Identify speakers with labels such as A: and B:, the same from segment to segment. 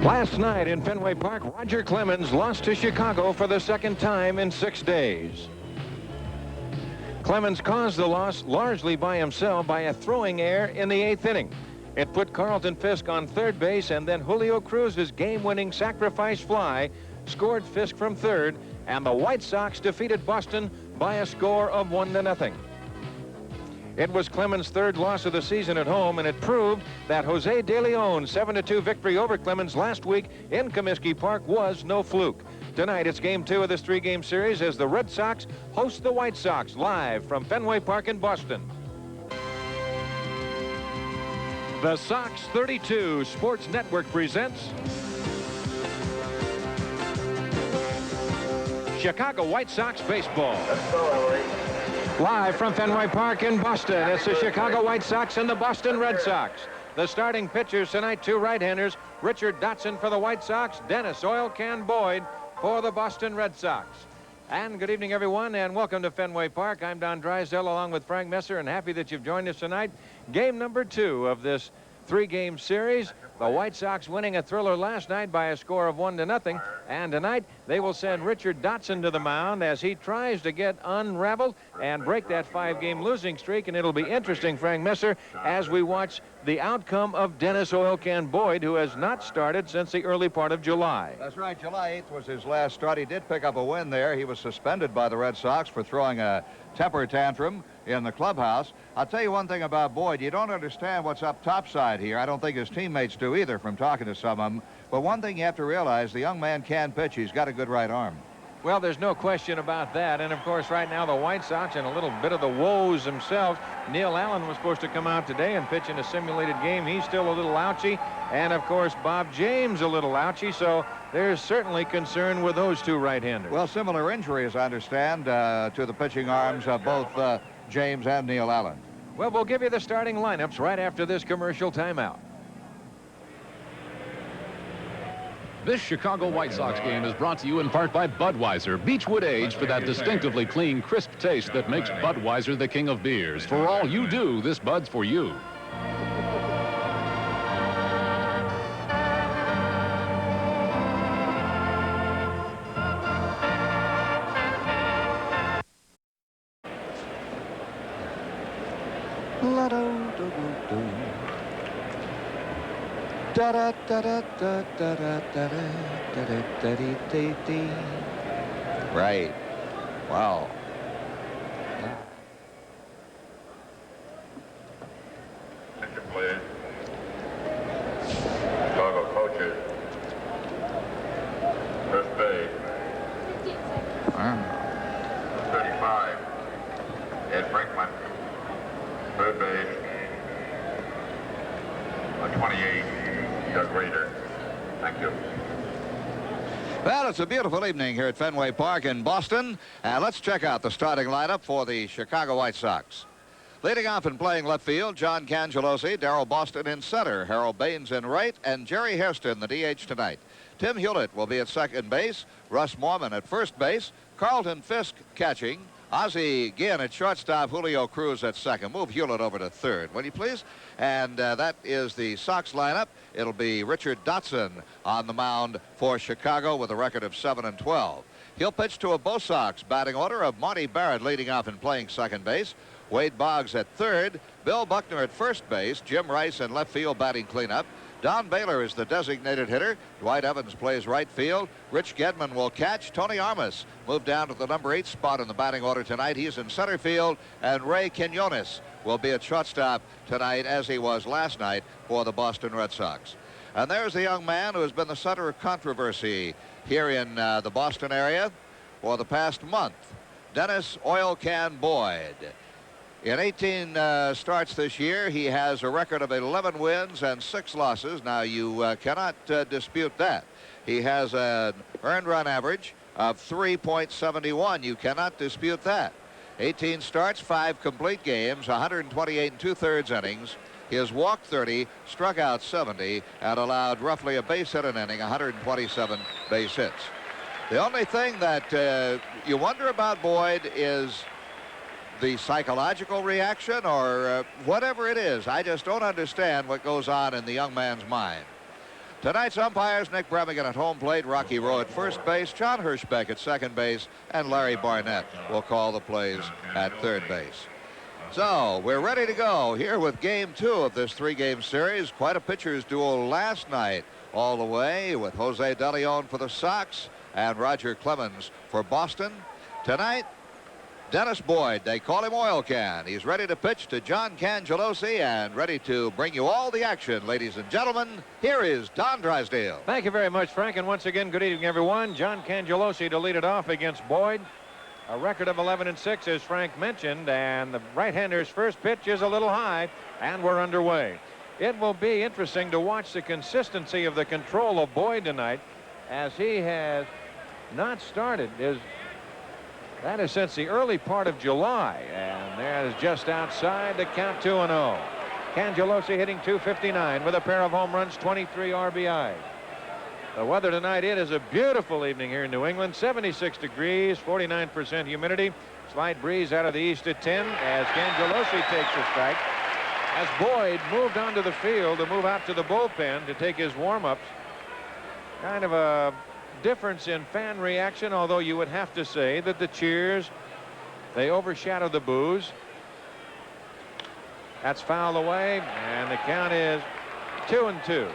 A: Last night in Fenway Park, Roger Clemens lost to Chicago for the second time in 6 days. Clemens caused the loss largely by himself by a throwing error in the 8th inning. It put Carlton Fisk on third base, and then Julio Cruz's game-winning sacrifice fly scored Fisk from third, and the White Sox defeated Boston by a score of 1-0. It was Clemens' third loss of the season at home, and it proved that Jose De Leon's 7-2 victory over Clemens last week in Comiskey Park was no fluke. Tonight, it's Game 2 of this 3-game series as the Red Sox host the White Sox live from Fenway Park in Boston. The Sox 32 Sports Network presents Chicago White Sox baseball.
B: Let's go, Ellery.
A: Live from Fenway Park in Boston, it's the Chicago White Sox and the Boston Red Sox. The starting pitchers tonight, 2 right-handers, Richard Dotson for the White Sox, Dennis Oil Can Boyd for the Boston Red Sox. And good evening, everyone, and welcome to Fenway Park. I'm Don Drysdale along with Frank Musser, and happy that you've joined us tonight. Game number 2 of this 3-game series. The White Sox winning a thriller last night by a score of 1-0. And tonight, they will send Richard Dotson to the mound as he tries to get unraveled and break that 5-game losing streak. And it'll be interesting, Frank Musser, as we watch the outcome of Dennis Oil Can Boyd, who has not started since the early part of July.
C: That's right. July 8th was his last start. He did pick up a win there. He was suspended by the Red Sox for throwing a temper tantrum in the clubhouse. I'll tell you one thing about Boyd. You don't understand what's up topside here. I don't think his teammates do either from talking to some of them. But one thing you have to realize, the young man can pitch. He's got a good right arm.
A: Well, there's no question about that. And, of course, right now the White Sox in a little bit of the woes themselves. Neil Allen was supposed to come out today and pitch in a simulated game. He's still a little ouchy. And, of course, Bob James a little ouchy. So there's certainly concern with those 2 right-handers.
C: Well, similar injuries, I understand, to the pitching arms of both James and Neil Allen.
A: Well, we'll give you the starting lineups right after this commercial timeout.
D: This Chicago White Sox game is brought to you in part by Budweiser. Beechwood Age for that distinctively clean, crisp taste that makes Budweiser the king of beers. For all you do, this Bud's for you.
C: Right. Wow.
B: Attention, please. Chicago coaches. First base. 35. Ed Brinkman. Third base. 28. Doug Rader. Thank you.
C: Well, it's a beautiful evening here at Fenway Park in Boston. And let's check out the starting lineup for the Chicago White Sox. Leading off and playing left field, John Cangelosi, Darrell Boston in center, Harold Baines in right, and Jerry Hairston, the DH tonight. Tim Hewlett will be at second base, Russ Morman at first base, Carlton Fisk catching, Ozzie Guillen at shortstop, Julio Cruz at second. Move Hewlett over to third, will you please? And that is the Sox lineup. It'll be Richard Dotson on the mound for Chicago with a record of 7-12. He'll pitch to a Bo Sox batting order of Marty Barrett leading off and playing second base, Wade Boggs at third, Bill Buckner at first base, Jim Rice in left field batting cleanup. Don Baylor is the designated hitter. Dwight Evans plays right field. Rich Gedman will catch. Tony Armas moved down to the number 8 spot in the batting order tonight. He's in center field. And Ray Quinones will be at shortstop tonight, as he was last night for the Boston Red Sox. And there's the young man who has been the center of controversy here in the Boston area for the past month, Dennis Oil Can Boyd. In 18 starts this year, he has a record of 11 wins and 6 losses. Now, you cannot dispute that. He has an earned run average of 3.71. You cannot dispute that. 18 starts, 5 complete games, 128 2/3 innings. He has walked 30, struck out 70, and allowed roughly a base hit an inning, 127 base hits. The only thing that you wonder about Boyd is the psychological reaction or whatever it is. I just don't understand what goes on in the young man's mind. Tonight's umpires, Nick Bremigan at home plate, Rocky Rowe at first base, John Hirschbeck at second base, and Larry Barnett will call the plays at third base. So we're ready to go here with game 2 of this 3-game series. Quite a pitcher's duel last night, all the way with Jose De Leon for the Sox and Roger Clemens for Boston. Tonight, Dennis Boyd, they call him Oil Can. He's ready to pitch to John Cangelosi and ready to bring you all the action, ladies and gentlemen. Here is Don Drysdale.
A: Thank you very much, Frank, and once again, good evening, everyone. John Cangelosi to lead it off against Boyd. A record of 11-6, as Frank mentioned, and the right-hander's first pitch is a little high, and we're underway. It will be interesting to watch the consistency of the control of Boyd tonight, as he has not started that is since the early part of July, and that is just outside the count 2-0. Cangelosi hitting .259 with a pair of home runs, 23 RBIs. The weather tonight, it is a beautiful evening here in New England. 76 degrees, 49% humidity. Slight breeze out of the east at 10 as Cangelosi takes a strike. As Boyd moved onto the field to move out to the bullpen to take his warm-ups. Kind of a difference in fan reaction, although you would have to say that the cheers, they overshadow the boos. That's fouled away, and the count is 2-2.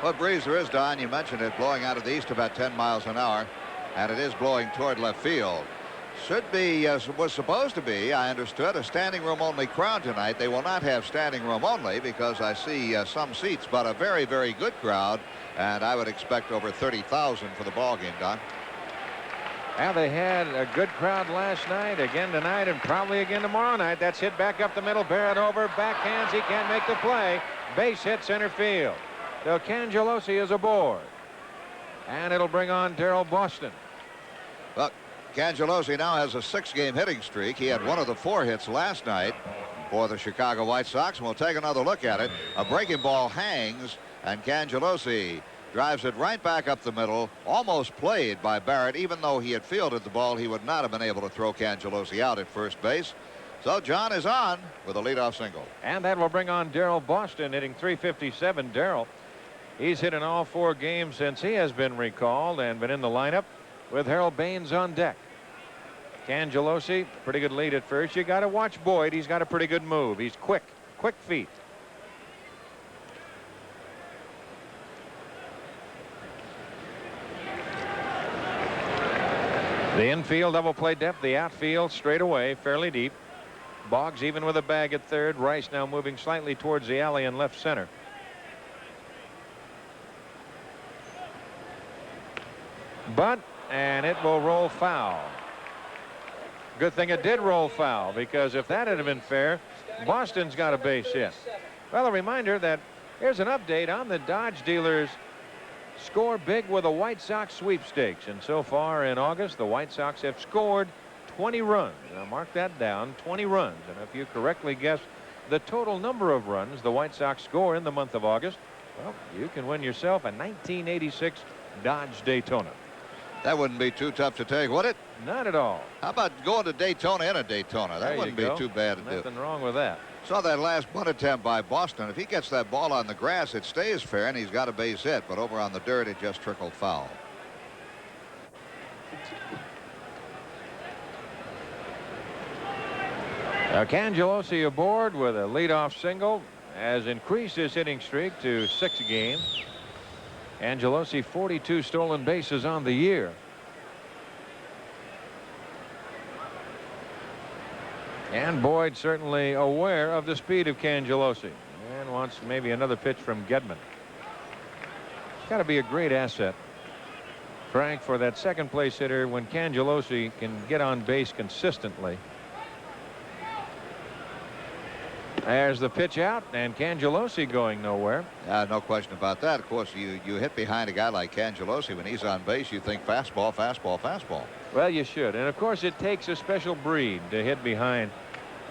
C: What breeze there is, Don, you mentioned it, blowing out of the east about 10 miles an hour, and it is blowing toward left field. Should be, was supposed to be, I understood, a standing room only crowd tonight. They will not have standing room only because I see some seats, but a very, very good crowd, and I would expect over 30,000 for the ball game, Don.
A: Well, they had a good crowd last night, again tonight, and probably again tomorrow night. That's hit back up the middle, Barrett over, backhands, he can't make the play. Base hit center field. So Cangelosi is aboard, and it'll bring on Darrell Boston.
C: Well, Cangelosi now has a 6-game hitting streak. He had one of the 4 hits last night for the Chicago White Sox, and we'll take another look at it. A breaking ball hangs, and Cangelosi drives it right back up the middle, almost played by Barrett. Even though he had fielded the ball, he would not have been able to throw Cangelosi out at first base. So John is on with a leadoff single.
A: And that will bring on Darrell Boston, hitting .357. Darrell, he's hit in all 4 games since he has been recalled and been in the lineup with Harold Baines on deck. Cangelosi, pretty good lead at first. You got to watch Boyd. He's got a pretty good move. He's quick feet. The infield double play depth, the outfield straight away, fairly deep. Boggs even with a bag at third. Rice now moving slightly towards the alley in left center. And it will roll foul. Good thing it did roll foul, because if that had been fair, Boston's got a base hit. Well, a reminder that here's an update on the Dodge dealers score big with a White Sox sweepstakes. And so far in August, the White Sox have scored 20 runs. Now mark that down, 20 runs. And if you correctly guess the total number of runs the White Sox score in the month of August, well, you can win yourself a 1986 Dodge Daytona.
C: That wouldn't be too tough to take, would it?
A: Not at all.
C: How about going to Daytona in a Daytona? That wouldn't be too bad to do.
A: Nothing wrong with that.
C: Saw that last bunt attempt by Boston. If he gets that ball on the grass, it stays fair, and he's got a base hit. But over on the dirt, it just trickled foul.
A: Cangelosi aboard with a leadoff single, has increased his hitting streak to 6 games. Cangelosi 42 stolen bases on the year. And Boyd certainly aware of the speed of Cangelosi and wants maybe another pitch from Gedman. It's got to be a great asset, Frank, for that second place hitter when Cangelosi can get on base consistently. There's the pitch out, and Cangelosi going nowhere.
C: No question about that. Of course, you hit behind a guy like Cangelosi. When he's on base, you think fastball, fastball, fastball.
A: Well, you should. And of course, it takes a special breed to hit behind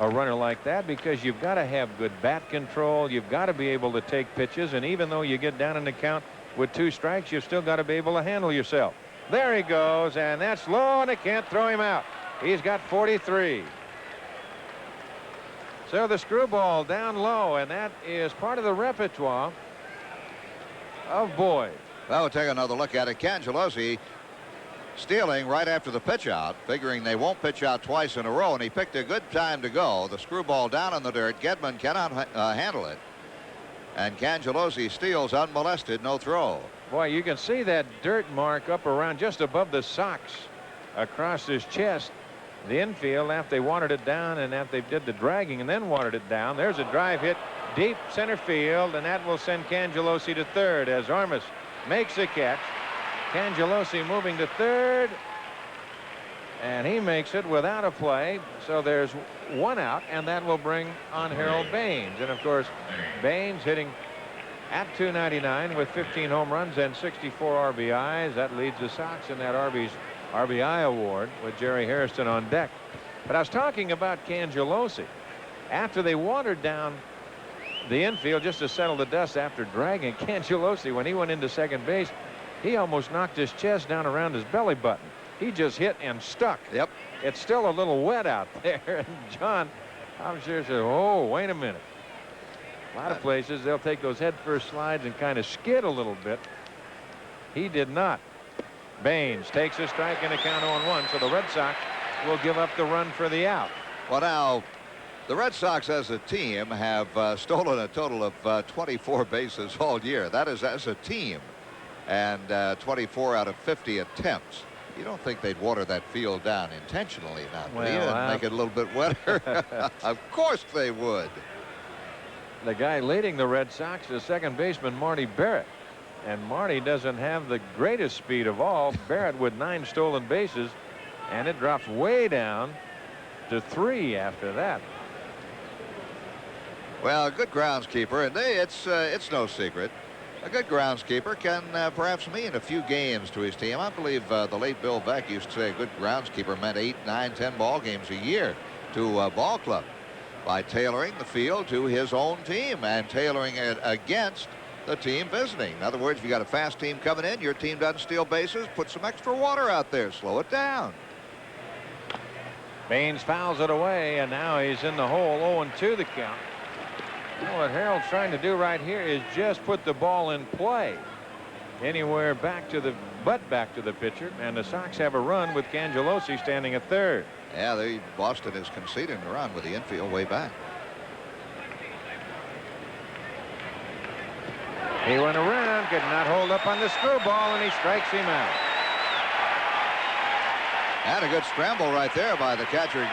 A: a runner like that, because you've got to have good bat control. You've got to be able to take pitches. And even though you get down in the count with 2 strikes, you've still got to be able to handle yourself. There he goes, and that's low, and they can't throw him out. He's got 43. So the screwball down low, and that is part of the repertoire of Boyd.
C: Well, we'll take another look at it. Cangelosi stealing right after the pitch out, figuring they won't pitch out twice in a row, and he picked a good time to go. The screwball down in the dirt. Gedman cannot handle it. And Cangelosi steals unmolested, no throw.
A: Boy, you can see that dirt mark up around just above the socks across his chest. The infield, after they watered it down and after they did the dragging and then watered it down. There's a drive hit deep center field, and that will send Cangelosi to third as Armas makes the catch. Cangelosi moving to third, and he makes it without a play. So there's one out, and that will bring on Harold Baines. And of course, Baines hitting at .299 with 15 home runs and 64 RBIs. That leads the Sox in that RBI award with Jerry Hairston on deck. But I was talking about Cangelosi. After they watered down the infield just to settle the dust after dragging, Cangelosi, when he went into second base, he almost knocked his chest down around his belly button. He just hit and stuck.
C: Yep.
A: It's still a little wet out there. And John, I'm sure, said, oh, wait a minute. A lot of places, they'll take those head-first slides and kind of skid a little bit. He did not. Baines takes a strike and a count 0-1, so the Red Sox will give up the run for the out.
C: Well, now, the Red Sox as a team have stolen a total of 24 bases all year. That is as a team. And 24 out of 50 attempts. You don't think they'd water that field down intentionally now, do you? And make it a little bit wetter? Of course they would.
A: The guy leading the Red Sox is second baseman Marty Barrett. And Marty doesn't have the greatest speed of all. Barrett with 9 stolen bases, and it drops way down to 3 after that.
C: Well, a good groundskeeper, and it's no secret. A good groundskeeper can perhaps mean a few games to his team. I believe the late Bill Beck used to say a good groundskeeper meant 8, 9, 10 ball games a year to a ball club by tailoring the field to his own team and tailoring it against the team visiting. In other words, if you got a fast team coming in, your team doesn't steal bases, put some extra water out there, slow it down.
A: Baines fouls it away, and now he's in the hole. 0-2 the count. Well, what Harold's trying to do right here is just put the ball in play anywhere back to the pitcher, and the Sox have a run with Cangelosi standing at third.
C: Yeah, Boston is conceding the run with the infield way back.
A: He went around, could not hold up on the screwball, and he strikes him out.
C: And a good scramble right there by the catcher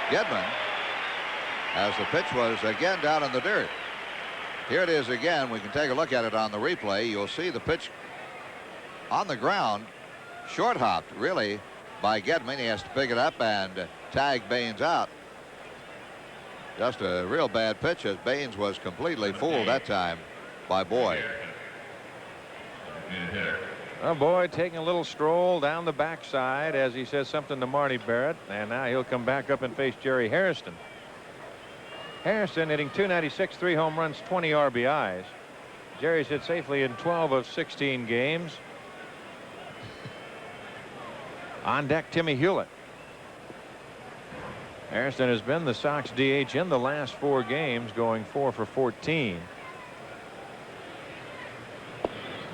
C: Gedman, as the pitch was again down in the dirt. Here it is again. We can take a look at it on the replay. You'll see the pitch on the ground, short hopped really by Gedman. He has to pick it up and tag Baines out. Just a real bad pitch, as Baines was completely fooled that time by Boyd.
A: Well, Boyd taking a little stroll down the backside as he says something to Marty Barrett, and now he'll come back up and face Jerry Hairston. Hairston hitting .296, 3 home runs, 20 RBIs. Jerry's hit safely in 12 of 16 games. On deck, Timmy Hewlett. Hairston has been the Sox DH in the last 4 games, going 4 for 14.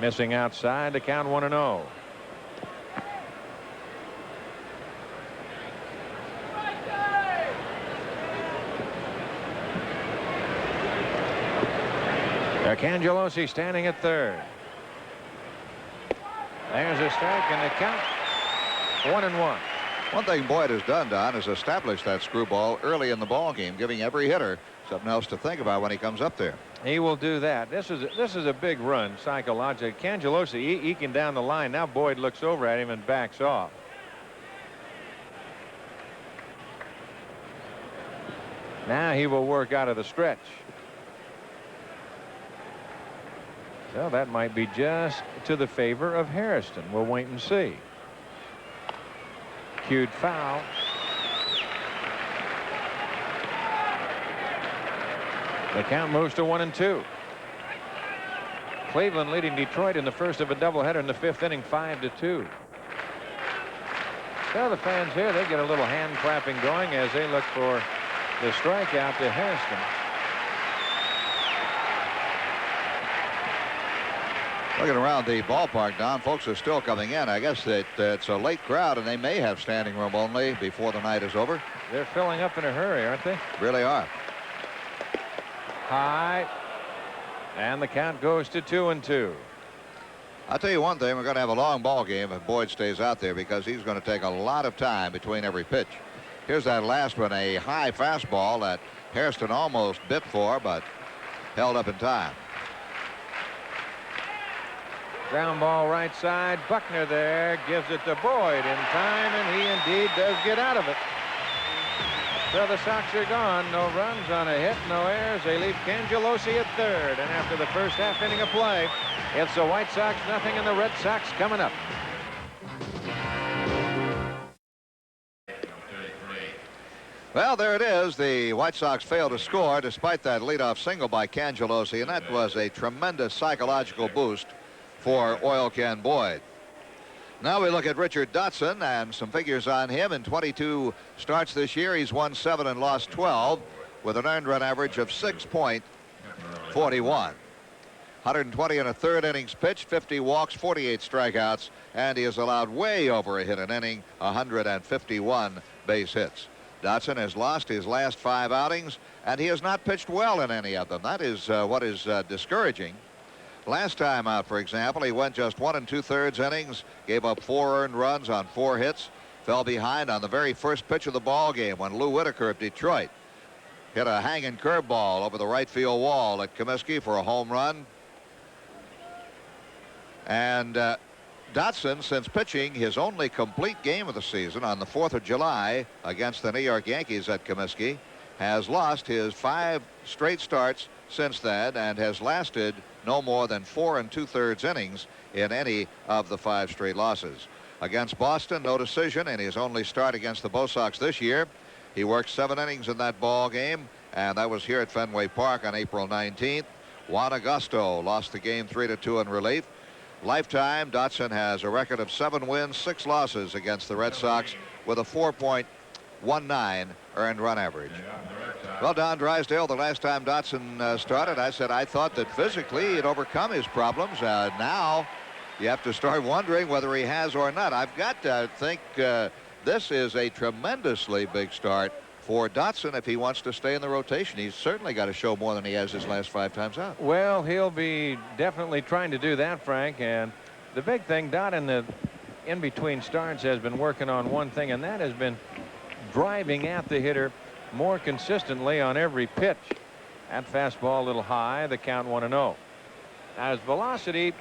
A: Missing outside to count 1-0. Cangelosi standing at third. There's a strike and the count 1-1.
C: One thing Boyd has done, Don, is establish that screwball early in the ball game, giving every hitter something else to think about when he comes up there.
A: He will do that. This is a big run psychologically. Cangelosi eking down the line. Now Boyd looks over at him and backs off. Now he will work out of the stretch. So that might be just to the favor of Hairston. We'll wait and see. Cued foul. The count moves to 1-2. Cleveland leading Detroit in the first of a doubleheader in the 5th inning, 5-2. So the fans here, they get a little hand clapping going as they look for the strikeout to Hairston.
C: Looking around the ballpark, Don, folks are still coming in. I guess that it's a late crowd, and they may have standing room only before the night is over.
A: They're filling up in a hurry, aren't they?
C: Really are.
A: High. And the count goes to 2-2.
C: I'll tell you one thing, we're going to have a long ball game if Boyd stays out there, because he's going to take a lot of time between every pitch. Here's that last one, a high fastball that Hairston almost bit for, but held up in time.
A: Ground ball right side. Buckner there gives it to Boyd in time, and he indeed does get out of it. So the Sox are gone. No runs on a hit, no errors. They leave Cangelosi at third. And after the first half inning of play, it's the White Sox nothing and the Red Sox coming up.
C: Well, there it is. The White Sox failed to score despite that leadoff single by Cangelosi, and that was a tremendous psychological boost for Oil Can Boyd. Now we look at Richard Dotson and some figures on him. In 22 starts this year, he's won 7 and lost 12 with an earned run average of 6.41. 120 and a third innings pitched, 50 walks, 48 strikeouts, and he has allowed way over a hit an inning, 151 base hits. Dotson has lost his last 5 outings, and he has not pitched well in any of them. That is what is discouraging. Last time out, for example, he went just 1 2/3 innings, gave up 4 earned runs on 4 hits, fell behind on the very first pitch of the ball game when Lou Whitaker of Detroit hit a hanging curveball over the right field wall at Comiskey for a home run. And Dotson, since pitching his only complete game of the season on the 4th of July against the New York Yankees at Comiskey, has lost his 5 straight starts since then and has lasted no more than 4 2/3 innings in any of the 5 straight losses. Against Boston, no decision in his only start against the Bo Sox this year. He worked 7 innings in that ball game, and that was here at Fenway Park on April 19th. Juan Agosto lost the game 3-2 in relief. Lifetime, Dotson has a record of 7 wins, 6 losses against the Red Sox with a 4.19 earned run average. Well, Don Drysdale, the last time Dotson started, I said I thought that physically he'd overcome his problems. Now you have to start wondering whether he has or not. I've got to think this is a tremendously big start for Dotson if he wants to stay in the rotation. He's certainly got to show more than he has his last 5 times out.
A: Well, he'll be definitely trying to do that, Frank. And the big thing, Dot, in the in-between starts has been working on one thing, and that has been driving at the hitter more consistently on every pitch. That fastball a little high, the count 1-0. Now his velocity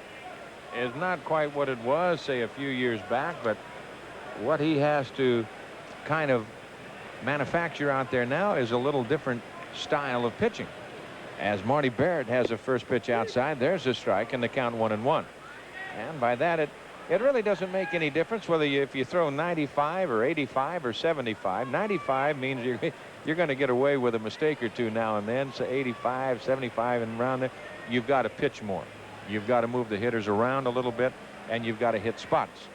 A: is not quite what it was, say, a few years back, but what he has to kind of manufacture out there now is a little different style of pitching. As Marty Barrett has a first pitch outside, there's a strike and the count 1-1. And by that it really doesn't make any difference whether if you throw 95 or 85 or 75. 95 means you're going to get away with a mistake or two now and then. So 85, 75 and around there, you've got to pitch more. You've got to move the hitters around a little bit, and you've got to hit spots.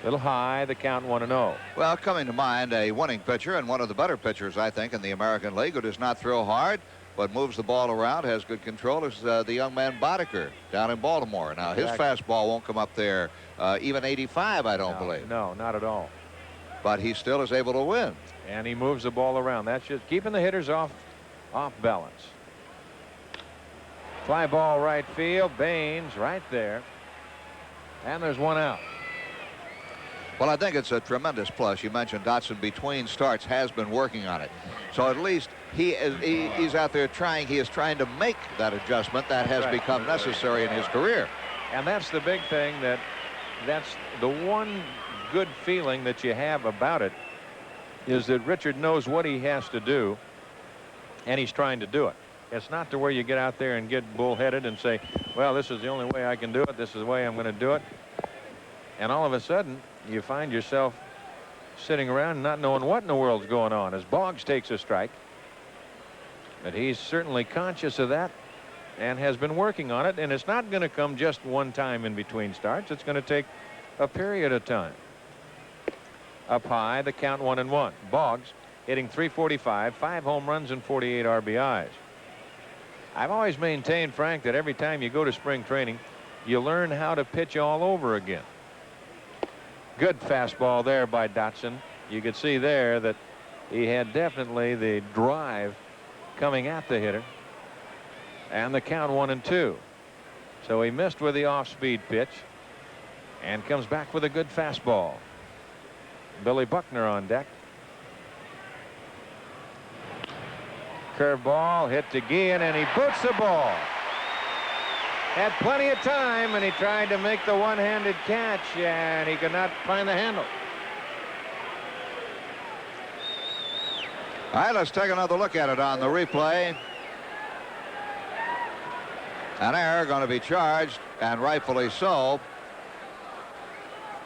A: Little high, the count 1-0.
C: Well, coming to mind, a winning pitcher and one of the better pitchers, I think, in the American League, who does not throw hard but moves the ball around, has good control, is the young man Boddicker down in Baltimore. Now, his fastball won't come up there even 85, I don't believe.
A: No, not at all.
C: But he still is able to win.
A: And he moves the ball around. That's just keeping the hitters off balance. Fly ball right field. Baines right there. And there's 1 out.
C: Well, I think it's a tremendous plus. You mentioned Dotson between starts has been working on it. So at least he's out there trying. He is trying to make that adjustment that has become necessary in his career.
A: And that's the big thing. That's the one good feeling that you have about it, is that Richard knows what he has to do, and he's trying to do it. It's not to where you get out there and get bullheaded and say, well, this is the only way I can do it. This is the way I'm going to do it. And all of a sudden, you find yourself sitting around not knowing what in the world's going on as Boggs takes a strike. But he's certainly conscious of that and has been working on it. And it's not going to come just one time in between starts. It's going to take a period of time. Up high, the count 1-1. Boggs hitting .345, 5 home runs and 48 RBIs. I've always maintained, Frank, that every time you go to spring training, you learn how to pitch all over again. Good fastball there by Dotson. You could see there that he had definitely the drive coming at the hitter. And the count 1-2. So he missed with the off-speed pitch and comes back with a good fastball. Billy Buckner on deck. Curveball hit to Guillen, and he boots the ball. Had plenty of time, and he tried to make the one-handed catch, and he could not find the handle.
C: All right, let's take another look at it on the replay. An error going to be charged, and rightfully so.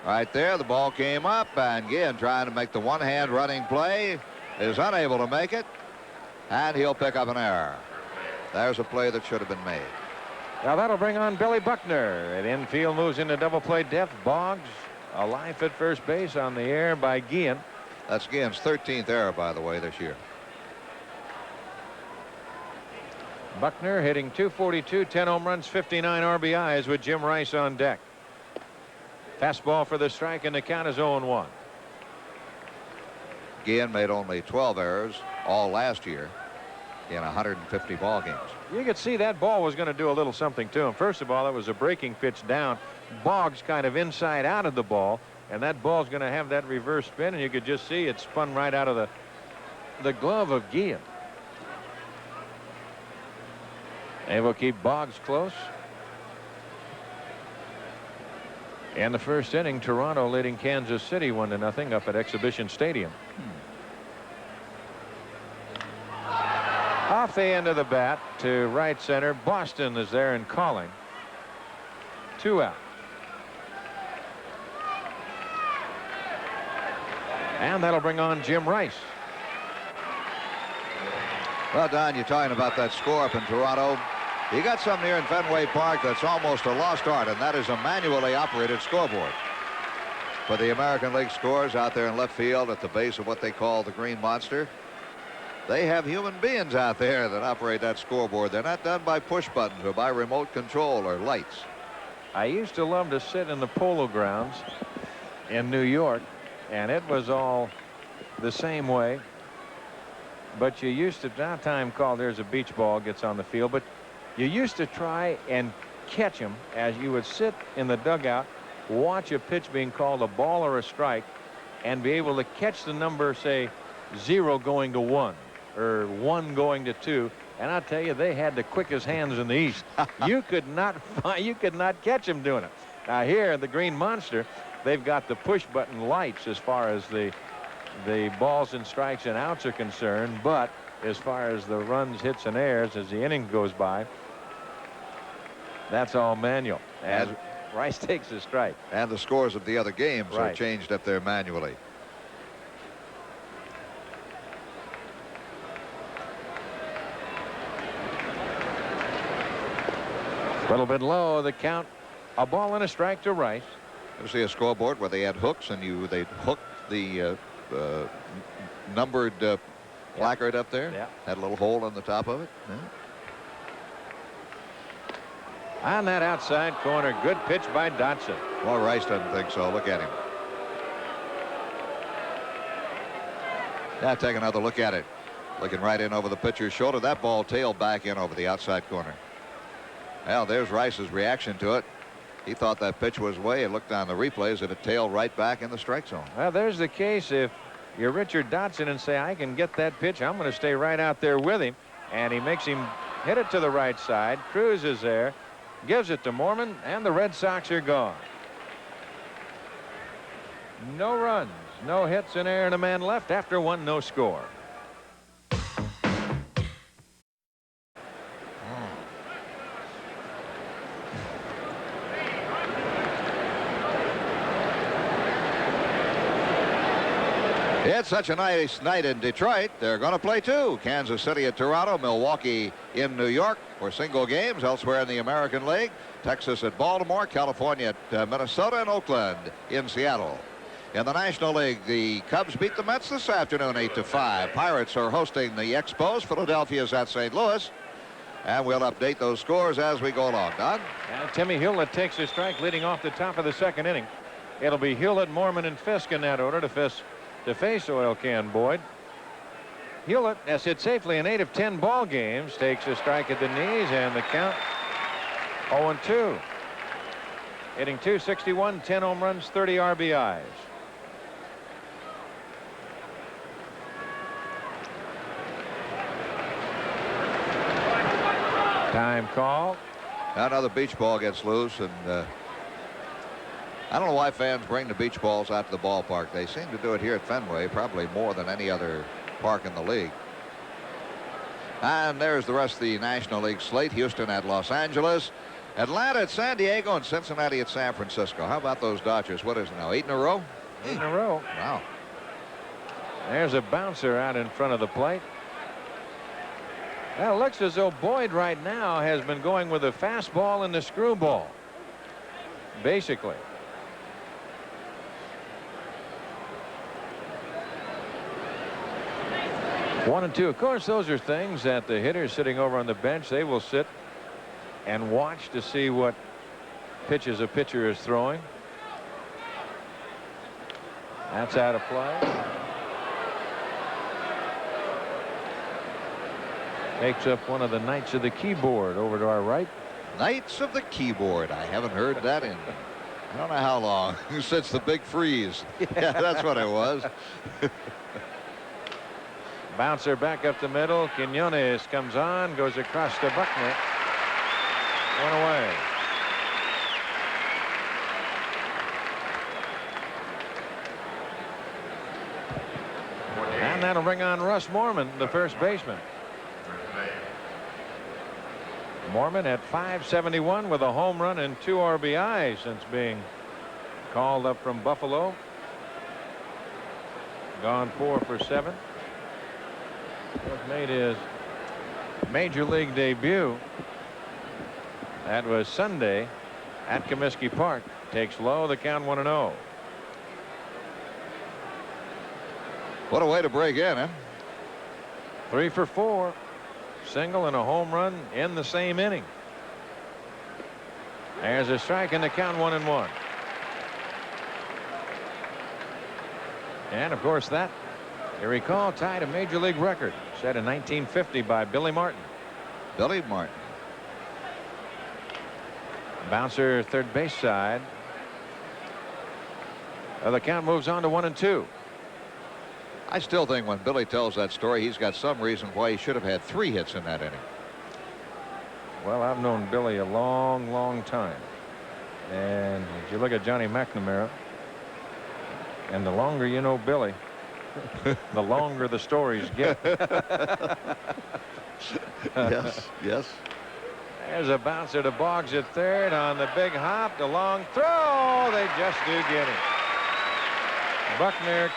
C: Right there, the ball came up, and Guillen, trying to make the one-hand running play, is unable to make it, and he'll pick up an error. There's a play that should have been made.
A: Now that'll bring on Billy Buckner. At infield, moves into double play depth. Boggs alive at first base on the air by Guillen.
C: That's Guillen's 13th error, by the way, this year.
A: Buckner hitting .242, 10 home runs, 59 RBIs with Jim Rice on deck. Fastball for the strike, and the count is 0-1.
C: Guillen made only 12 errors all last year in 150 ball games.
A: You could see that ball was going to do a little something to him. First of all, it was a breaking pitch down. Boggs kind of inside out of the ball, and that ball's going to have that reverse spin, and you could just see it spun right out of the glove of Guillen. They will keep Boggs close. In the first inning, Toronto leading Kansas City 1-0 up at Exhibition Stadium. Off the end of the bat to right center. Boston is there and calling. 2 out. And that'll bring on Jim Rice.
C: Well, Don, you're talking about that score up in Toronto. You got something here in Fenway Park that's almost a lost art, and that is a manually operated scoreboard. For the American League scores out there in left field at the base of what they call the Green Monster, they have human beings out there that operate that scoreboard. They're not done by push buttons or by remote control or lights.
A: I used to love to sit in the Polo Grounds in New York, and it was all the same way. But you used to, now time called, there's a beach ball gets on the field, but you used to try and catch him as you would sit in the dugout, watch a pitch being called a ball or a strike, and be able to catch the number, say, 0 going to 1 or 1 going to 2. And I'll tell you, they had the quickest hands in the East. You could not catch him doing it. Now here, the Green Monster, they've got the push button lights as far as the balls and strikes and outs are concerned, but as far as the runs, hits, and errors as the inning goes by, that's all manual as Rice takes a strike.
C: And the scores of the other games are
A: Right.
C: changed up there manually.
A: A little bit low, the count, a ball and a strike to Rice.
C: You see a scoreboard where they had hooks, and they'd hook the numbered placard up there.
A: Yeah.
C: Had a little hole in the top of it. Yeah.
A: On that outside corner, good pitch by Dotson.
C: Well, Rice doesn't think so. Look at him. Now take another look at it. Looking right in over the pitcher's shoulder. That ball tailed back in over the outside corner. Well, there's Rice's reaction to it. He thought that pitch was away and looked on the replays and it tailed right back in the strike zone.
A: Well, there's the case. If you're Richard Dotson and say, I can get that pitch, I'm going to stay right out there with him. And he makes him hit it to the right side. Cruz is there, gives it to Mormon, and the Red Sox are gone. No runs, no hits, an error, and a man left. After 1, no score.
C: It's such a nice night in Detroit. They're going to play 2. Kansas City at Toronto, Milwaukee in New York for single games. Elsewhere in the American League, Texas at Baltimore, California at Minnesota, and Oakland in Seattle. In the National League, the Cubs beat the Mets this afternoon 8-5. Pirates are hosting the Expos. Philadelphia's at St. Louis. And we'll update those scores as we go along. Don?
A: And Timmy Hewlett takes a strike leading off the top of the second inning. It'll be Hewlett, Mormon, and Fisk in that order to face Oil Can Boyd. Hewlett has hit safely in 8 of 10 ball games. Takes a strike at the knees, and the count 0-2. Hitting .261, 10 home runs, 30 RBIs. Time call.
C: Another beach ball gets loose, and I don't know why fans bring the beach balls out to the ballpark. They seem to do it here at Fenway probably more than any other park in the league. And there's the rest of the National League slate. Houston at Los Angeles, Atlanta at San Diego, and Cincinnati at San Francisco. How about those Dodgers? What is it now, 8 in a row?
A: 8 in a row.
C: Wow.
A: There's a bouncer out in front of the plate. Well, it looks as though Boyd right now has been going with the fastball and the screwball, basically. One and two. Of course, those are things that the hitters sitting over on the bench, they will sit and watch to see what pitches a pitcher is throwing. That's out of play. Takes up one of the Knights of the Keyboard over to our right.
C: Knights of the Keyboard. I haven't heard that in I don't know how long. Since the big freeze. Yeah, that's what it was.
A: Bouncer back up the middle. Quinones comes on, goes across to Buckner. One away. And that'll bring on Russ Mormon, the first baseman. Mormon at .571 with a home run and 2 RBIs since being called up from Buffalo. Gone 4 for 7. Just made his major league debut. That was Sunday at Comiskey Park. Takes low, the count 1-0.
C: What a way to break in, huh?
A: 3 for 4. Single and a home run in the same inning. There's a strike and the count 1-1. And of course that, you recall, tied a major league record set in 1950 by Billy Martin.
C: Billy Martin.
A: Bouncer third base side. The count moves on to 1-2.
C: I still think when Billy tells that story, he's got some reason why he should have had 3 hits in that inning.
A: Well, I've known Billy a long, long time. And if you look at Johnny McNamara, and the longer you know Billy, the longer the stories get.
C: Yes, yes.
A: There's a bouncer to Boggs at third on the big hop. The long throw. They just do get him. Buckner,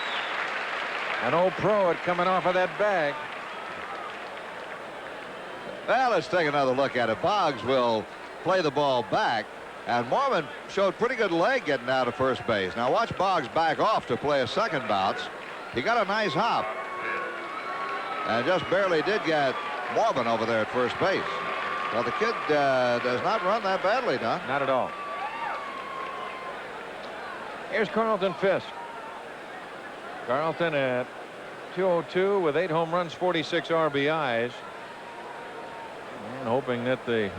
A: an old pro, at coming off of that bag.
C: Well, let's take another look at it. Boggs will play the ball back, and Mormon showed pretty good leg getting out of first base. Now watch Boggs back off to play a second bounce. He got a nice hop and just barely did get Mormon over there at first base. Well, the kid does not run that badly, Don.
A: Not at all. Here's Carlton Fisk. Carlton at .202 with 8 home runs, 46 RBIs. And hoping that the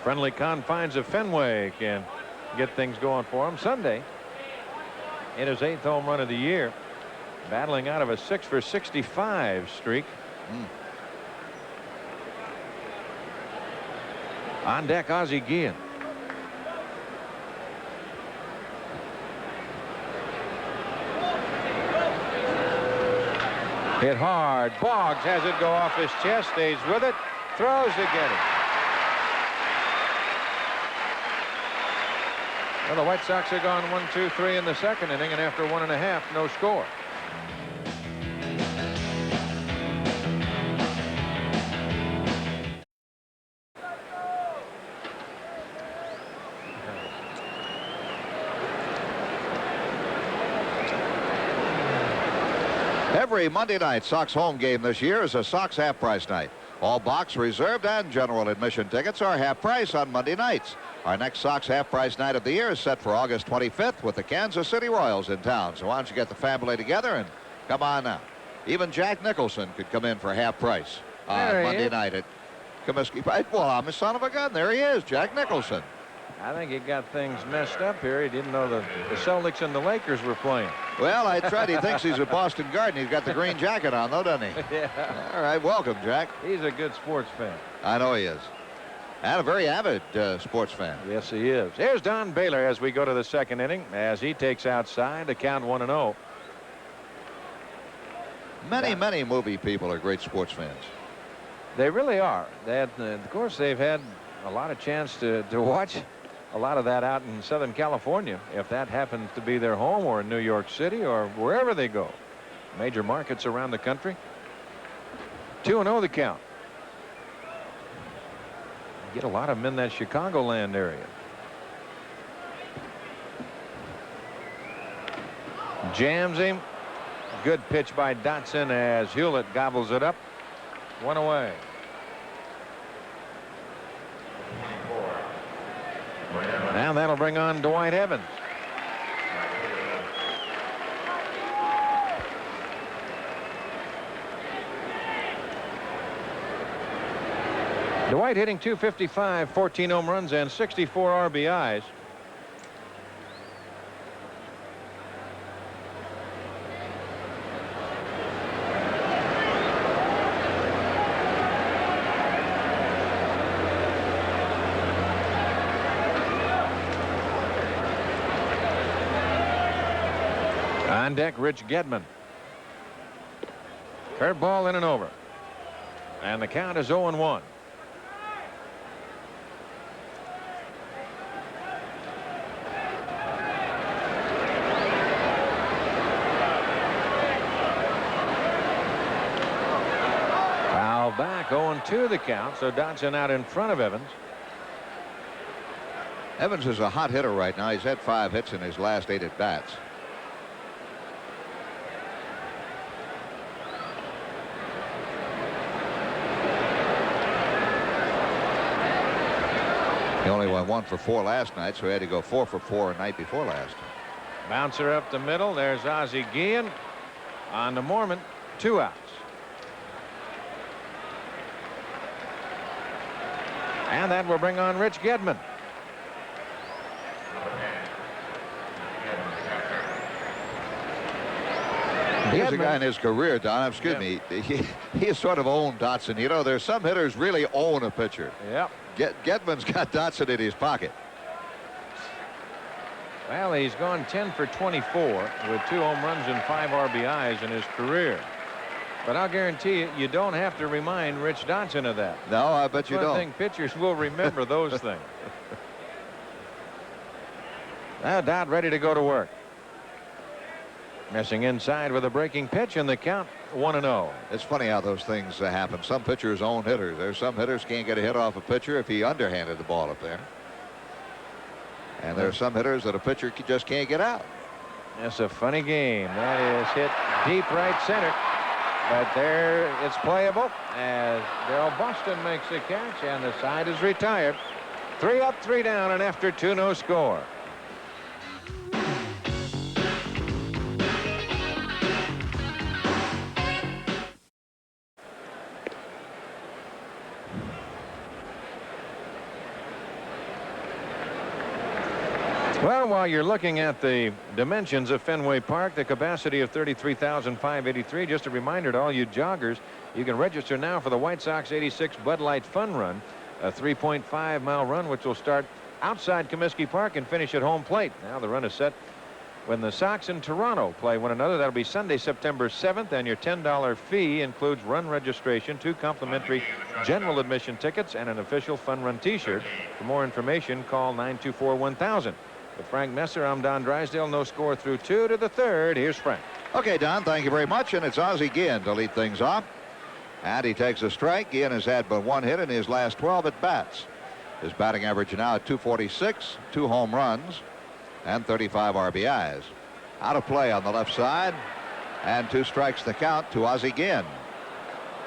A: friendly confines of Fenway can get things going for him. Sunday, in his 8th home run of the year, battling out of a 6 for 65 streak. On deck, Ozzie Guillen. Hit hard. Boggs has it go off his chest, stays with it, throws to get it. Well, the White Sox are gone 1-2-3 in the second inning, and after 1.5, no score.
C: Every Monday night Sox home game this year is a Sox half-price night. All box, reserved, and general admission tickets are half price on Monday nights. Our next Sox half price night of the year is set for August 25th with the Kansas City Royals in town. So why don't you get the family together and come on now. Even Jack Nicholson could come in for half price on Monday night at Comiskey. Well, I'm a son of a gun. There he is, Jack Nicholson.
A: I think he got things messed up here. He didn't know the Celtics and the Lakers were playing.
C: Well, I tried. He thinks he's at Boston Garden. He's got the green jacket on, though, doesn't he?
A: Yeah.
C: All right, welcome, Jack.
A: He's a good sports fan.
C: I know he is. And a very avid sports fan.
A: Yes, he is. Here's Don Baylor as we go to the second inning as he takes outside to count 1-0.
C: Many movie people are great sports fans.
A: They really are. Of course, they've had a lot of chance to watch a lot of that out in Southern California, if that happens to be their home, or in New York City, or wherever they go. Major markets around the country. 2-0 the count. Get a lot of them in that Chicagoland area. Jams him. Good pitch by Dotson as Hewlett gobbles it up. One away. And that'll bring on Dwight Evans. Dwight hitting .255, 14 home runs and 64 RBIs. On deck, Rich Gedman. Curveball in and over. And the count is 0-1. Foul back, 0-2 the count, so Dotson out in front of Evans.
C: Evans is a hot hitter right now. He's had 5 hits in his last 8 at-bats. He only went 1 for 4 last night, so he had to go 4 for 4 the night before last.
A: Bouncer up the middle. There's Ozzie Guillen. On to Mormon. 2 outs. And that will bring on Rich Gedman.
C: Here's a guy in his career, Don. Excuse me. He has sort of owned Dotson. You know, there's some hitters really own a pitcher.
A: Yep.
C: Gedman's got Dotson in his pocket.
A: Well, he's gone 10 for 24 with 2 home runs and 5 RBIs in his career. But I'll guarantee you don't have to remind Rich Dotson of that.
C: No, I bet you don't.
A: One thing, pitchers will remember those things. Now Dot ready to go to work. Messing inside with a breaking pitch, and the count 1-0.
C: It's funny how those things happen. Some pitchers own hitters. There's some hitters can't get a hit off a pitcher if he underhanded the ball up there. And there's some hitters that a pitcher just can't get out.
A: It's a funny game. That is hit deep right center. But there it's playable as Darrell Boston makes the catch, and the side is retired. 3 up, 3 down, and after 2, no score. Well, while you're looking at the dimensions of Fenway Park, the capacity of 33,583, just a reminder to all you joggers, you can register now for the White Sox 86 Bud Light Fun Run, a 3.5-mile run which will start outside Comiskey Park and finish at home plate. Now the run is set when the Sox and Toronto play one another. That'll be Sunday, September 7th, and your $10 fee includes run registration, 2 complimentary general admission tickets, and an official Fun Run t-shirt. For more information, call 924-1000. With Frank Musser, I'm Don Drysdale. No score through 2 to the 3rd. Here's Frank.
C: Okay, Don, thank you very much. And it's Ozzie Guillen to lead things off. And he takes a strike. Guillen has had but 1 hit in his last 12 at-bats. His batting average now at .246, 2 home runs, and 35 RBIs. Out of play on the left side. And 2 strikes the count to Ozzie Guillen.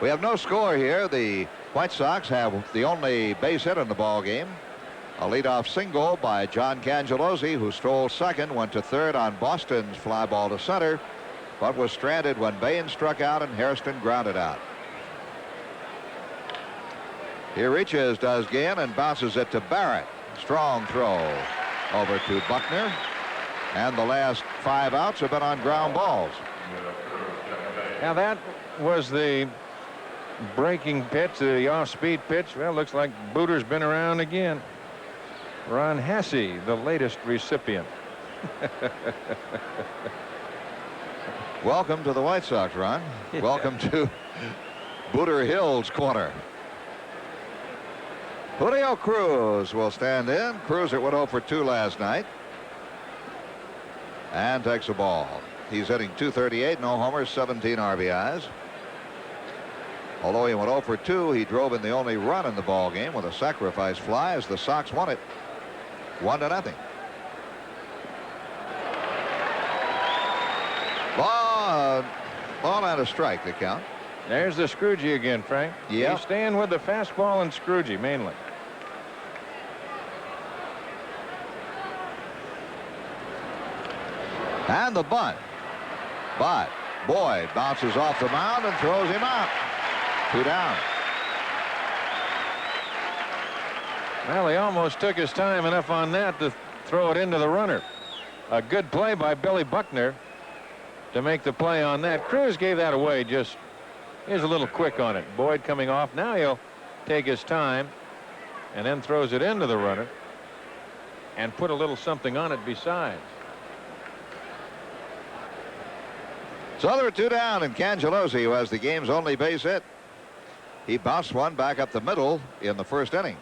C: We have no score here. The White Sox have the only base hit in the ball game. A leadoff single by John Cangelosi, who stole second, went to third on Boston's fly ball to center, but was stranded when Bain struck out and Hairston grounded out. He reaches, does Guillen, and bounces it to Barrett. Strong throw over to Buckner. And the last 5 outs have been on ground balls.
A: Now that was the breaking pitch, the off-speed pitch. Well, looks like Booter's been around again. Ron Hasse, the latest recipient.
C: Welcome to the White Sox, Ron. Yeah. Welcome to Booter Hill's corner. Julio Cruz will stand in. Cruz went 0 for 2 last night. And takes a ball. He's hitting .238, no homers, 17 RBIs. Although he went 0 for 2, he drove in the only run in the ball game with a sacrifice fly as the Sox won it 1-0. Ball and a strike, the count.
A: There's the Scroogey again, Frank.
C: Yeah.
A: He's staying with the fastball and Scroogey mainly.
C: And the bunt. But Boyd bounces off the mound and throws him out. 2 down.
A: Well, he almost took his time enough on that to throw it into the runner. A good play by Billy Buckner to make the play on that. Cruz gave that away. Just he's a little quick on it. Boyd coming off. Now he'll take his time and then throws it into the runner and put a little something on it besides.
C: So there are 2 down, and Cangelosi, who has the game's only base hit, he bounced one back up the middle in the first inning.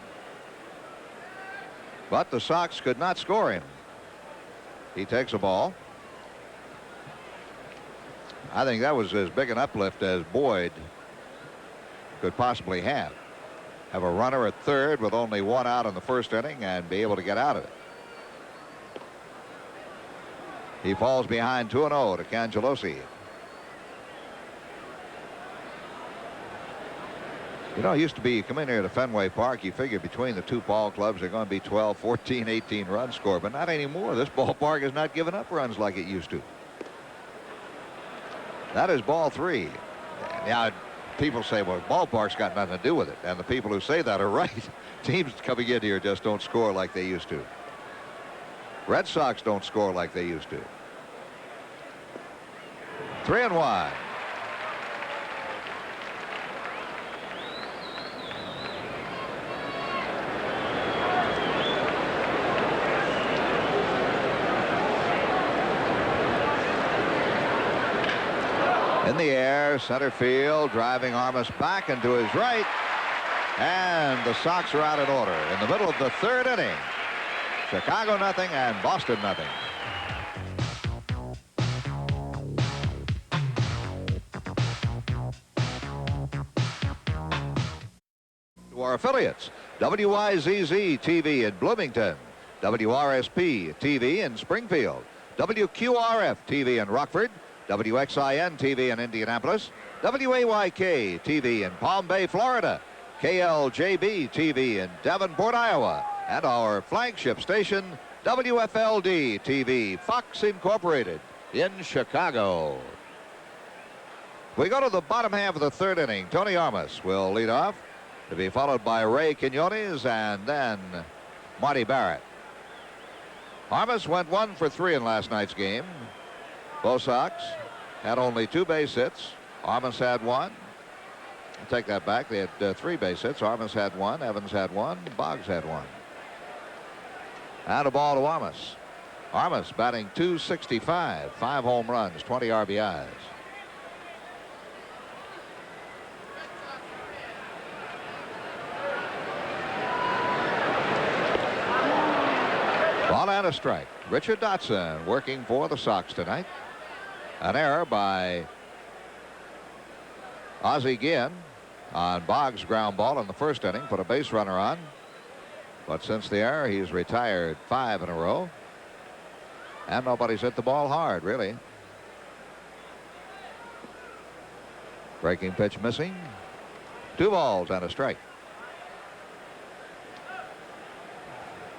C: But the Sox could not score him. He takes a ball. I think that was as big an uplift as Boyd could possibly have. Have a runner at third with only 1 out in the first inning and be able to get out of it. He falls behind 2-0 to Cangelosi. You know, it used to be you come in here to Fenway Park, you figure between the 2 ball clubs they're going to be 12, 14, 18 runs scored, but not anymore. This ballpark is not giving up runs like it used to. That is ball 3. Now, people say, well, ballpark's got nothing to do with it, and the people who say that are right. Teams coming in here just don't score like they used to. Red Sox don't score like they used to. 3-1. In the air, center field, driving Armas back and to his right. And the Sox are out in order in the middle of the 3rd inning. Chicago nothing and Boston nothing. To our affiliates, WIZZ TV in Bloomington, WRSP TV in Springfield, WQRF TV in Rockford, WXIN TV in Indianapolis, WAYK TV in Palm Bay, Florida, KLJB TV in Davenport, Iowa, and our flagship station, WFLD TV, Fox Incorporated, in Chicago. We go to the bottom half of the 3rd inning. Tony Armas will lead off, to be followed by Ray Quinones and then Marty Barrett. Armas went 1 for 3 in last night's game. Both Sox had only 2 base hits. Armas had 1. I'll take that back. They had 3 base hits. Armas had 1. Evans had 1. Boggs had 1. And a ball to Armas. Armas batting .265. 5 home runs, 20 RBIs. Ball and a strike. Richard Dotson working for the Sox tonight. An error by Ozzie Guillen on Boggs' ground ball in the first inning. Put a base runner on. But since the error, he's retired 5 in a row. And nobody's hit the ball hard, really. Breaking pitch missing. 2 balls and a strike.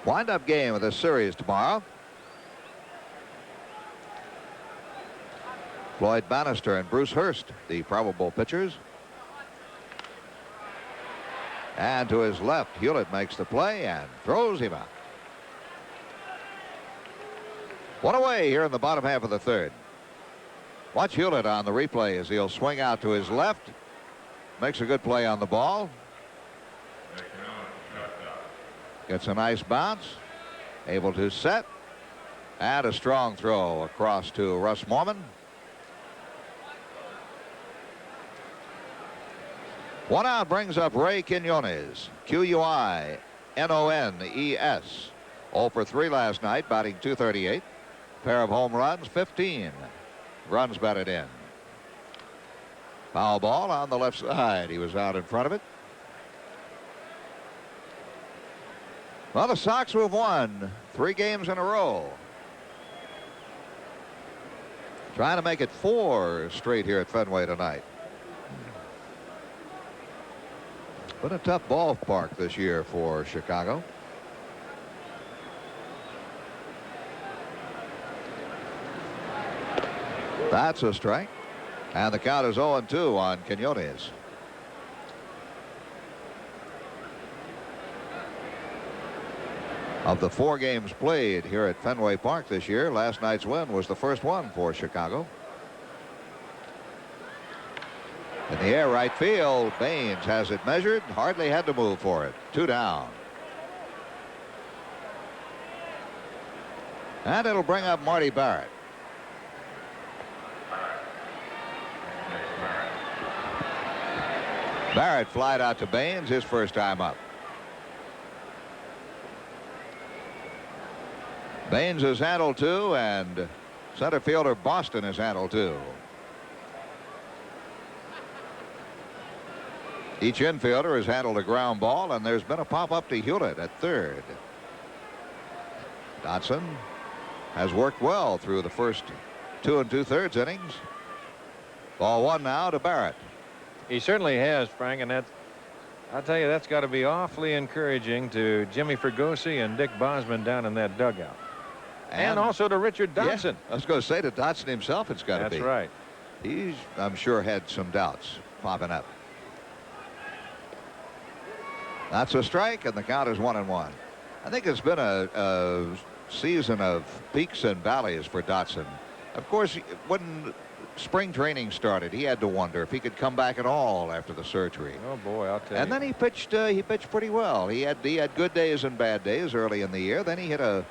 C: Wind-up game of this series tomorrow. Floyd Bannister and Bruce Hurst, the probable pitchers. And to his left, Hewlett makes the play and throws him out. 1 away here in the bottom half of the 3rd. Watch Hewlett on the replay as he'll swing out to his left. Makes a good play on the ball. Gets a nice bounce. Able to set. And a strong throw across to Russ Morman. 1 out brings up Ray Quinones. Quinones. 0 for 3 last night, batting .238. Pair of home runs, 15 runs batted in. Foul ball on the left side. He was out in front of it. Well, the Sox who have won 3 games in a row. Trying to make it 4 straight here at Fenway tonight. Been a tough ballpark this year for Chicago. That's a strike. And the count is 0-2 on Quinones. Of the 4 games played here at Fenway Park this year, last night's win was the first one for Chicago. In the air, right field, Baines has it measured, hardly had to move for it. 2 down. And it'll bring up Marty Barrett. Barrett flied out to Baines, his first time up. Baines is handled 2, and center fielder Boston is handled 2. Each infielder has handled a ground ball, and there's been a pop-up to Hewlett at 3rd. Dotson has worked well through the first 2 2/3 innings. Ball 1 now to Barrett.
A: He certainly has, Frank, and I'll tell you, that's got to be awfully encouraging to Jimmy Fregosi and Dick Bosman down in that dugout. And also to Richard Dotson.
C: Yeah, I was going to say to Dotson himself, it's got to be.
A: That's right.
C: He's, I'm sure, had some doubts popping up. That's a strike, and the count is 1-1. I think it's been a season of peaks and valleys for Dotson. Of course, when spring training started, he had to wonder if he could come back at all after the surgery.
A: Oh boy, I'll tell you.
C: And then he pitched pretty well. He had good days and bad days early in the year. Then he hit a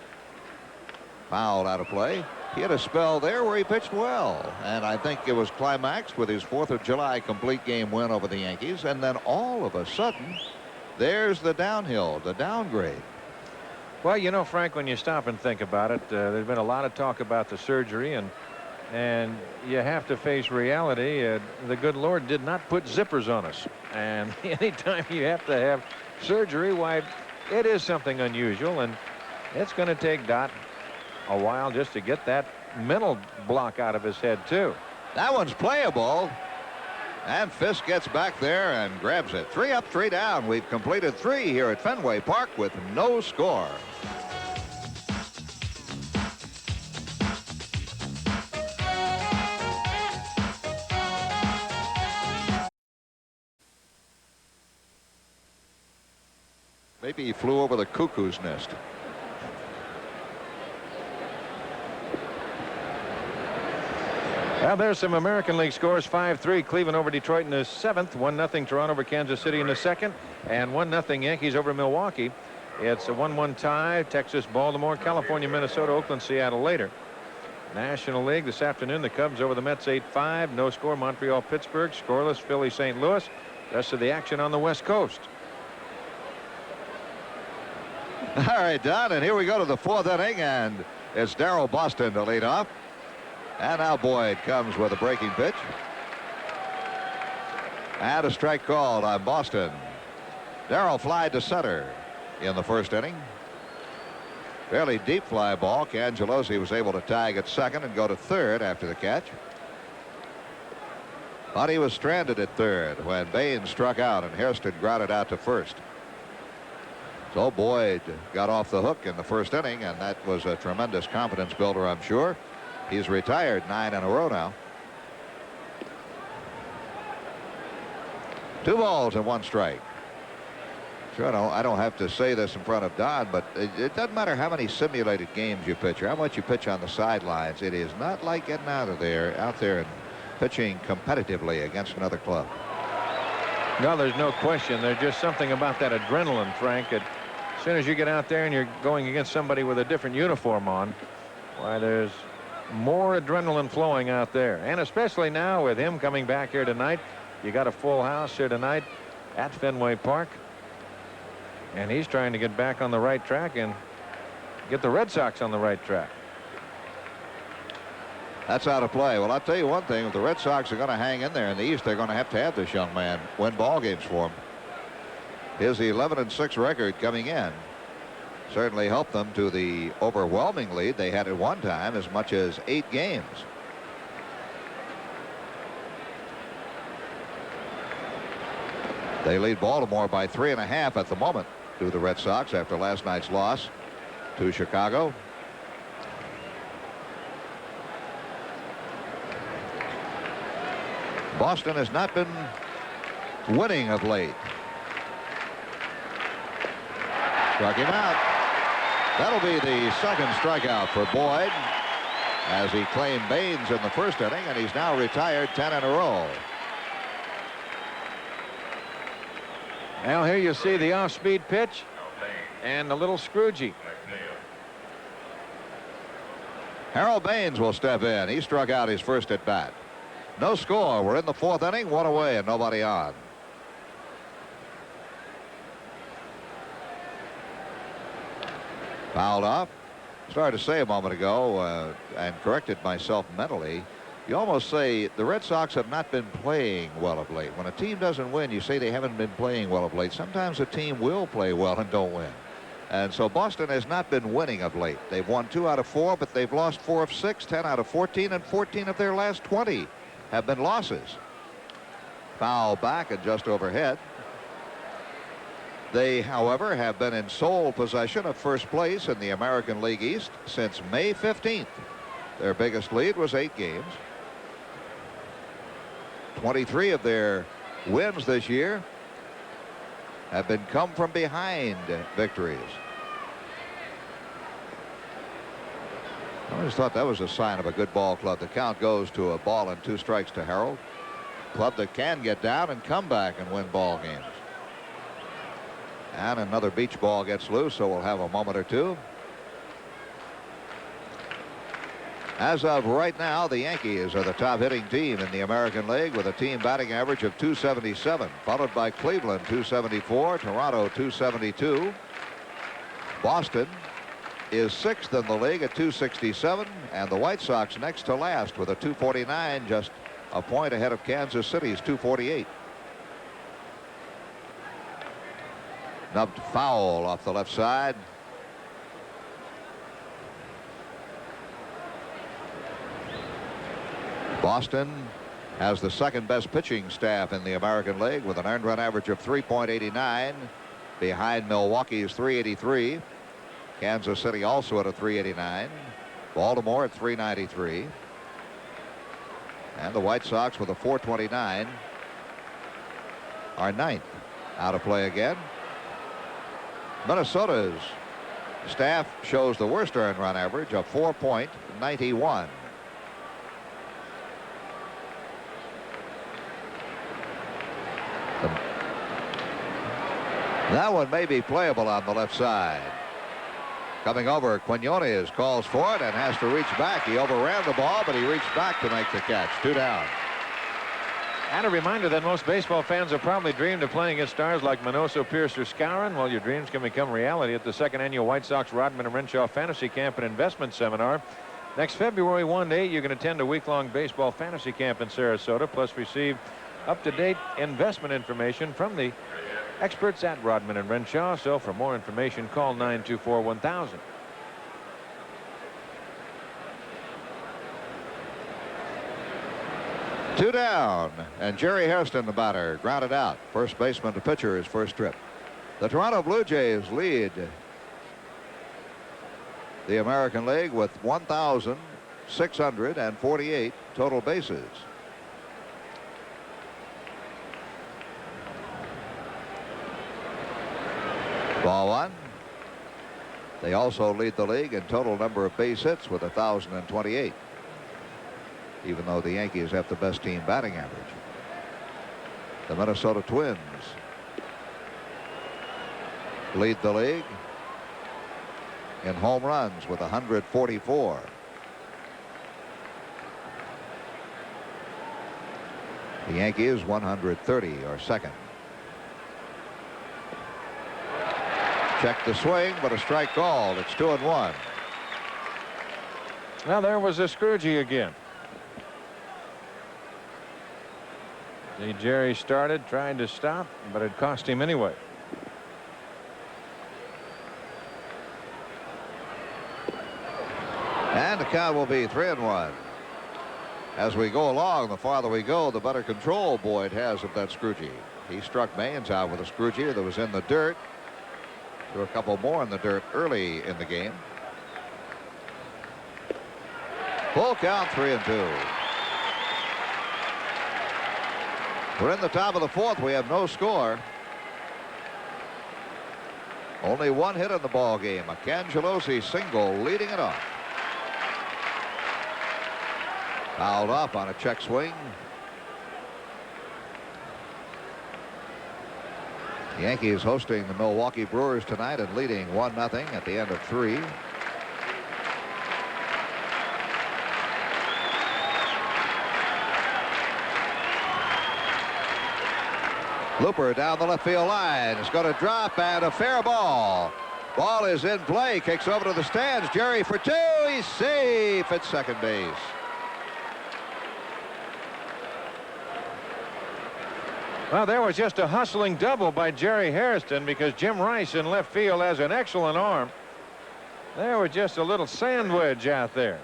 C: foul out of play. He had a spell there where he pitched well, and I think it was climaxed with his 4th of July complete game win over the Yankees. And then all of a sudden, there's the downhill, the downgrade.
A: Well, you know, Frank, when you stop and think about it, there's been a lot of talk about the surgery, and you have to face reality. The good Lord did not put zippers on us, and anytime you have to have surgery, why, it is something unusual, and it's going to take Dot a while just to get that mental block out of his head too.
C: That one's playable, and Fisk gets back there and grabs it. 3 up, 3 down. We've completed 3 here at Fenway Park with no score. Maybe he flew over the cuckoo's nest.
A: Well, there's some American League scores. 5-3 Cleveland over Detroit in the 7th. 1-0 Toronto over Kansas City in the 2nd. And 1-0 Yankees over Milwaukee. It's a 1-1 tie. Texas, Baltimore, California, Minnesota, Oakland, Seattle later. National League this afternoon. The Cubs over the Mets 8-5. No score. Montreal, Pittsburgh. Scoreless. Philly, St. Louis. Rest of the action on the West Coast.
C: All right, Don, and here we go to the 4th inning, and it's Darrell Boston to lead off. And now Boyd comes with a breaking pitch. And a strike called on Boston. Darrell flied to center in the 1st inning. Fairly deep fly ball. Cangelosi was able to tag at 2nd and go to 3rd after the catch. But he was stranded at third when Baines struck out and Hairston grounded out to first. So Boyd got off the hook in the first inning, and that was a tremendous confidence builder, I'm sure. He's retired 9 in a row now. 2 balls and 1 strike. Sure, I don't have to say this in front of Don, but it doesn't matter how many simulated games you pitch or how much you pitch on the sidelines. It is not like getting out there and pitching competitively against another club.
A: No, there's no question. There's just something about that adrenaline, Frank. As soon as you get out there and you're going against somebody with a different uniform on, why, there's more adrenaline flowing out there. And especially now with him coming back here tonight. You got a full house here tonight at Fenway Park. And he's trying to get back on the right track and get the Red Sox on the right track.
C: That's out of play. Well, I'll tell you one thing. If the Red Sox are going to hang in there in the East, they're going to have this young man win ball games for him. His 11-6 record coming in certainly helped them to the overwhelming lead they had at one time, as much as 8 games. They lead Baltimore by 3.5 at the moment to the Red Sox after last night's loss to Chicago. Boston has not been winning of late. Struck him out. That'll be the second strikeout for Boyd, as he claimed Baines in the first inning, and he's now retired 10 in a row.
A: Now here you see the off-speed pitch and the little Scroogey.
C: Harold Baines will step in. He struck out his first at bat. No score. We're in the 4th inning. 1 away and nobody on. Fouled off. Started to say a moment ago and corrected myself mentally. You almost say the Red Sox have not been playing well of late. When a team doesn't win, you say they haven't been playing well of late. Sometimes a team will play well and don't win. And so Boston has not been winning of late. They've won 2 out of 4, but they've lost 4 of 6, 10 out of 14, and 14 of their last 20 have been losses. Foul back and just overhead. They, however, have been in sole possession of first place in the American League East since May 15th. Their biggest lead was 8 games. 23 of their wins this year have been come from behind victories. I always thought that was a sign of a good ball club. The count goes to a ball and 2 strikes to Harold. Club that can get down and come back and win ball games. And another beach ball gets loose, so we'll have a moment or two. As of right now, the Yankees are the top hitting team in the American League with a team batting average of .277, followed by Cleveland .274, Toronto .272. Boston is 6th in the league at .267, and the White Sox next to last with a .249, just a point ahead of Kansas City's .248. Nubbed foul off the left side. Boston has the second best pitching staff in the American League with an earned run average of 3.89 behind Milwaukee's 383. Kansas City also at a 389. Baltimore at 393. And the White Sox with a 429 are 9th. Out of play again. Minnesota's staff shows the worst earned run average of 4.91. That one may be playable on the left side. Coming over, Quinones calls for it and has to reach back. He overran the ball, but he reached back to make the catch. 2 down.
A: And a reminder that most baseball fans have probably dreamed of playing against stars like Minoso, Pierce, or Skowron. Well, your dreams can become reality at the 2nd annual White Sox Rodman and Renshaw Fantasy Camp and Investment Seminar. Next February 1 to 8, you can attend a week-long baseball fantasy camp in Sarasota, plus receive up-to-date investment information from the experts at Rodman and Renshaw. So for more information, call 924-1000.
C: Two down, and Jerry Hairston, the batter, grounded out. First baseman to pitcher, his first trip. The Toronto Blue Jays lead the American League with 1,648 total bases. Ball one. They also lead the league in total number of base hits with 1,028. Even though the Yankees have the best team batting average. The Minnesota Twins lead the league in home runs with 144. The Yankees 130 are second. Check the swing, but a strike called. It's 2-1.
A: Now there was a Scroogey again. See, Jerry started trying to stop, but it cost him anyway.
C: And the count will be 3-1. As we go along, the farther we go, the better control Boyd has of that Scroogey. He struck Maynes out with a Scroogey that was in the dirt. There were a couple more in the dirt early in the game. Full count, 3-2. We're in the top of the fourth. We have no score. Only one hit in the ball game. A Cangelosi single leading it off. Fouled off on a check swing. The Yankees hosting the Milwaukee Brewers tonight and leading 1-0 at the end of 3. Looper down the left field line. It's going to drop, and a fair ball. Ball is in play. Kicks over to the stands. Jerry for two. He's safe at second base.
A: Well, there was just a hustling double by Jerry Hairston because Jim Rice in left field has an excellent arm. There was just a little sandwich out there.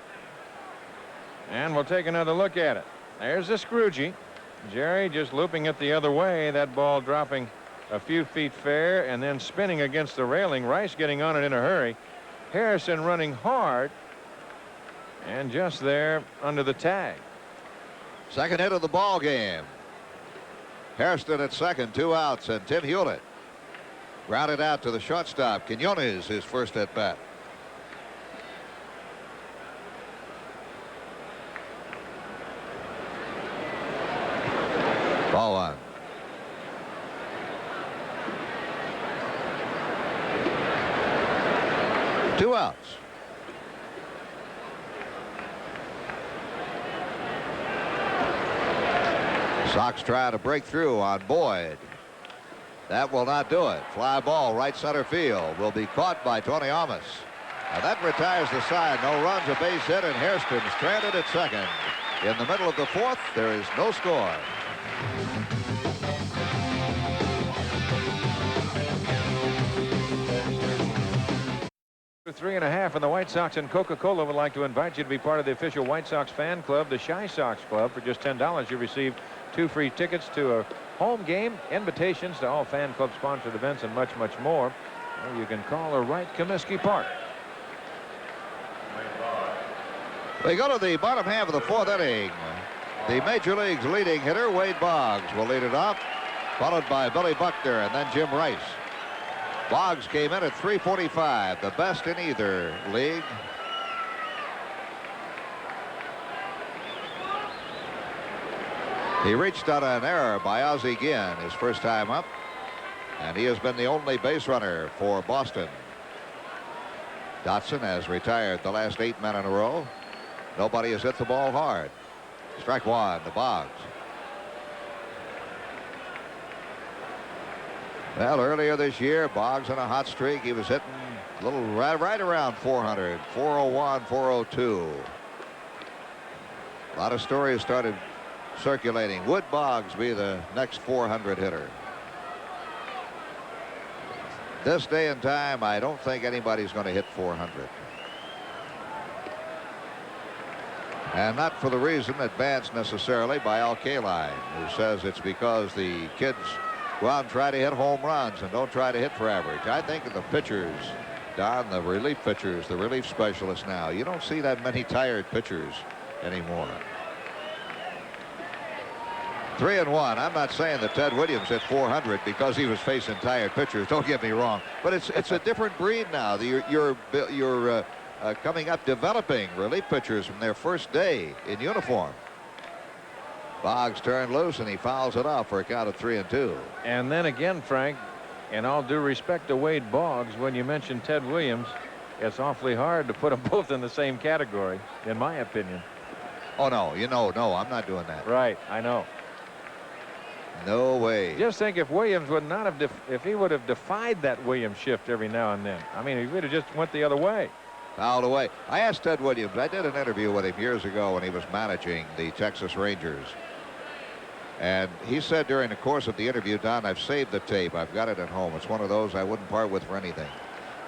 A: And we'll take another look at it. There's the Scroogey. Jerry just looping it the other way. That ball dropping a few feet fair and then spinning against the railing. Rice getting on it in a hurry. Harrison running hard and just there under the tag.
C: Second hit of the ball game. Hairston at second, 2 outs, and Tim Hewlett grounded out to the shortstop. Quinones his first at bat. Ball one. Two outs. Sox try to break through on Boyd. That will not do it. Fly ball right center field will be caught by Tony Almas. Now that retires the side. No runs, a base hit, and Hairston stranded at second. In the middle of the fourth, there is no score.
A: Three and a half, and the White Sox and Coca-Cola would like to invite you to be part of the official White Sox fan club, the Shy Sox Club. For just $10, you receive 2 free tickets to a home game, invitations to all fan club sponsored events, and much, much more. Or you can call or write Comiskey Park.
C: They go to the bottom half of the fourth inning. The Major League's leading hitter, Wade Boggs, will lead it off, followed by Billy Buckner and then Jim Rice. Boggs came in at .345, the best in either league. He reached on an error by Ozzie Guillen his first time up, and he has been the only base runner for Boston. Dotson has retired the last 8 men in a row. Nobody has hit the ball hard. Strike one to Boggs. Well, earlier this year, Boggs on a hot streak. He was hitting a little right around 400, 401, 402. A lot of stories started circulating. Would Boggs be the next 400 hitter? This day and time, I don't think anybody's going to hit 400. And not for the reason advanced necessarily by Al Kaline, who says it's because the kids go out and try to hit home runs and don't try to hit for average. I think of the pitchers, Don, the relief pitchers, the relief specialists now, you don't see that many tired pitchers anymore. 3-1. I'm not saying that Ted Williams hit 400 because he was facing tired pitchers. Don't get me wrong, but it's a different breed now. You're coming up developing relief pitchers from their first day in uniform. Boggs turned loose and he fouls it off for a count of 3-2.
A: And then again, Frank, in all due respect to Wade Boggs, when you mention Ted Williams, it's awfully hard to put them both in the same category, in my opinion.
C: Oh no, no, I'm not doing that.
A: Right, I know.
C: No way.
A: Just think if Williams would not have, if he would have defied that Williams shift every now and then. I mean, he would have just went the other way.
C: Fouled away. I asked Ted Williams. I did an interview with him years ago when he was managing the Texas Rangers. And he said during the course of the interview, Don, I've saved the tape. I've got it at home. It's one of those I wouldn't part with for anything.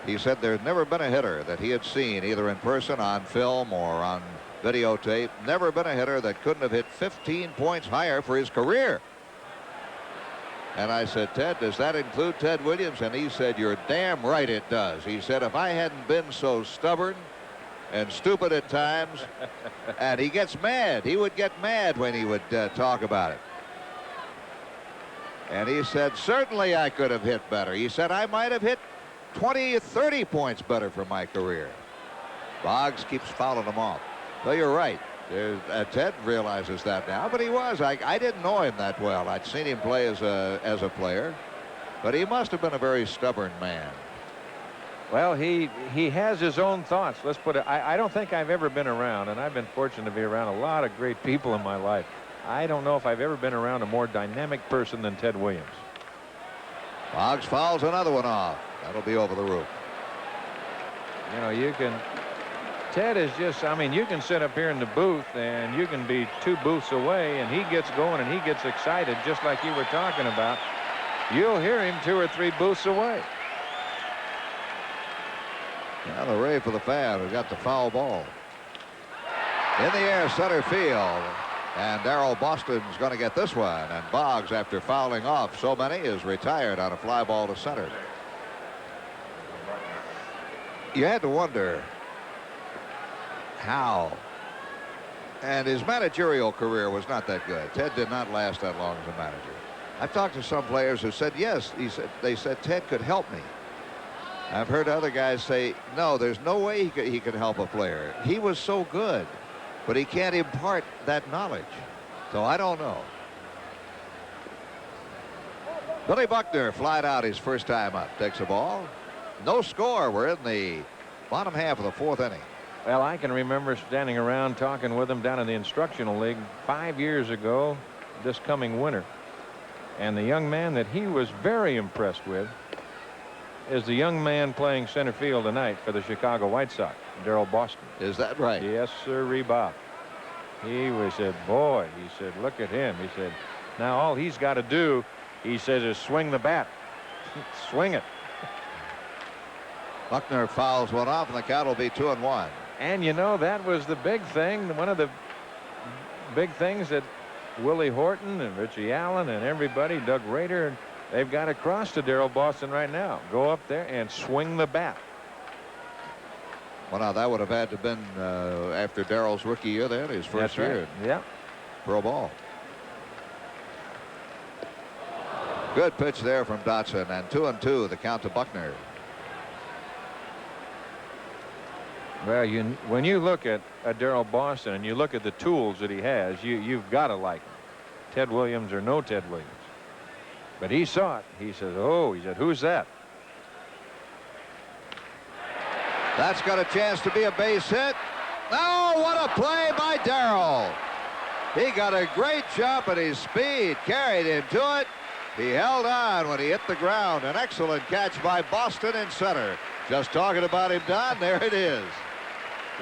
C: He said there's never been a hitter that he had seen either in person, on film, or on videotape. Never been a hitter that couldn't have hit 15 points higher for his career. And I said, Ted, does that include Ted Williams? And he said, you're damn right it does. He said, if I hadn't been so stubborn and stupid at times, and he gets mad. He would get mad when he would talk about it. And he said, certainly I could have hit better. He said, I might have hit 20 or 30 points better for my career. Boggs keeps fouling him off. So you're right. Ted realizes that now, but he was. I didn't know him that well. I'd seen him play as a player, but he must have been a very stubborn man.
A: Well, he has his own thoughts. Let's put it. I don't think I've ever been around, and I've been fortunate to be around a lot of great people in my life. I don't know if I've ever been around a more dynamic person than Ted Williams.
C: Boggs fouls another one off. That'll be over the roof.
A: You know, you can. Ted is just, I mean, you can sit up here in the booth and you can be 2 booths away and he gets going and he gets excited just like you were talking about. You'll hear him 2 or 3 booths away.
C: Now the rave for the fan who got the foul ball. In the air, center field. And Darrell Boston's going to get this one. And Boggs, after fouling off so many, is retired on a fly ball to center. You had to wonder how. And his managerial career was not that good. Ted did not last that long as a manager. I've talked to some players who said, yes, they said Ted could help me. I've heard other guys say, no, there's no way he could help a player. He was so good, but he can't impart that knowledge. So I don't know. Billy Buckner flied out his first time up. Takes a ball. No score. We're in the bottom half of the 4th inning.
A: Well, I can remember standing around talking with him down in the instructional league 5 years ago this coming winter. And the young man that he was very impressed with is the young man playing center field tonight for the Chicago White Sox, Darrell Boston.
C: Is that right?
A: Yes, sir, Bob. He said, boy, he said, look at him. He said, now all he's got to do, he says, is swing the bat. Swing it.
C: Buckner fouls one off, and the count will be 2-1.
A: And you know, that was the big thing. One of the big things that Willie Horton and Richie Allen and everybody, Doug Rader, they've got across to Darrell Boston right now. Go up there and swing the bat.
C: Well, now that would have had to have been after Darrell's rookie year then, his first year.
A: Yeah.
C: Pro ball. Good pitch there from Dotson, and 2-2, the count to Buckner.
A: Well, when you look at Darrell Boston and you look at the tools that he has, you've got to like him. Ted Williams or no Ted Williams. But he saw it. He says, oh, he said, who's that?
C: That's got a chance to be a base hit. Oh, what a play by Darrell. He got a great jump, and his speed carried him to it. He held on when he hit the ground. An excellent catch by Boston in center. Just talking about him, Don. There it is.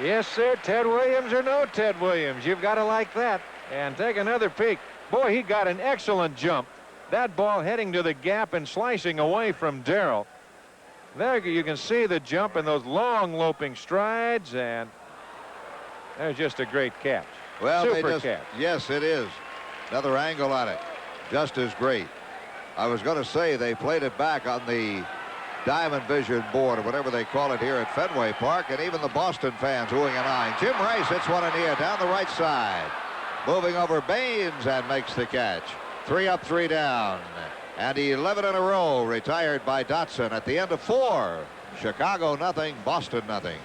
A: Yes, sir. Ted Williams or no Ted Williams. You've got to like that. And take another peek. Boy, he got an excellent jump. That ball heading to the gap and slicing away from Darrell. There you can see the jump and those long loping strides. And There's just a great catch.
C: Well,
A: Super catch.
C: Yes, it is. Another angle on it. Just as great. I was going to say they played it back on the Diamond Vision board or whatever they call it here at Fenway Park, and even the Boston fans oohing and eyeing. Jim Rice hits one in the air down the right side. Moving over Baines and makes the catch. 3 up, 3 down. And 11 in a row retired by Dotson at the end of 4. Chicago nothing, Boston nothing.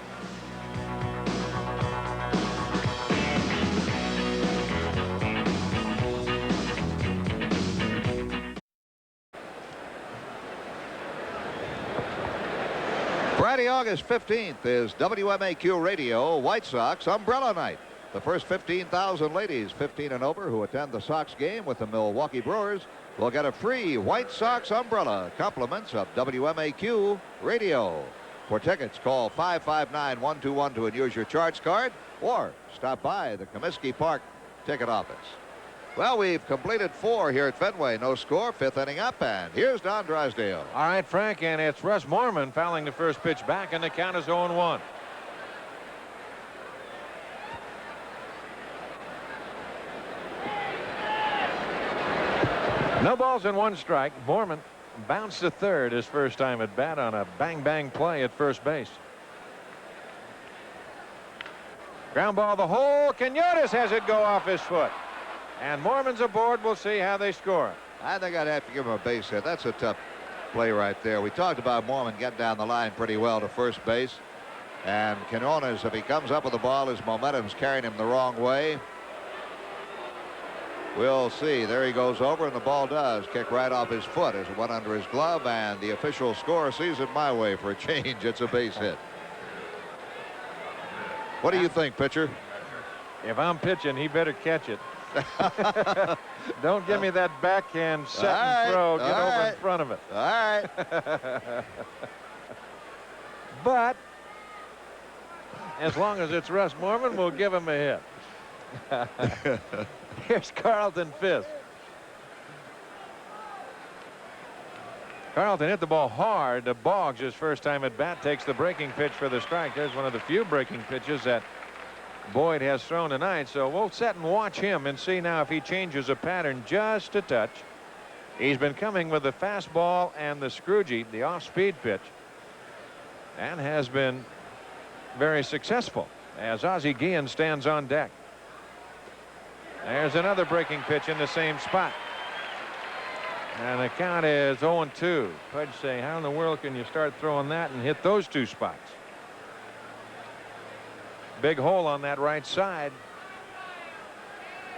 C: Friday, August 15th is WMAQ Radio White Sox Umbrella Night. The first 15,000 ladies 15 and over who attend the Sox game with the Milwaukee Brewers will get a free White Sox umbrella, compliments of WMAQ Radio. For tickets, call 559-1212 and use your charge card, or stop by the Comiskey Park ticket office. Well, we've completed 4 here at Fenway. No score, 5th inning up, and here's Don Drysdale.
A: All right, Frank, and it's Russ Morman fouling the first pitch back, and the count is 0-1. No balls and 1 strike. Morman bounced to third his first time at bat on a bang-bang play at first base. Ground ball the hole. Quinones has it go off his foot. And Morman's aboard. We'll see how they score.
C: I think I'd have to give him a base hit. That's a tough play right there. We talked about Morman getting down the line pretty well to first base. And Quinones, if he comes up with the ball, his momentum's carrying him the wrong way. We'll see. There he goes over, and the ball does kick right off his foot as it went under his glove, and the official score sees it my way for a change. It's a base hit. What do you think, pitcher?
A: If I'm pitching, he better catch it. Don't give me that backhand set and throw. Get over in front of it.
C: All right.
A: But as long as it's Russ Morman, we'll give him a hit. Here's Carlton Fisk. Carlton hit the ball hard to Boggs his first time at bat. Takes the breaking pitch for the strike. There's one of the few breaking pitches that Boyd has thrown tonight. So we'll sit and watch him and see now if he changes a pattern just a touch. He's been coming with the fastball and the Scroogey, the off-speed pitch, and has been very successful as Ozzie Guillen stands on deck. There's another breaking pitch in the same spot. And the count is 0-2. Pudge say, how in the world can you start throwing that and hit those 2 spots? Big hole on that right side.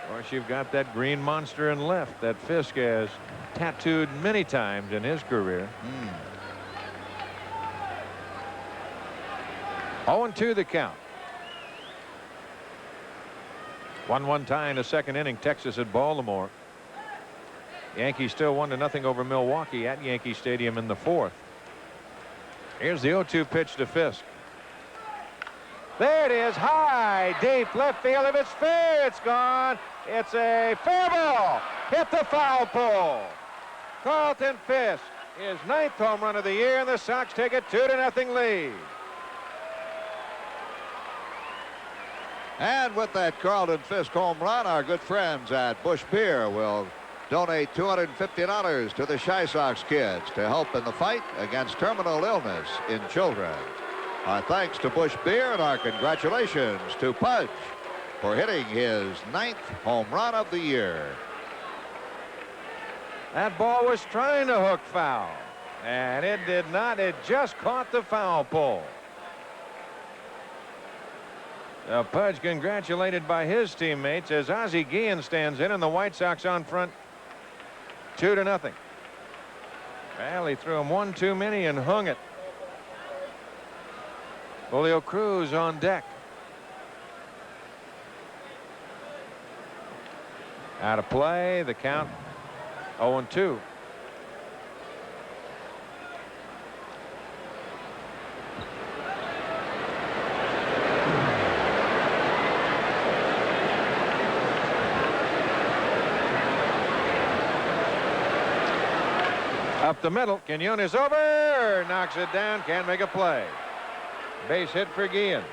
A: Of course, you've got that green monster in left that Fisk has tattooed many times in his career. 0-2 the count. 1-1 tie in the second inning. Texas at Baltimore. Yankees still 1-0 over Milwaukee at Yankee Stadium in the 4th. Here's the 0-2 pitch to Fisk. There it is, high, deep left field. If it's fair, it's gone. It's a fair ball. Hit the foul pole. Carlton Fisk, his 9th home run of the year, and the Sox take a 2-0 lead.
C: And with that Carlton Fisk home run, our good friends at Busch Beer will donate $250 to the Chi Sox kids to help in the fight against terminal illness in children. Our thanks to Busch Beer and our congratulations to Pudge for hitting his 9th home run of the year.
A: That ball was trying to hook foul, and it did not. It just caught the foul pole. Pudge congratulated by his teammates as Ozzie Guillen stands in, and the White Sox on front 2-0. Well, he threw him 1 too many and hung it. Julio Cruz on deck. Out of play, the count 0-2. Up the middle, Quinones over, knocks it down, can't make a play. Base hit for Guillen.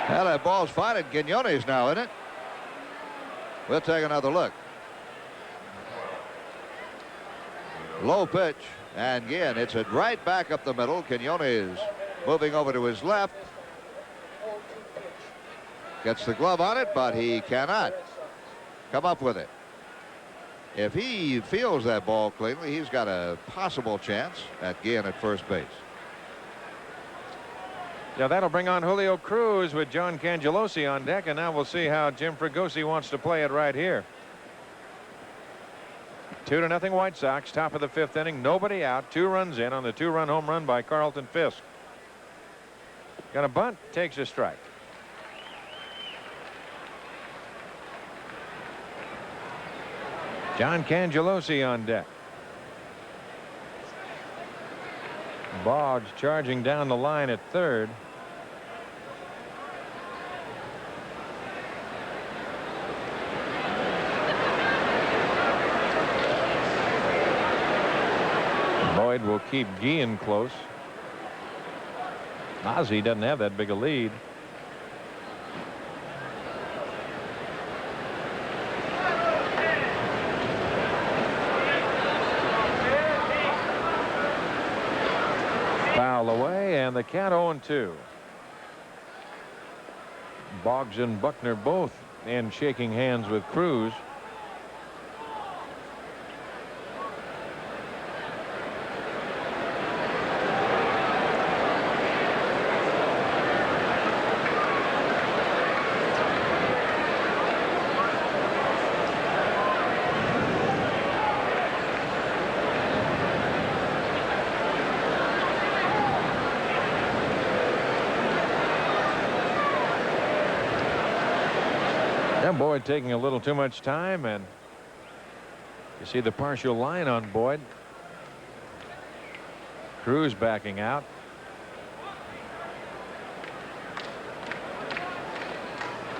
C: Well, that ball's fine at Quinones now, isn't it? We'll take another look. Low pitch. And again, it's a right back up the middle. Quinones moving over to his left. Gets the glove on it, but he cannot come up with it. If he fields that ball cleanly, he's got a possible chance at Guillen at first base.
A: Yeah, that'll bring on Julio Cruz with John Cangelosi on deck, and now we'll see how Jim Fregosi wants to play it right here. 2-0 White Sox, top of the 5th inning, nobody out, 2 runs in on the 2-run home run by Carlton Fisk. Got a bunt, takes a strike. John Cangelosi on deck. Boggs charging down the line at third. Boyd will keep Guillen close. Ozzie doesn't have that big a lead. Foul away, and the count 0-2. Boggs and Buckner both in shaking hands with Cruz. Boyd taking a little too much time, and you see the partial line on Boyd. Cruz backing out.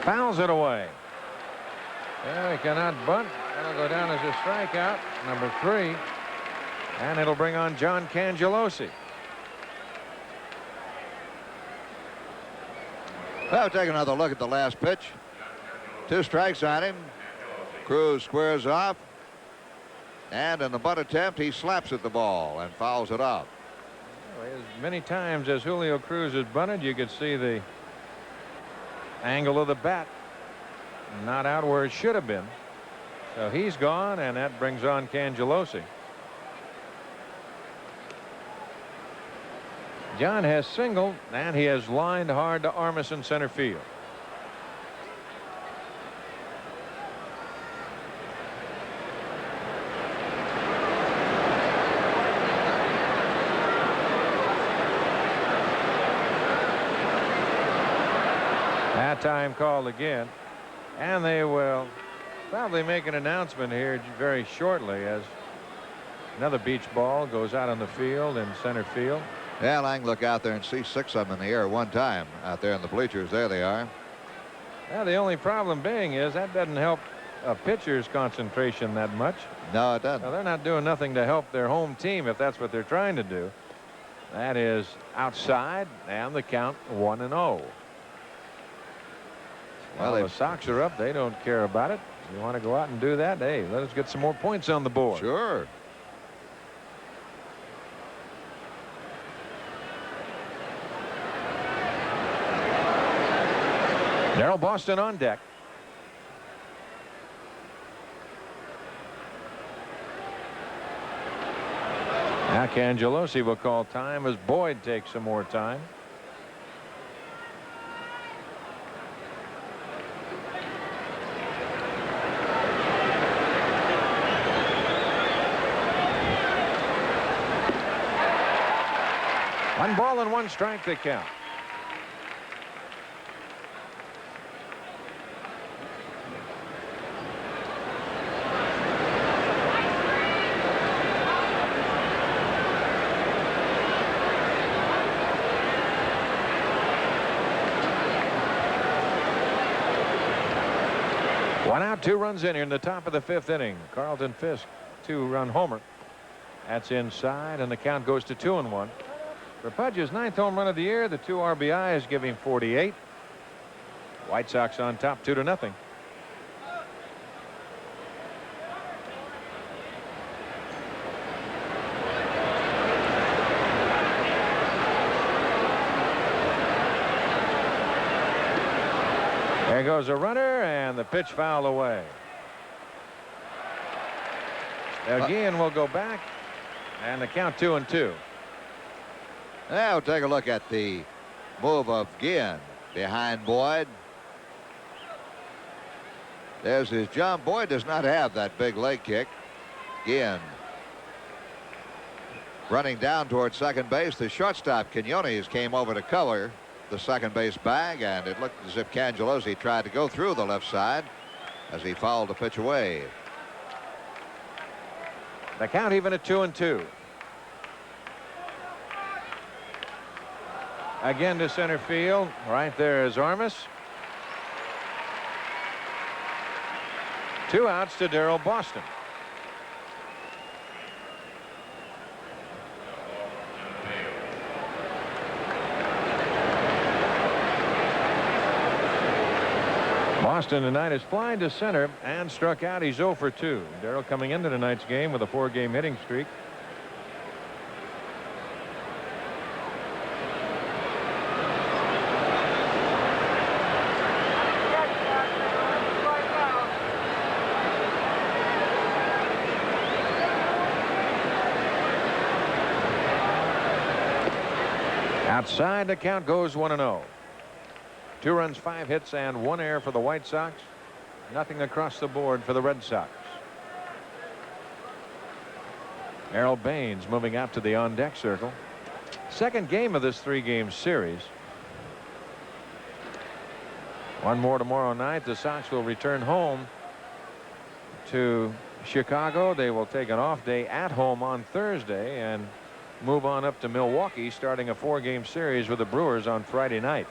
A: Fouls it away. Well, he cannot bunt. That'll go down as a strikeout, number 3, and it'll bring on John Cangelosi.
C: Well, take another look at the last pitch. 2 strikes on him. Cruz squares off, and in the bunt attempt he slaps at the ball and fouls it off.
A: As many times as Julio Cruz has bunted, you could see the angle of the bat not out where it should have been. So he's gone, and that brings on Cangelosi. John has singled, and he has lined hard to Armisen center field. Time called again, and they will probably make an announcement here very shortly as another beach ball goes out on the field in center field.
C: Yeah, I can look out there and see 6 of them in the air one time out there in the bleachers. There they are.
A: Well, the only problem being is that doesn't help a pitcher's concentration that much.
C: No, it doesn't.
A: Now, they're not doing nothing to help their home team if that's what they're trying to do. That is outside, and the count 1-0. Well, the Sox are up. They don't care about it. You want to go out and do that? Hey, let us get some more points on the board.
C: Sure.
A: Darrell Boston on deck. Now Cangelosi will call time as Boyd takes some more time. One ball and 1 strike they count. One out, 2 runs in here in the top of the 5th inning. Carlton Fisk, 2-run homer. That's inside, and the count goes to 2-1. For Pudge's 9th home run of the year, the 2 RBIs give him 48. White Sox on top 2-0. There goes a runner, and the pitch fouled away. Again, will go back, and the count 2-2.
C: Now we'll take a look at the move of Guillen behind Boyd. There's his jump. Boyd does not have that big leg kick. Guillen running down towards second base. The shortstop, Quinones, came over to cover the second base bag, and it looked as if Cangelosi tried to go through the left side as he fouled the pitch away.
A: The count even at 2-2. Again to center field. Right there is Armas. 2 outs to Darrell Boston. Boston tonight is flying to center and struck out. He's 0 for 2. Darrell coming into tonight's game with a 4-game hitting streak. Outside, the count goes 1-0. 2 runs, 5 hits, and 1 error for the White Sox. Nothing across the board for the Red Sox. Errol Baines moving out to the on-deck circle. Second game of this 3-game series. One more tomorrow night. The Sox will return home to Chicago. They will take an off day at home on Thursday and move on up to Milwaukee, starting a 4-game series with the Brewers on Friday night.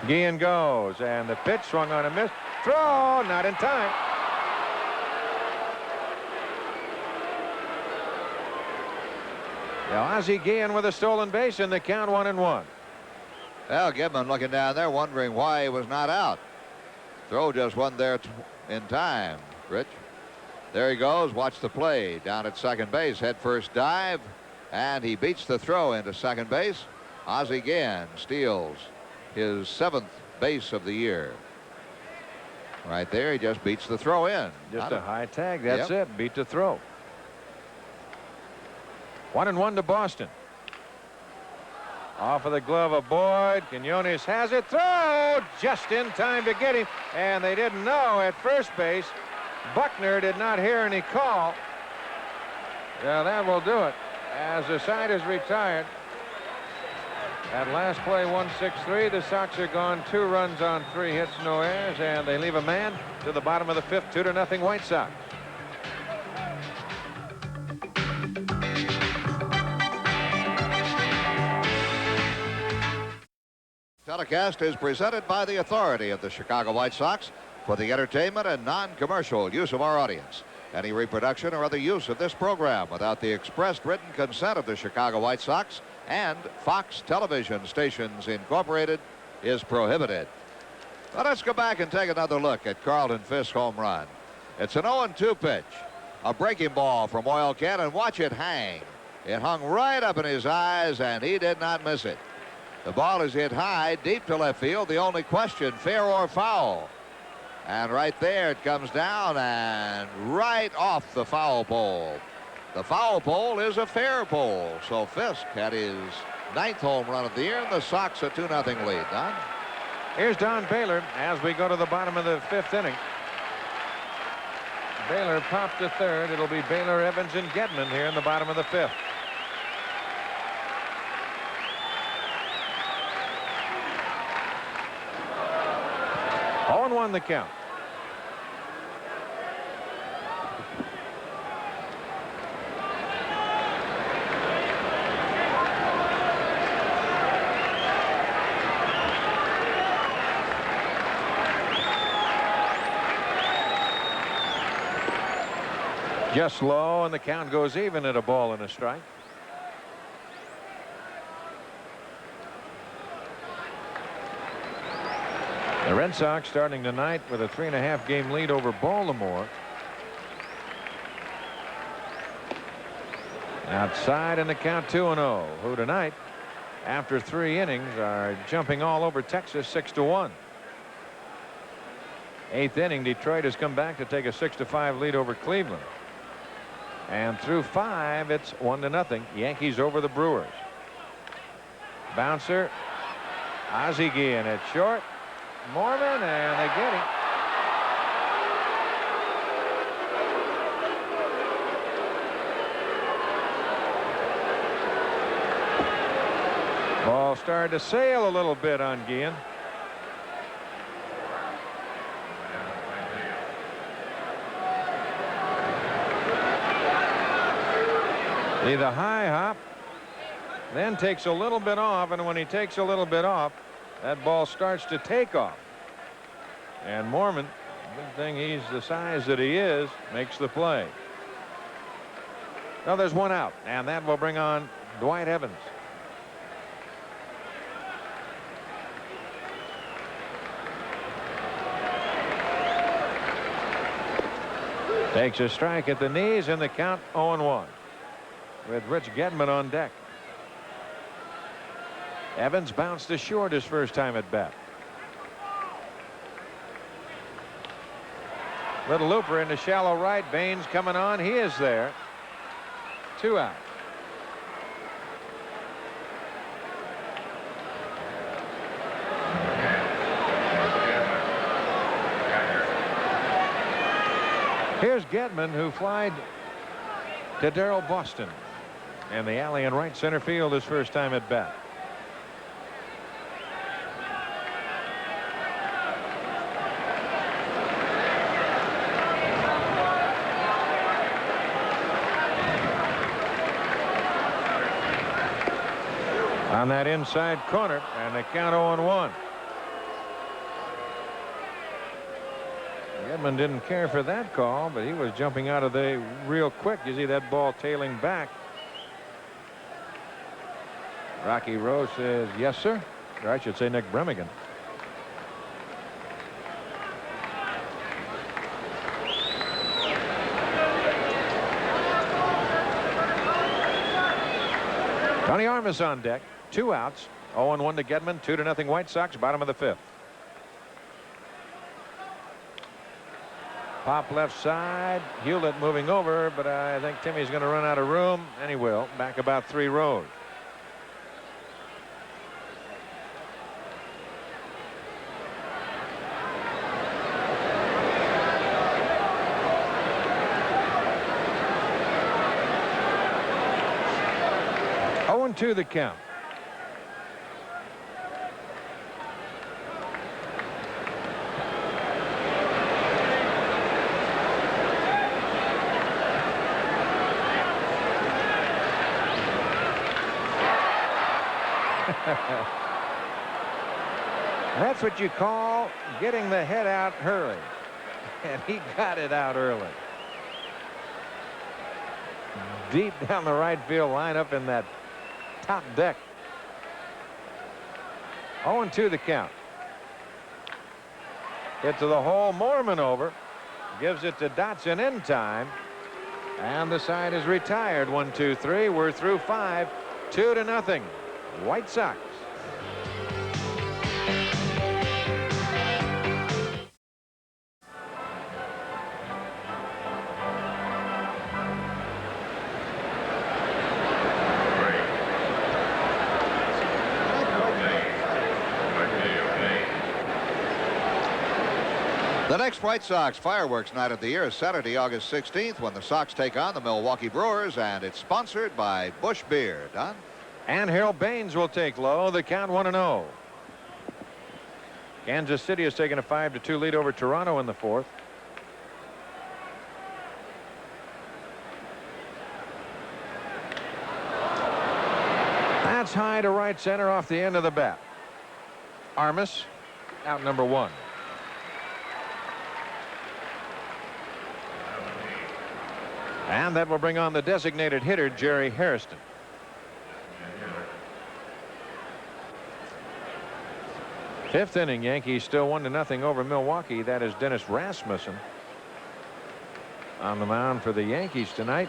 A: Guillen goes, and the pitch swung on a miss. Throw, not in time. Now Ozzie Guillen with a stolen base, and the count 1-1.
C: Al Gibman looking down there, wondering why he was not out. Throw just wasn't there in time, Rich. There he goes. Watch the play. Down at second base. Head first dive. And he beats the throw into second base. Ozzie Guillen steals his 7th base of the year. Right there. He just beats the throw in.
A: Just a high tag. That's it. Beat the throw. 1-1 to Boston. Off of the glove of Boyd. Quinones has it. Throw just in time to get him. And they didn't know at first base. Buckner did not hear any call. Yeah, that will do it as the side is retired. At last play 1-6-3. The Sox are gone 2 runs on 3 hits, no errors, and they leave a man to the bottom of the 5th. 2-0 White Sox.
C: Telecast is presented by the authority of the Chicago White Sox for the entertainment and non-commercial use of our audience. Any reproduction or other use of this program without the expressed written consent of the Chicago White Sox and Fox Television Stations Incorporated is prohibited. Well, let's go back and take another look at Carlton Fisk's home run. It's an 0-2 pitch. A breaking ball from Oil Can, and watch it hang. It hung right up in his eyes, and he did not miss it. The ball is hit high, deep to left field. The only question, fair or foul. And right there it comes down and right off the foul pole. The foul pole is a fair pole. So Fisk had his 9th home run of the year, and the Sox a 2-0 lead. Don?
A: Here's Don Baylor as we go to the bottom of the 5th inning. Baylor popped to third. It'll be Baylor, Evans, and Gedman here in the bottom of the 5th. Oh, 1 the count. Just low, and the count goes even at a ball and a strike. The Red Sox starting tonight with a 3.5 game lead over Baltimore. Outside in the count 2-0. Who tonight, after 3 innings, are jumping all over Texas 6-1. 8th inning, Detroit has come back to take a 6-5 lead over Cleveland. And through 5, it's 1-0. Yankees over the Brewers. Bouncer. Ozzie at short. Mormon, and they get him. Ball started to sail a little bit on Guillen. See the high hop, then takes a little bit off, and when he takes a little bit off, that ball starts to take off. And Mormon, good thing he's the size that he is, makes the play. Now there's 1 out, and that will bring on Dwight Evans. Takes a strike at the knees, and the count 0-1. With Rich Gedman on deck. Evans bounced to short his first time at bat. Little looper into shallow right. Baines coming on. He is there. 2 out. Here's Gedman, who flied to Darrell Boston. And the alley in right center field his first time at bat. On that inside corner, and the count 0-1. Gedman didn't care for that call, but he was jumping out of there real quick. You see that ball tailing back. Rocky Rose says, yes, sir. Or I should say Nick Bremigan. Tony Armas on deck. 2 outs. 0-1 to Gedman. 2-0 White Sox. Bottom of the 5th. Pop left side. Hewlett moving over, but I think Timmy's going to run out of room, and he will. Back about 3 rows. To the count. That's what you call getting the head out early. And he got it out early. Deep down the right field lineup in that top deck. 0-2 the count. Hit to the hole. Mormon over. Gives it to Dotson in time. And the side is retired. 1-2-3. We're through 5. 2-0. White Sox.
C: The next White Sox fireworks night of the year is Saturday, August 16th, when the Sox take on the Milwaukee Brewers, and it's sponsored by Busch Beer. Don?
A: And Harold Baines will take low. The count 1-0. Kansas City has taken a 5-2 lead over Toronto in the 4th. That's high to right center off the end of the bat. Armas out number 1. And that will bring on the designated hitter, Jerry Hairston. Fifth inning, Yankees still 1-0 over Milwaukee. That is Dennis Rasmussen on the mound for the Yankees tonight.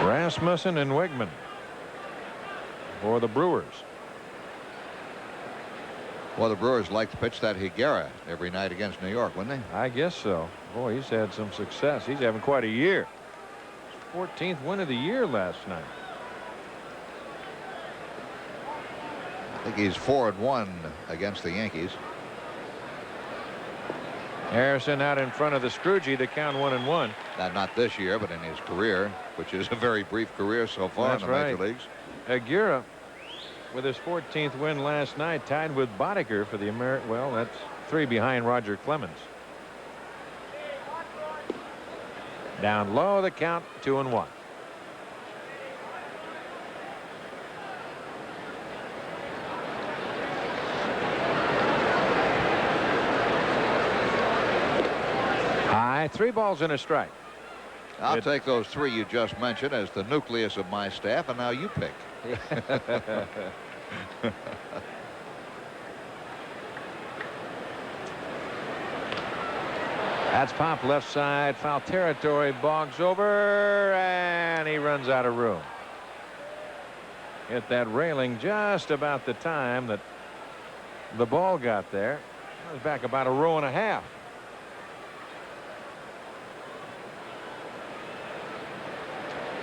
A: Rasmussen and Wigman for the Brewers.
C: Well, the Brewers like to pitch that Higuera every night against New York, wouldn't they?
A: I guess so. Boy, he's had some success. He's having quite a year. 14th win of the year last night.
C: I think he's 4-1 against the Yankees.
A: Harrison out in front of the Scroogey. The count 1-1.
C: Not this year, but in his career, which is a very brief career so far in the major leagues.
A: Higuera with his 14th win last night, tied with Boddicker for the well, that's 3 behind Roger Clemens. Down low, the count 2-1. High, 3 balls and a strike.
C: I'll take those 3 you just mentioned as the nucleus of my staff, and now you pick.
A: That's pop left side, foul territory. Boggs over, and he runs out of room. Hit that railing just about the time that the ball got there. It was back about a row and a half.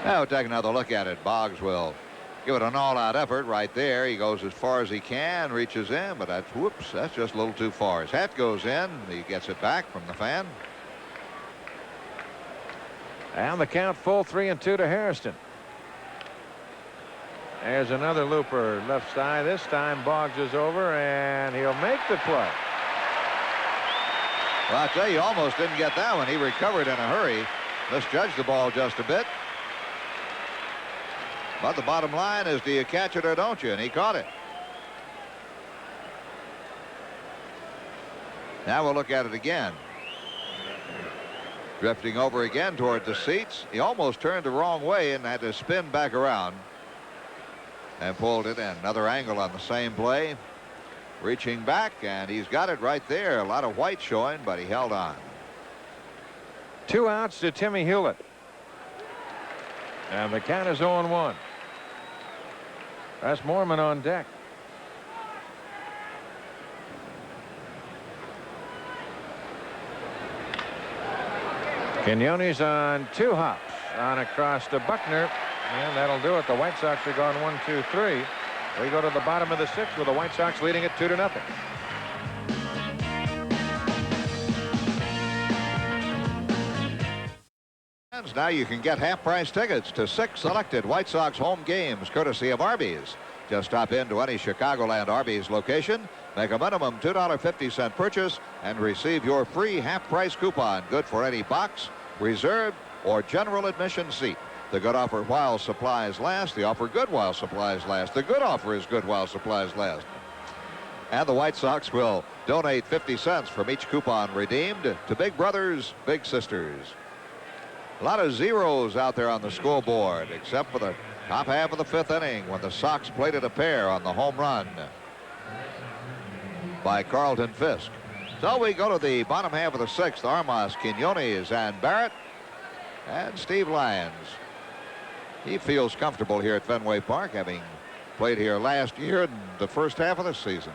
C: Now we'll take another look at it. Boggs will give it an all-out effort right there. He goes as far as he can, reaches in, but that's just a little too far. His hat goes in. He gets it back from the fan.
A: And the count full, 3-2 to Hairston. There's another looper left side. This time Boggs is over, and he'll make the play.
C: Well, I tell you, almost didn't get that one. He recovered in a hurry. Misjudged the ball just a bit. But the bottom line is, do you catch it or don't you? And he caught it. Now we'll look at it again. Drifting over again toward the seats. He almost turned the wrong way and had to spin back around and pulled it in. Another angle on the same play. Reaching back, and he's got it right there. A lot of white showing, but he held on.
A: 2 outs to Timmy Hewlett. And the count is 0-1. That's Mormon on deck. Quinones on 2 hops on across to Buckner, and that'll do it. The White Sox are gone 1-2-3. We go to the bottom of the 6th with the White Sox leading it 2-0.
C: Now you can get half-price tickets to 6 selected White Sox home games courtesy of Arby's. Just stop into any Chicagoland Arby's location, make a minimum $2.50 purchase, and receive your free half-price coupon, good for any box, reserved, or general admission seat. The good offer while supplies last. The offer good while supplies last. The good offer is good while supplies last. And the White Sox will donate 50 cents from each coupon redeemed to Big Brothers, Big Sisters. A lot of zeros out there on the scoreboard, except for the top half of the 5th inning when the Sox plated a pair on the home run by Carlton Fisk. So we go to the bottom half of the 6th. Armas, Quinones, and Barrett, and Steve Lyons. He feels comfortable here at Fenway Park, having played here last year in the first half of the season.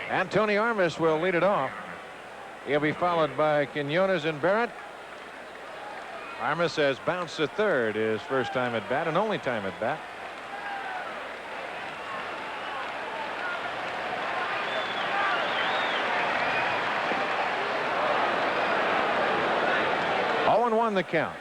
A: And Tony Armas will lead it off. He'll be followed by Quinones and Barrett. Armas has bounced to third, his first time at bat and only time at bat. Oh, 0-1 the count.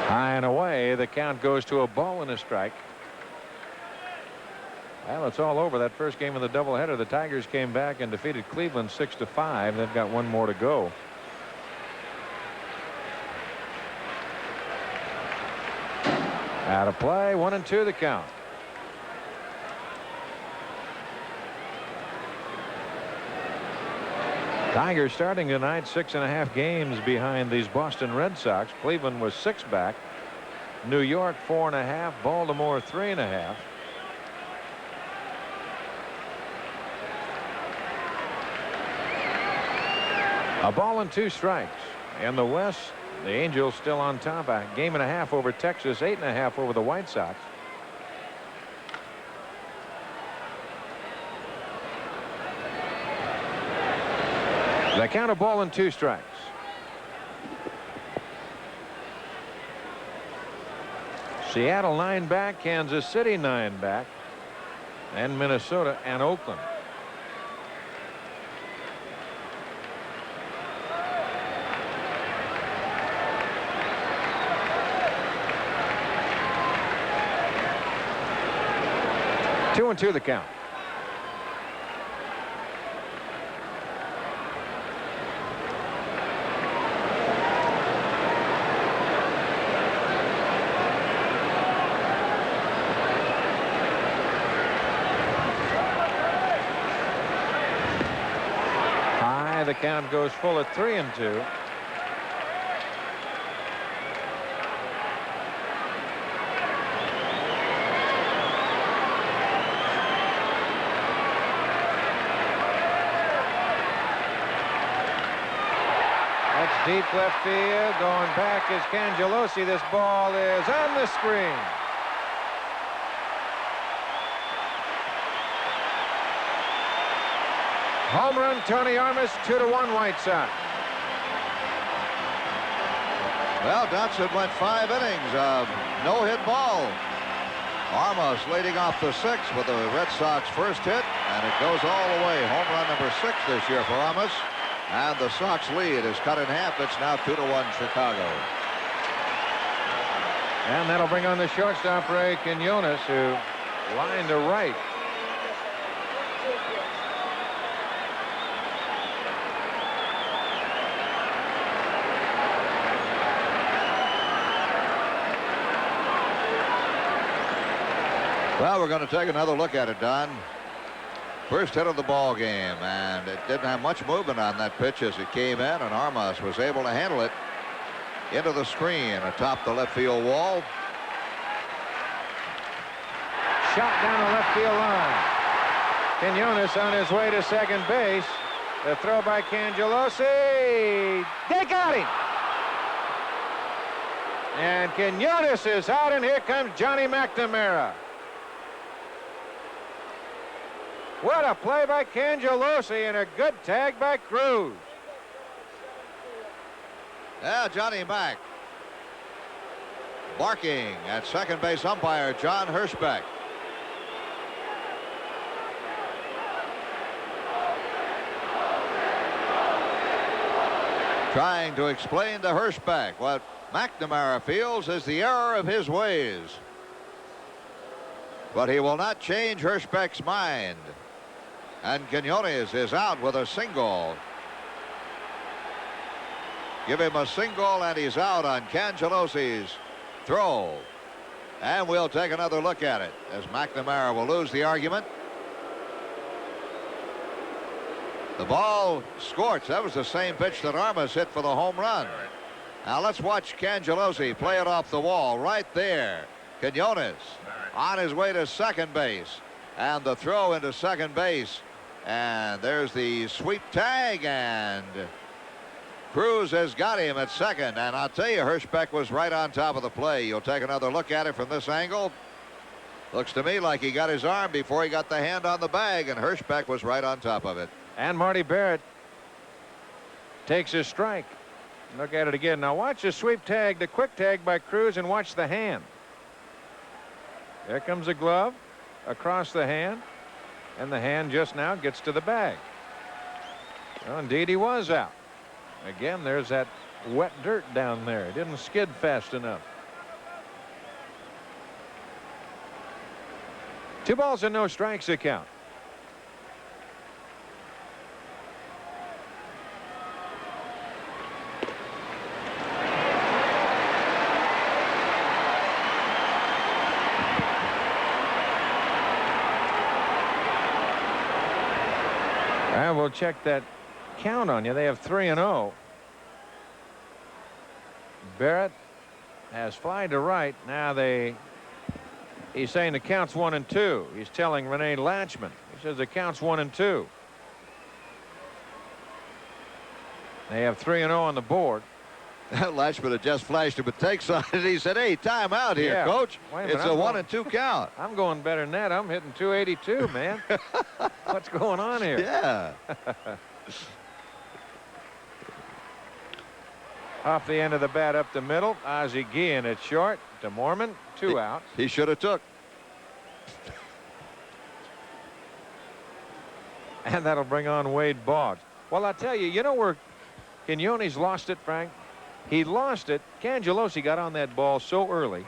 A: High and away, the count goes to a ball and a strike. Well, it's all over. That first game of the doubleheader, the Tigers came back and defeated Cleveland 6-5. They've got one more to go. Out of play, 1-2 the count. Tigers starting tonight 6.5 games behind these Boston Red Sox. Cleveland was 6 back. New York 4.5. Baltimore 3.5. A ball and 2 strikes. In the West, the Angels still on top. A game and a half over Texas, 8.5 over the White Sox. The count, a ball and 2 strikes. Seattle 9 back, Kansas City 9 back, and Minnesota and Oakland. Two and 2 the count. The count goes full at 3-2. That's deep left field. Going back is Cangelosi. This ball is on the screen. Home run, Tony Armas, 2-1 White Sox.
C: Well, Dotson went 5 innings of no-hit ball. Armas leading off the 6th with the Red Sox first hit, and it goes all the way. Home run number 6 this year for Armas, and the Sox lead is cut in half. It's now 2-1 Chicago.
A: And that'll bring on the shortstop, Ray Quinones, who lined to right.
C: Well, we're going to take another look at it, Don. First hit of the ball game, and it didn't have much movement on that pitch as it came in, and Armas was able to handle it into the screen atop the left field wall.
A: Shot down the left field line. Quinones on his way to second base. The throw by Cangelosi. They got him. And Quinones is out, and here comes Johnny McNamara. What a play by Cangelosi, and a good tag by Cruz.
C: Yeah, Johnny Mac barking at second base umpire John Hirschbeck. Trying to explain to Hirschbeck what McNamara feels is the error of his ways. But he will not change Hirschbeck's mind. And Quinones is out with a single. Give him a single, and he's out on Cangelosi's throw. And we'll take another look at it as McNamara will lose the argument. The ball scorched. That was the same pitch that Armas hit for the home run. Now let's watch Cangelosi play it off the wall right there. Quinones on his way to second base, and the throw into second base, and there's the sweep tag, and Cruz has got him at second. And I'll tell you, Hirschbeck was right on top of the play. You'll take another look at it from this angle. Looks to me like he got his arm before he got the hand on the bag, and Hirschbeck was right on top of it.
A: And Marty Barrett takes his strike. Look at it again. Now watch the sweep tag, the quick tag by Cruz, and watch the hand. There comes the glove across the hand, and the hand just now gets to the bag. Well, indeed, he was out. Again, there's that wet dirt down there. It didn't skid fast enough. 2 balls and no strikes to count. And we'll check that count on you. They have 3-0. Barrett has fly to right. Now he's saying the count's 1-2. He's telling Rene Latchman. He says the count's 1-2. They have 3-0 on the board.
C: Latchman had just flashed him a takes on it. He said, "Hey, time out here,
A: Yeah.
C: Coach.
A: Wait
C: It's
A: minute,
C: a 1-2 count."
A: I'm going better than that. I'm hitting 282, man. What's going on here?
C: Yeah.
A: Off the end of the bat up the middle. Ozzie Guillen at short to Mormon. 2 outs.
C: He should have took.
A: And that'll bring on Wade Boggs. Well, I tell you, you know where Quinones lost it, Frank? He lost it. Cangelosi got on that ball so early.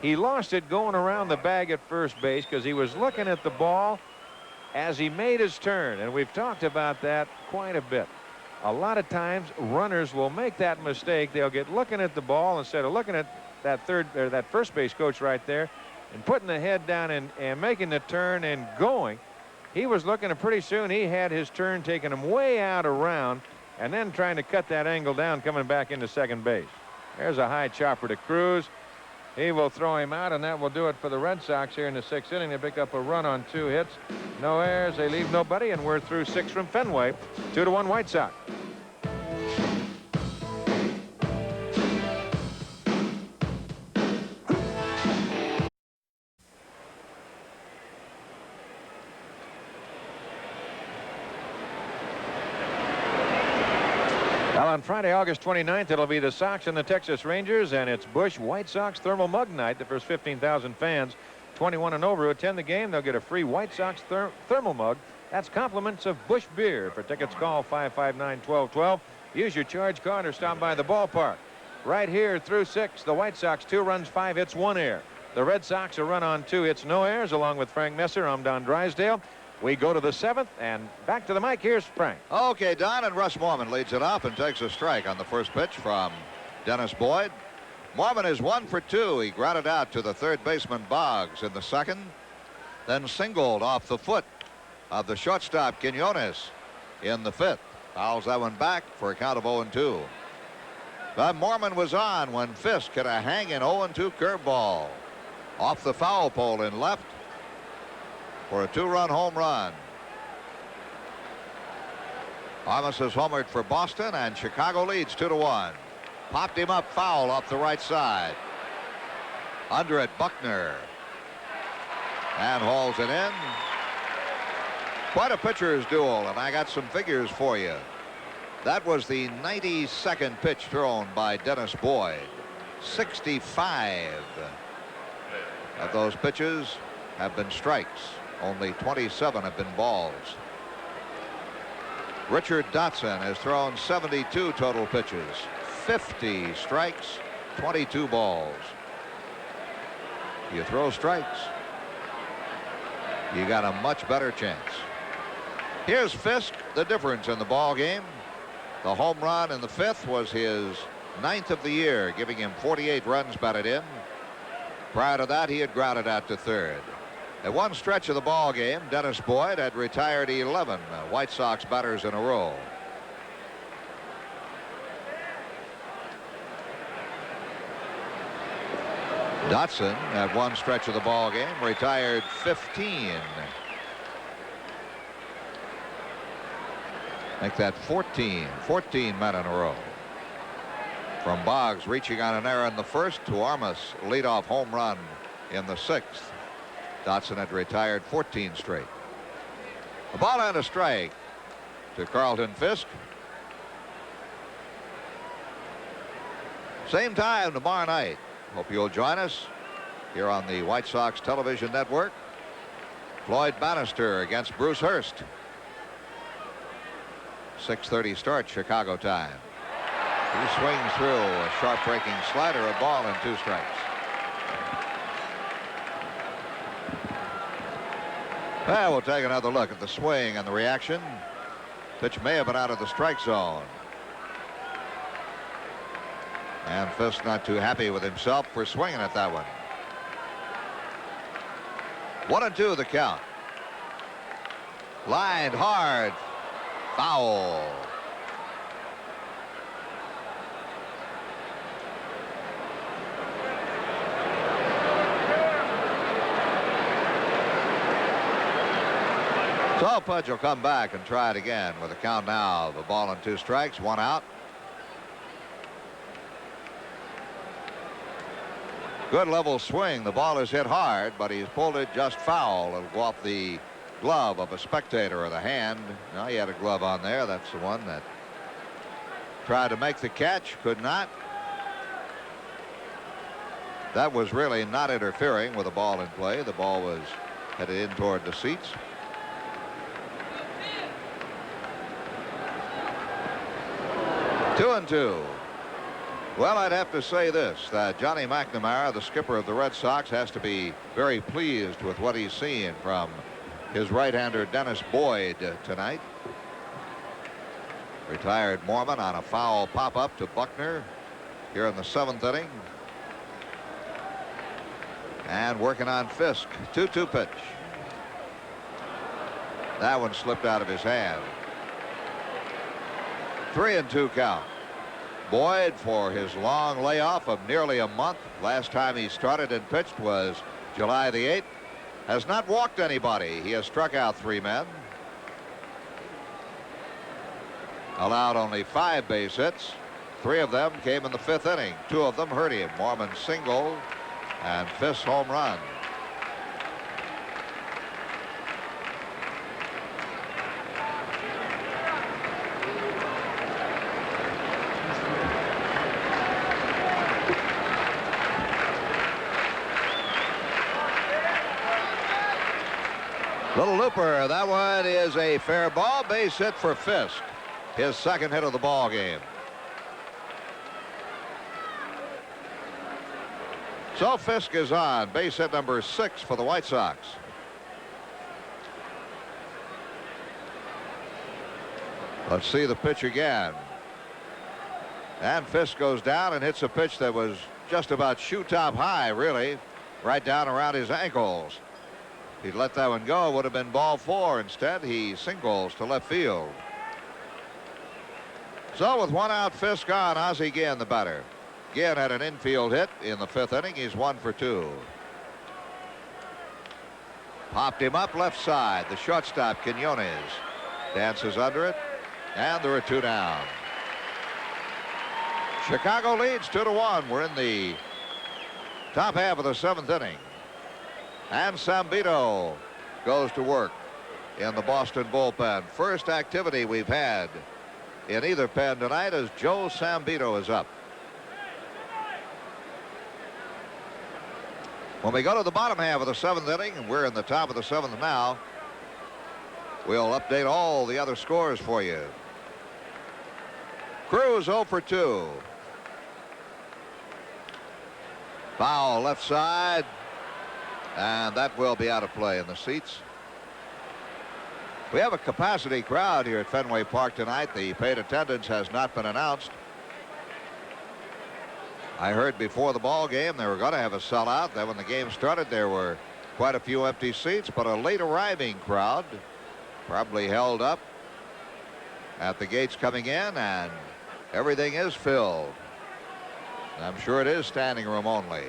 A: He lost it going around the bag at first base because he was looking at the ball as he made his turn. And we've talked about that quite a bit. A lot of times runners will make that mistake. They'll get looking at the ball instead of looking at that first base coach right there and putting the head down and making the turn and going. He was looking, and pretty soon he had his turn, taking him way out around and then trying to cut that angle down, coming back into second base. There's a high chopper to Cruz. He will throw him out, and that will do it for the Red Sox here in the 6th inning. They pick up a run on 2 hits. No errors. They leave nobody, and we're through 6 from Fenway. 2-1 White Sox. Well, on Friday, August 29th, it'll be the Sox and the Texas Rangers, and it's Busch White Sox Thermal Mug Night. The first 15,000 fans, 21 and over, who attend the game, they'll get a free White Sox thermal mug. That's compliments of Busch beer. For tickets, call 559-1212. Use your charge card or stop by the ballpark. Right here through 6, the White Sox 2 runs, 5 hits, 1 error. The Red Sox a run on 2 hits, no errors. Along with Frank Musser, I'm Don Drysdale. We go to the 7th, and back to the mic. Here's Frank.
C: Okay, Don, and Russ Mormon leads it up and takes a strike on the first pitch from Dennis Boyd. Mormon is 1 for 2. He grounded out to the third baseman Boggs in the 2nd, then singled off the foot of the shortstop Quinones in the 5th. Fouls that one back for a count of 0-2. But Mormon was on when Fisk hit a hanging 0-2 curveball off the foul pole in left for a 2-run home run. Armas has homered for Boston, and Chicago leads 2-1. Popped him up foul off the right side. Under it, Buckner. And hauls it in. Quite a pitcher's duel, and I got some figures for you. That was the 92nd pitch thrown by Dennis Boyd. 65 of those pitches have been strikes. Only 27 have been balls. Richard Dotson has thrown 72 total pitches. 50 strikes, 22 balls. You throw strikes, you got a much better chance. Here's Fisk, the difference in the ball game. The home run in the 5th was his 9th of the year, giving him 48 runs batted in. Prior to that, he had grounded out to third. At one stretch of the ball game, Dennis Boyd had retired 11 White Sox batters in a row. Dotson, at one stretch of the ball game, retired 15. Make that 14 men in a row. From Boggs reaching on an error in the 1st to Armas leadoff home run in the 6th. Dotson had retired 14 straight. A ball and a strike to Carlton Fisk. Same time tomorrow night. Hope you'll join us here on the White Sox television network. Floyd Bannister against Bruce Hurst. 6:30 start Chicago time. He swings through a sharp breaking slider, a ball and 2 strikes. Well, we'll take another look at the swing and the reaction. Pitch may have been out of the strike zone. And Fisk not too happy with himself for swinging at that one. 1-2 the count. Lined hard. Foul. So Pudge will come back and try it again with a count now of a ball and 2 strikes, 1 out. Good level swing. The ball is hit hard, but he's pulled it just foul. It'll go off the glove of a spectator or the hand. No, he had a glove on there. That's the one that tried to make the catch, could not. That was really not interfering with the ball in play. The ball was headed in toward the seats. Two and two. Well, I'd have to say this, that Johnny McNamara, the skipper of the Red Sox, has to be very pleased with what he's seen from his right-hander Dennis Boyd tonight. Retired Mormon on a foul pop-up to Buckner here in the 7th inning. And working on Fisk. 2-2 pitch. That one slipped out of his hand. 3-2 count. Boyd, for his long layoff of nearly a month, last time he started and pitched was July the 8th, has not walked anybody. He has struck out 3 men. Allowed only 5 base hits. 3 of them came in the 5th inning. 2 of them hurt him. Mormon single and Fisk home run. Little looper. That one is a fair ball. Base hit for Fisk. His 2nd hit of the ball game. So Fisk is on. Base hit number 6 for the White Sox. Let's see the pitch again. And Fisk goes down and hits a pitch that was just about shoe top high, really. Right down around his ankles. If he'd let that one go, it would have been ball 4. Instead, he singles to left field. So with 1 out, Fisk on. Ozzie Guillen, the batter. Guillen had an infield hit in the 5th inning. He's 1 for 2. Popped him up left side. The shortstop, Quinones, dances under it. And there are 2 down. Chicago leads 2-1. We're in the top half of the 7th inning. And Sambito goes to work in the Boston bullpen. First activity we've had in either pen tonight as Joe Sambito is up. When we go to the bottom half of the 7th inning, and we're in the top of the 7th now, we'll update all the other scores for you. Cruz 0 for 2. Foul left side. And that will be out of play in the seats. We have a capacity crowd here at Fenway Park tonight. The paid attendance has not been announced. I heard before the ball game they were going to have a sellout. Then when the game started, there were quite a few empty seats, but a late arriving crowd probably held up at the gates coming in, and everything is filled. I'm sure it is standing room only.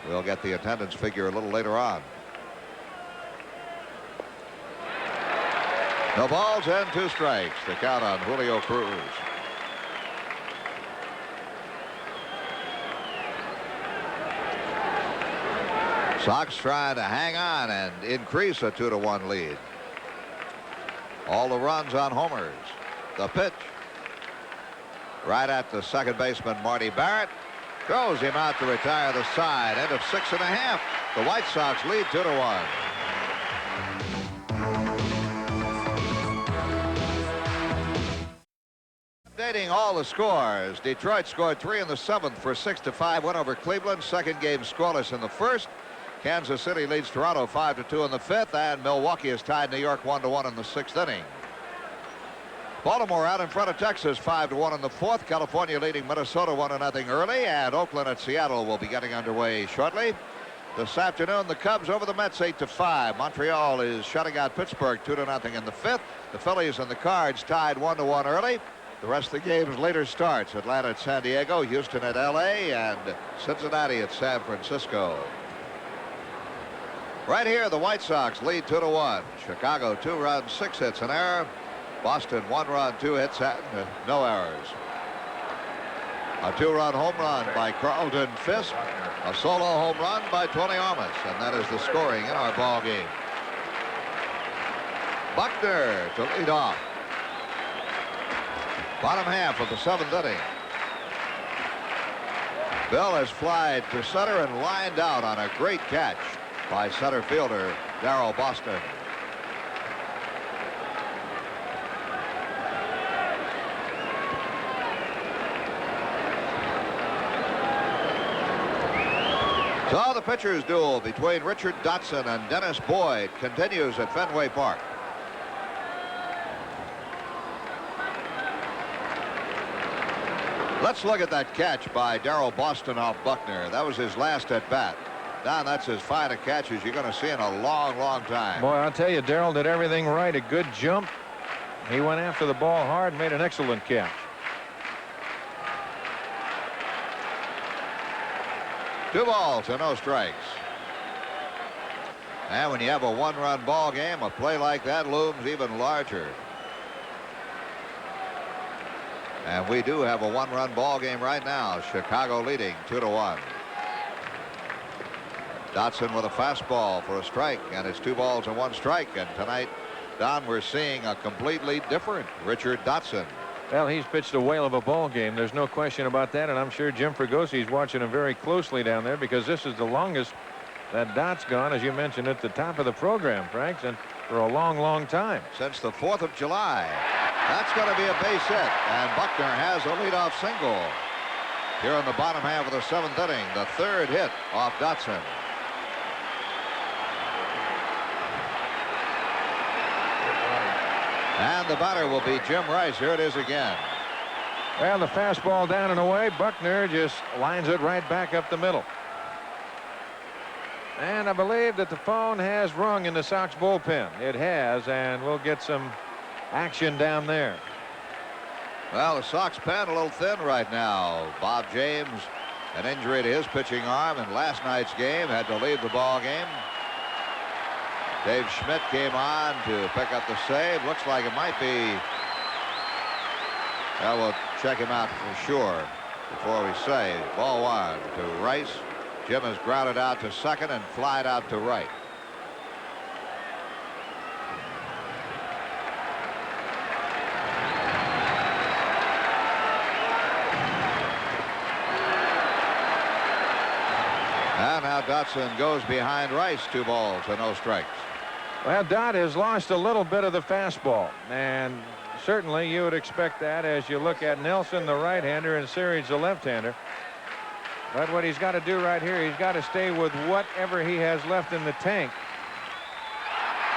C: We'll get the attendance figure a little later on. No balls and 2 strikes. The count on Julio Cruz. Sox trying to hang on and increase a 2-1 lead. All the runs on homers. The pitch. Right at the 2nd baseman, Marty Barrett. Throws him out to retire the side. End of 6.5. The White Sox lead 2-1. Updating all the scores. Detroit scored 3 in the 7th for 6-5 win over Cleveland. 2nd game scoreless in the 1st. Kansas City leads Toronto 5-2 in the 5th, and Milwaukee has tied New York 1-1 in the 6th inning. Baltimore out in front of Texas 5-1 in the 4th. California leading Minnesota 1-0 early, and Oakland at Seattle will be getting underway shortly. This afternoon, the Cubs over the Mets 8-5. Montreal is shutting out Pittsburgh 2-0 in the fifth. The Phillies and the Cards tied 1-1 early. The rest of the games later starts. Atlanta at San Diego, Houston at LA, and Cincinnati at San Francisco. Right here, the White Sox lead 2-1. Chicago 2 runs, 6 hits, an error. Boston 1 run, 2 hits, and no errors. A 2-run home run by Carlton Fisk. A solo home run by Tony Armas, and that is the scoring in our ball game. Buckner to lead off. Bottom half of the 7th inning. Bill has flied to center and lined out on a great catch by center fielder Darrell Boston. So the pitchers' duel between Richard Dotson and Dennis Boyd continues at Fenway Park. Let's look at that catch by Darrell Boston off Buckner. That was his last at bat. Don, that's as fine a catch as you're going to see in a long, long time.
A: Boy, I'll tell you, Darrell did everything right. A good jump. He went after the ball hard and made an excellent catch.
C: Two balls and no strikes. And when you have a one-run ball game, a play like that looms even larger. And we do have a one-run ball game right now. Chicago leading 2-1. Dotson with a fastball for a strike, and it's 2 balls and 1 strike. And tonight, Don, we're seeing a completely different Richard Dotson.
A: Well, he's pitched a whale of a ball game. There's no question about that, and I'm sure Jim Fregosi is watching him very closely down there, because this is the longest that Dot's gone, as you mentioned at the top of the program, Frank, and for a long, long time.
C: Since the 4th of July. That's going to be a base hit, and Buckner has a leadoff single. Here in the bottom half of the 7th inning, the 3rd hit off Dotson. And the batter will be Jim Rice. Here it is again.
A: Well, the fastball down and away. Buckner just lines it right back up the middle. And I believe that the phone has rung in the Sox bullpen. It has, and we'll get some action down there.
C: Well, the Sox pen a little thin right now. Bob James, an injury to his pitching arm in last night's game, had to leave the ball game. Dave Schmidt came on to pick up the save. Looks like it might be. Well, we'll check him out for sure before we say. Ball 1 to Rice. Jim has grounded out to second and flied out to right. And now Dotson goes behind Rice. 2 balls and no strikes.
A: Well, Dot has lost a little bit of the fastball, and certainly you would expect that as you look at Nelson, the right-hander, and Series, the left-hander. But what he's got to do right here, he's got to stay with whatever he has left in the tank.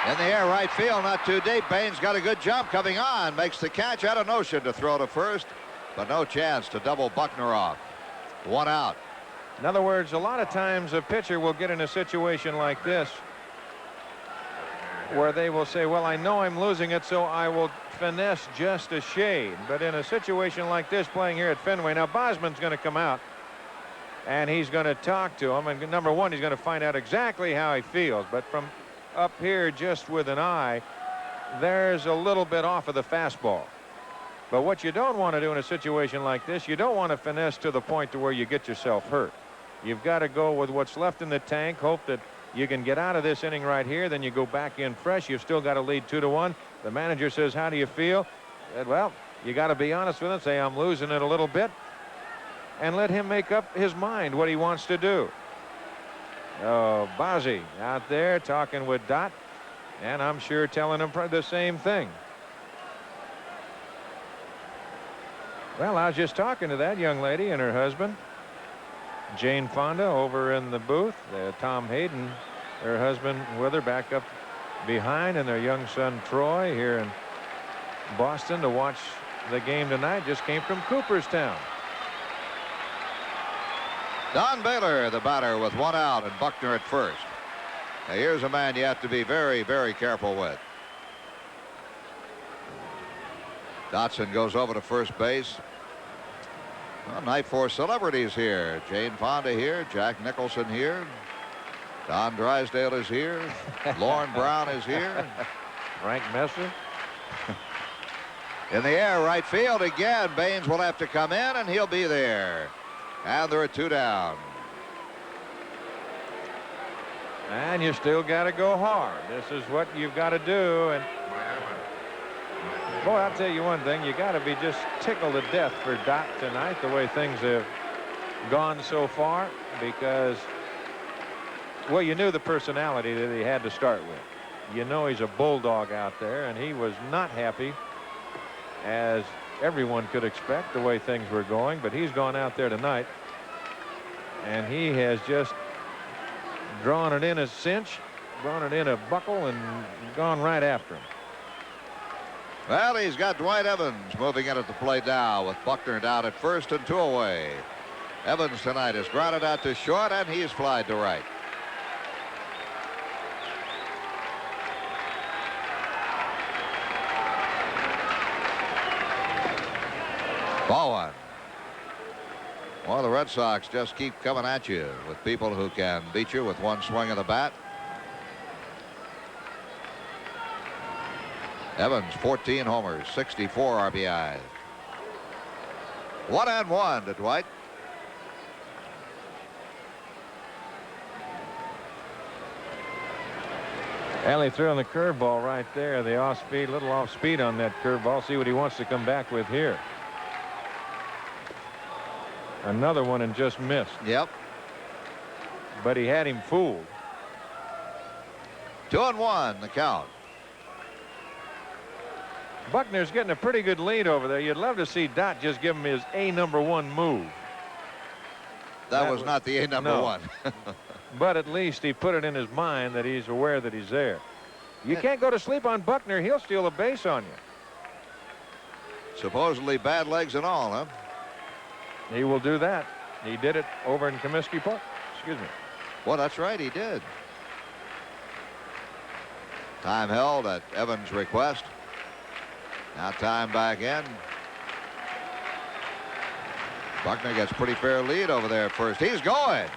C: In the air, right field, not too deep. Baines got a good jump coming on, makes the catch. Had a notion to throw to first, but no chance to double Buckner off. 1 out.
A: In other words, a lot of times a pitcher will get in a situation like this where they will say, well, I know I'm losing it, so I will finesse just a shade. But in a situation like this, playing here at Fenway, now Bosman's going to come out and he's going to talk to him, and number one, he's going to find out exactly how he feels. But from up here, just with an eye, there's a little bit off of the fastball. But what you don't want to do in a situation like this, you don't want to finesse to the point to where you get yourself hurt. You've got to go with what's left in the tank, hope that you can get out of this inning right here, then you go back in fresh. You've still got to lead 2-1. The manager says, how do you feel? And, well, you got to be honest with him, say I'm losing it a little bit, and let him make up his mind what he wants to do. Oh, Bozzie out there talking with Dot, and I'm sure telling him the same thing. Well, I was just talking to that young lady and her husband, Jane Fonda, over in the booth. Tom Hayden, her husband, with her back up behind, and their young son Troy here in Boston to watch the game tonight. Just came from Cooperstown.
C: Don Baylor, the batter, with one out, and Buckner at first. Now here's a man you have to be very, very careful with. Dotson goes over to first base. Well, night for celebrities here. Jane Fonda here. Jack Nicholson here. Don Drysdale is here. Lauren Brown is here.
A: Frank Musser.
C: In the air, right field again. Baines will have to come in, and he'll be there. And there are 2 down.
A: And you still got to go hard. This is what you've got to do. And boy, I'll tell you one thing. You got to be just tickled to death for Dot tonight, the way things have gone so far, because, well, you knew the personality that he had to start with. You know he's a bulldog out there, and he was not happy, as everyone could expect, the way things were going. But he's gone out there tonight, and he has just drawn it in a cinch, drawn it in a buckle, and gone right after him.
C: Well, he's got Dwight Evans moving in at the plate now, with Buckner down at first and 2 away. Evans tonight has grounded out to short, and he's flied to right. Ball one. Well, the Red Sox just keep coming at you with people who can beat you with one swing of the bat. Evans, 14 homers, 64 RBIs. 1-1 to Dwight.
A: Alley threw on the curveball right there. The off speed, little off speed on that curveball. See what he wants to come back with here. Another one and just missed.
C: Yep.
A: But he had him fooled.
C: 2-1 the count.
A: Buckner's getting a pretty good lead over there. You'd love to see Dot just give him his #1 move.
C: That was not the #1.
A: But at least he put it in his mind that he's aware that he's there. You can't go to sleep on Buckner. He'll steal a base on you.
C: Supposedly bad legs and all, huh?
A: He will do that. He did it over in Comiskey Park. Excuse me.
C: Well, that's right, he did. Time held at Evans' request. Now time back in. Buckner gets pretty fair lead over there at first. He's going.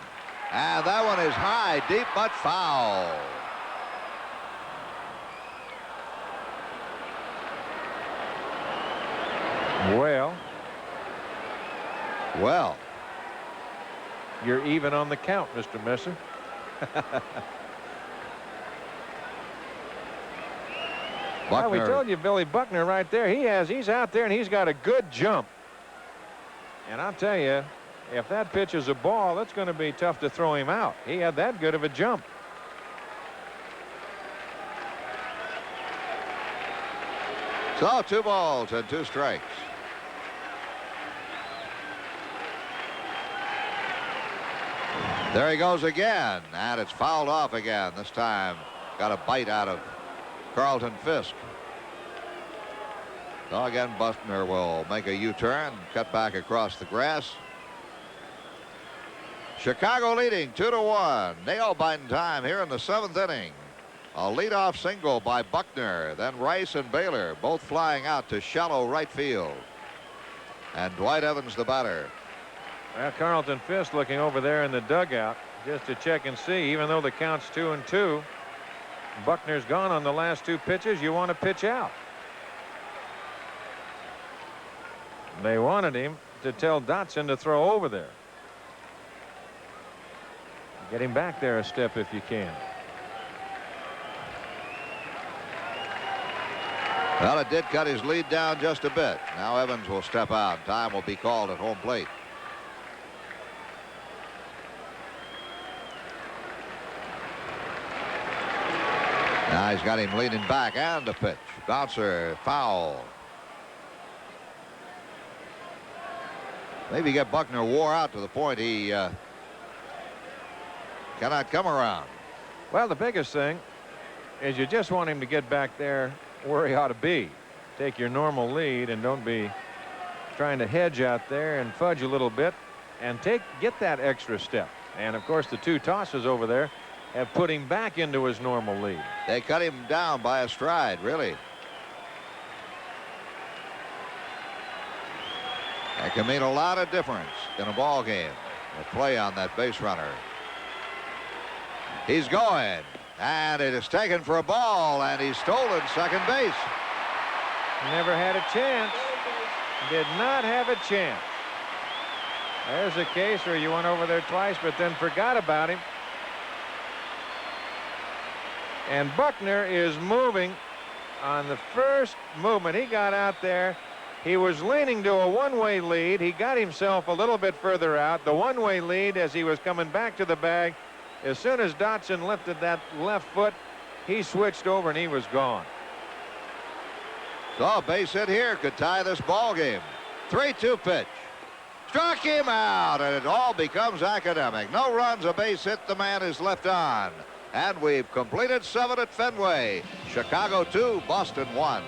C: And that one is high, deep, but foul. Well,
A: you're even on the count, Mr. Musser. Well, we told you, Billy, Buckner right there. He's out there and he's got a good jump. And I'll tell you, if that pitch is a ball, that's going to be tough to throw him out. He had that good of a jump.
C: So 2 balls and 2 strikes. There he goes again, and it's fouled off again. This time got a bite out of Carlton Fisk. So again, Buckner will make a U-turn, cut back across the grass. Chicago leading 2-1. Nail-biting time here in the 7th inning. A leadoff single by Buckner. Then Rice and Baylor both flying out to shallow right field. And Dwight Evans the batter.
A: Well, Carlton Fisk looking over there in the dugout just to check and see. Even though the count's 2-2, Buckner's gone on the last 2 pitches. You want to pitch out. They wanted him to tell Dotson to throw over there. Get him back there a step if you can.
C: Well, it did cut his lead down just a bit. Now Evans will step out. Time will be called at home plate. Now he's got him leaning back, and the pitch. Bouncer, foul. Maybe get Buckner wore out to the point he cannot come around.
A: Well, the biggest thing is you just want him to get back there where he ought to be. Take your normal lead and don't be trying to hedge out there and fudge a little bit and get that extra step. And of course the 2 tosses over there have put him back into his normal lead.
C: They cut him down by a stride, really. That can mean a lot of difference in a ball game. A play on that base runner. He's going, and it is taken for a ball, and he's stolen second base.
A: Never had a chance. Did not have a chance. There's a case where you went over there twice but then forgot about him. And Buckner is moving on the first movement. He got out there. He was leaning to a one-way lead. He got himself a little bit further out. The one-way lead as he was coming back to the bag. As soon as Dotson lifted that left foot, he switched over and he was gone.
C: So a base hit here could tie this ball game. 3-2 pitch. Struck him out, and it all becomes academic. No runs, a base hit, the man is left on. And we've completed 7 at Fenway. Chicago 2, Boston 1.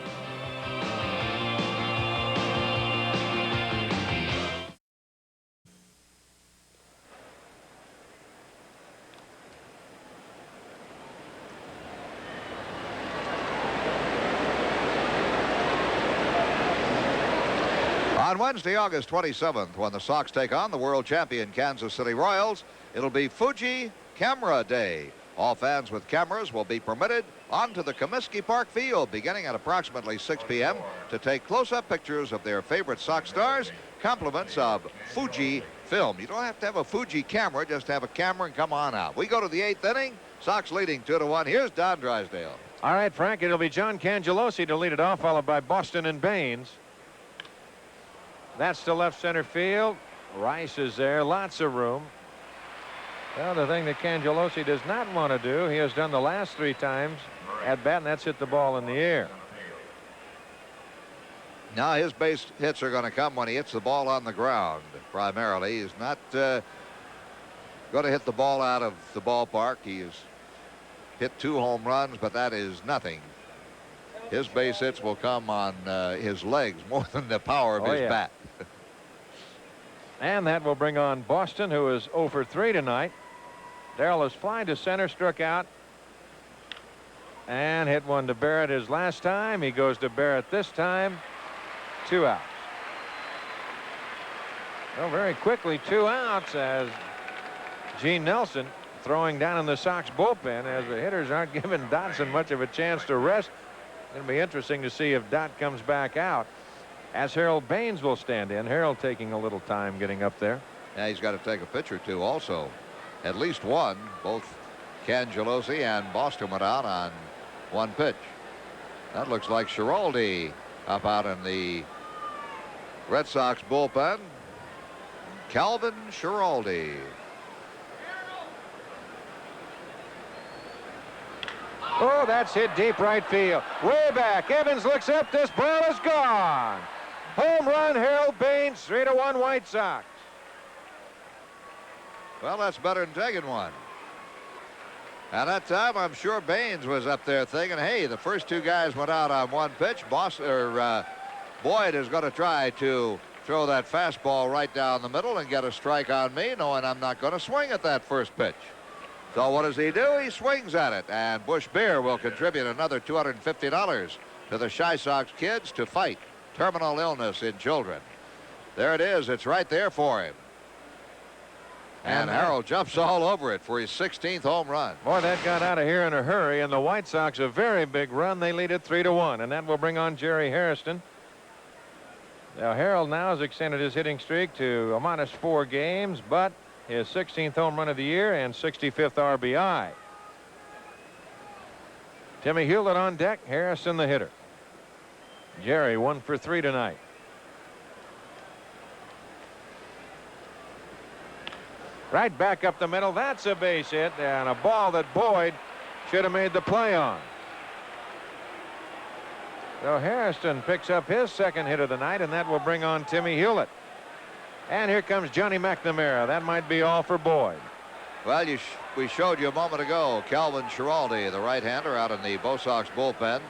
C: On Wednesday, August 27th, when the Sox take on the world champion Kansas City Royals, it'll be Fuji Camera Day. All fans with cameras will be permitted onto the Comiskey Park field beginning at approximately 6 p.m. to take close-up pictures of their favorite Sox stars, compliments of Fuji film. You don't have to have a Fuji camera, just have a camera and come on out. We go to the 8th inning. Sox leading 2-1. Here's Don Drysdale.
A: All right, Frank, it'll be John Cangelosi to lead it off, followed by Boston and Baines. That's to left center field. Rice is there. Lots of room. Well, the thing that Cangelosi does not want to do, he has done the last 3 times at bat, and that's hit the ball in the air.
C: Now his base hits are going to come when he hits the ball on the ground, primarily. He's not going to hit the ball out of the ballpark. He has hit 2 home runs, but that is nothing. His base hits will come on his legs more than the power of his bat.
A: And that will bring on Boston, who is 0 for 3 tonight. Darrell is flying to center, struck out, and hit one to Barrett his last time. He goes to Barrett this time. 2 outs. Well, very quickly 2 outs as Gene Nelson throwing down in the Sox bullpen as the hitters aren't giving Dotson much of a chance to rest. It'll be interesting to see if Dot comes back out as Harold Baines will stand in. Harold taking a little time getting up there.
C: Yeah, he's got to take a pitch or 2 also. At least one. Both Cangelosi and Boston went out on 1 pitch. That looks like Schiraldi up out in the Red Sox bullpen. Calvin Schiraldi.
A: Oh, that's hit deep right field. Way back. Evans looks up. This ball is gone. Home run, Harold Baines. 3-1 White Sox.
C: Well, that's better than taking one. At that time, I'm sure Baines was up there thinking, hey, the first 2 guys went out on 1 pitch. Boyd is going to try to throw that fastball right down the middle and get a strike on me, knowing I'm not going to swing at that first pitch. So what does he do? He swings at it, and Bush Beer will contribute another $250 to the Chi Sox kids to fight terminal illness in children. There it is. It's right there for him. And Harold jumps all over it for his 16th home run.
A: Boy, that got out of here in a hurry, and the White Sox a very big run. They lead it 3-1, and that will bring on Jerry Hairston. Now, Harold now has extended his hitting streak to a -4 games, but his 16th home run of the year and 65th RBI. Timmy Hewlett on deck, Harrison the hitter. Jerry 1 for 3 tonight. Right back up the middle. That's a base hit and a ball that Boyd should have made the play on. So Hairston picks up his 2nd hit of the night, and that will bring on Timmy Hewlett. And here comes Johnny McNamara. That might be all for Boyd.
C: Well, we showed you a moment ago Calvin Schiraldi, the right-hander, out in the Bo Sox bullpen.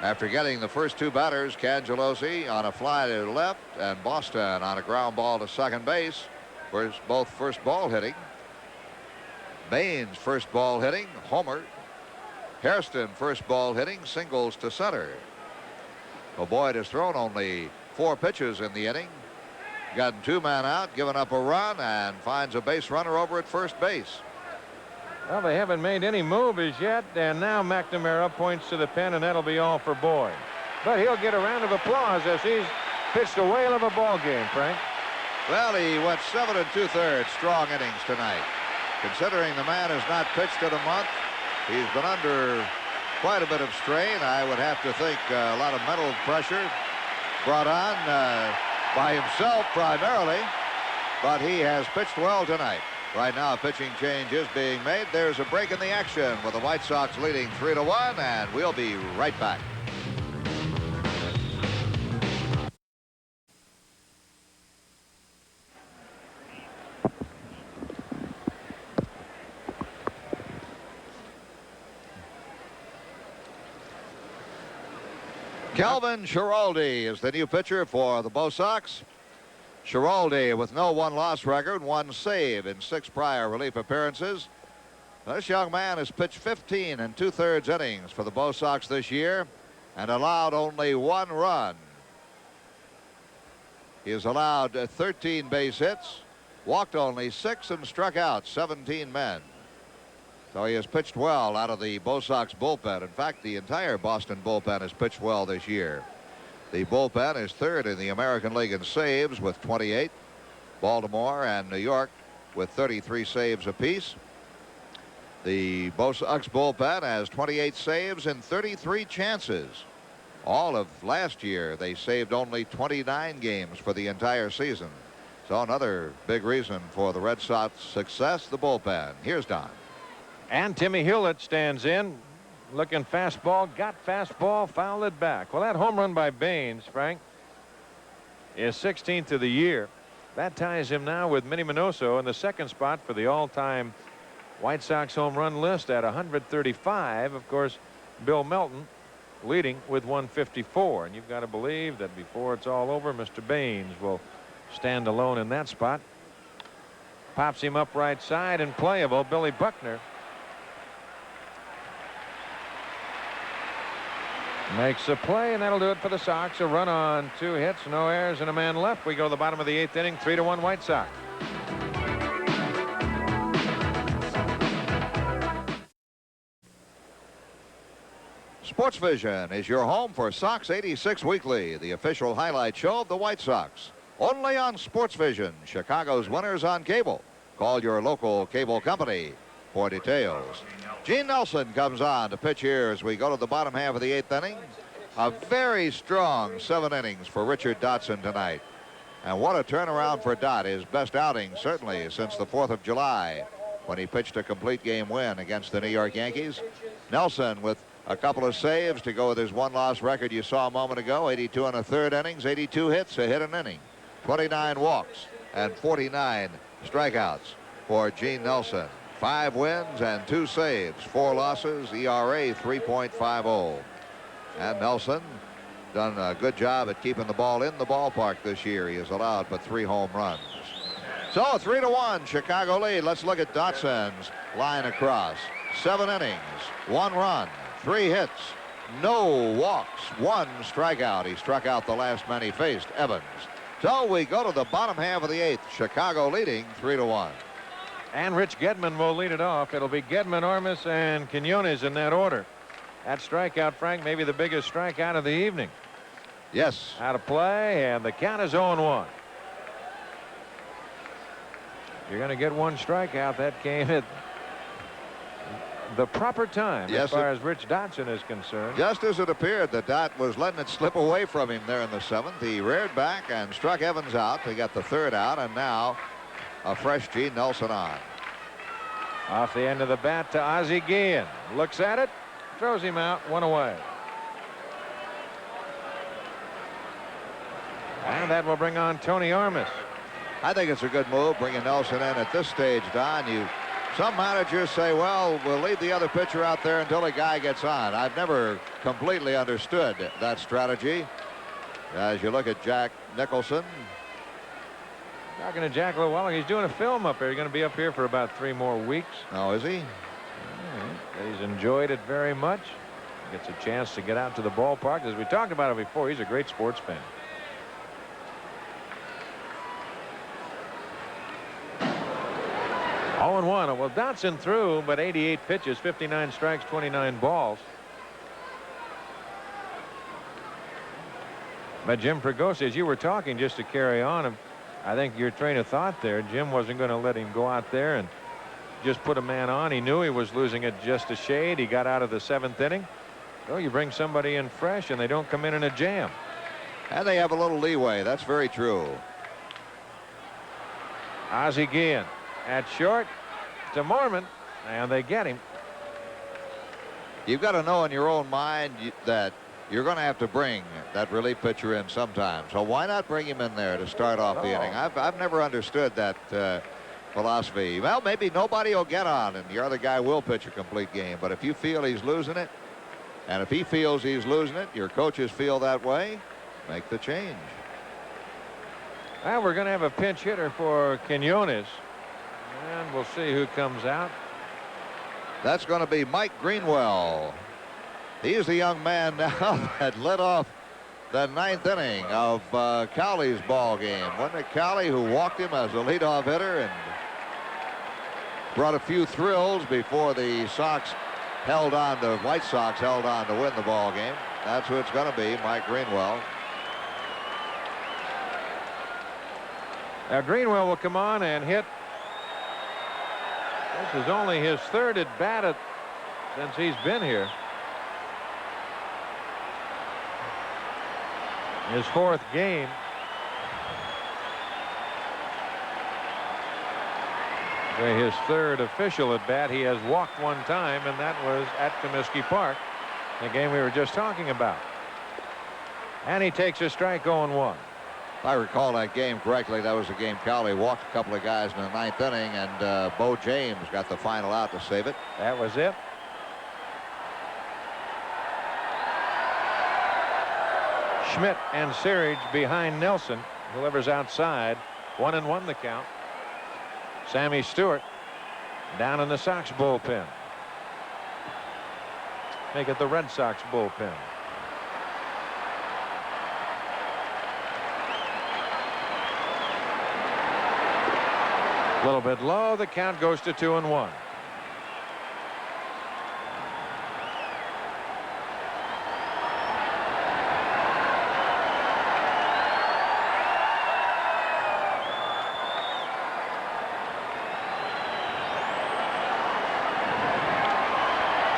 C: after getting the first two batters, Cangelosi on a fly to left and Boston on a ground ball to second base. Both first ball hitting. Baines first ball hitting, homer. Hairston first ball hitting, singles to center. Well, Boyd has thrown only 4 pitches in the inning. Gotten 2 men out, given up a run, and finds a base runner over at first base.
A: Well, they haven't made any move as yet, and now McNamara points to the pen, and that'll be all for Boyd. But he'll get a round of applause as he's pitched a whale of a ball game, Frank.
C: Well, he went 7 2/3 strong innings tonight. Considering the man has not pitched in a month, he's been under quite a bit of strain. I would have to think a lot of mental pressure brought on by himself primarily, but he has pitched well tonight. Right now, a pitching change is being made. There's a break in the action with the White Sox leading 3-1, and we'll be right back. Calvin Schiraldi is the new pitcher for the Bo Sox. Schiraldi with no one-loss record, 1 save in 6 prior relief appearances. This young man has pitched 15 2/3 innings for the Bo Sox this year and allowed only 1 run. He has allowed 13 base hits, walked only 6, and struck out 17 men. So he has pitched well out of the Bo Sox bullpen. In fact, the entire Boston bullpen has pitched well this year. The bullpen is 3rd in the American League in saves with 28. Baltimore and New York with 33 saves apiece. The Bo Sox bullpen has 28 saves and 33 chances. All of last year, they saved only 29 games for the entire season. So another big reason for the Red Sox success, the bullpen. Here's Don.
A: And Timmy Hewlett stands in. Looking fastball, got fastball, fouled it back. Well, that home run by Baines, Frank, is 16th of the year. That ties him now with Minnie Minoso in the 2nd spot for the all-time White Sox home run list at 135. Of course, Bill Melton leading with 154. And you've got to believe that before it's all over, Mr. Baines will stand alone in that spot. Pops him up right side and playable. Billy Buckner makes a play, and that'll do it for the Sox. A run on 2 hits, no errors, and a man left. We go to the bottom of the 8th inning, 3-1 White Sox.
C: Sports Vision is your home for Sox 86 Weekly, the official highlight show of the White Sox. Only on Sports Vision, Chicago's winners on cable. Call your local cable company for details. Gene Nelson comes on to pitch here as we go to the bottom half of the 8th inning. A very strong 7 innings for Richard Dotson tonight. And what a turnaround for Dot. His best outing certainly since the 4th of July when he pitched a complete game win against the New York Yankees. Nelson with a couple of saves to go with his 1-loss record you saw a moment ago. 82 1/3 innings, 82 hits, a hit an inning, 29 walks, and 49 strikeouts for Gene Nelson. 5 wins and 2 saves, 4 losses, ERA 3.50. And Nelson done a good job at keeping the ball in the ballpark this year. He has allowed but 3 home runs. So 3-1 Chicago lead. Let's look at Dotson's line across. 7 innings, 1 run, 3 hits, no walks, 1 strikeout. He struck out the last man he faced, Evans. So we go to the bottom half of the 8th. Chicago leading 3-1.
A: And Rich Gedman will lead it off. It'll be Gedman, Armas, and Quinones in that order. That strikeout, Frank, maybe the biggest strikeout of the evening.
C: Yes.
A: Out of play, and the count is 0-1. You're going to get 1 strikeout. That came at the proper time,
C: yes,
A: as far as Rich Dotson is concerned.
C: Just as it appeared that Dot was letting it slip away from him there in the 7th, he reared back and struck Evans out to get the 3rd out, and now a fresh Gene Nelson on.
A: Off the end of the bat to Ozzie Guillen. Looks at it, throws him out, 1 away. And that will bring on Tony Armas.
C: I think it's a good move bringing Nelson in at this stage, Don. You Some managers say, well, we'll leave the other pitcher out there until the guy gets on. I've never completely understood that strategy. As you look at Jack Nicholson.
A: Talking to Jack a little while ago, he's doing a film up here. He's going to be up here for about 3 more weeks.
C: Oh, is he?
A: He's enjoyed it very much. Gets a chance to get out to the ballpark. As we talked about it before, he's a great sports fan. Oh, and 1. Well, Dotson threw, but 88 pitches, 59 strikes, 29 balls. But Jim Fregosi, as you were talking, just to carry on, I think your train of thought there, Jim wasn't going to let him go out there and just put a man on. He knew he was losing it just a shade. He got out of the 7th inning. So you bring somebody in fresh and they don't come in a jam.
C: And they have a little leeway. That's very true.
A: Ozzie Guillen at short to Mormon, and they get him.
C: You've got to know in your own mind that you're going to have to bring that relief pitcher in sometime. So why not bring him in there to start off the inning? I've never understood that philosophy. Well, maybe nobody will get on and your other guy will pitch a complete game. But if you feel he's losing it, and if he feels he's losing it, your coaches feel that way, make the change.
A: Well, we're going to have a pinch hitter for Quinones. And we'll see who comes out.
C: That's going to be Mike Greenwell. He's the young man now that led off the 9th inning of Cowley's ball game. Wasn't it Cowley who walked him as a leadoff hitter and brought a few thrills before the White Sox held on to win the ball game? That's who it's going to be, Mike Greenwell.
A: Now Greenwell will come on and hit. This is only his 3rd at bat since he's been here. His 4th game. His 3rd official at bat. He has walked 1 time, and that was at Comiskey Park, the game we were just talking about. And he takes a strike 0-1.
C: If I recall that game correctly, that was the game Cowley walked a couple of guys in the 9th inning, and Bo James got the final out to save it.
A: That was it. Schmidt and Searage behind Nelson. Whoever's outside. 1-1 the count. Sammy Stewart down in the Sox bullpen. Make it the Red Sox bullpen. A little bit low. The count goes to 2-1.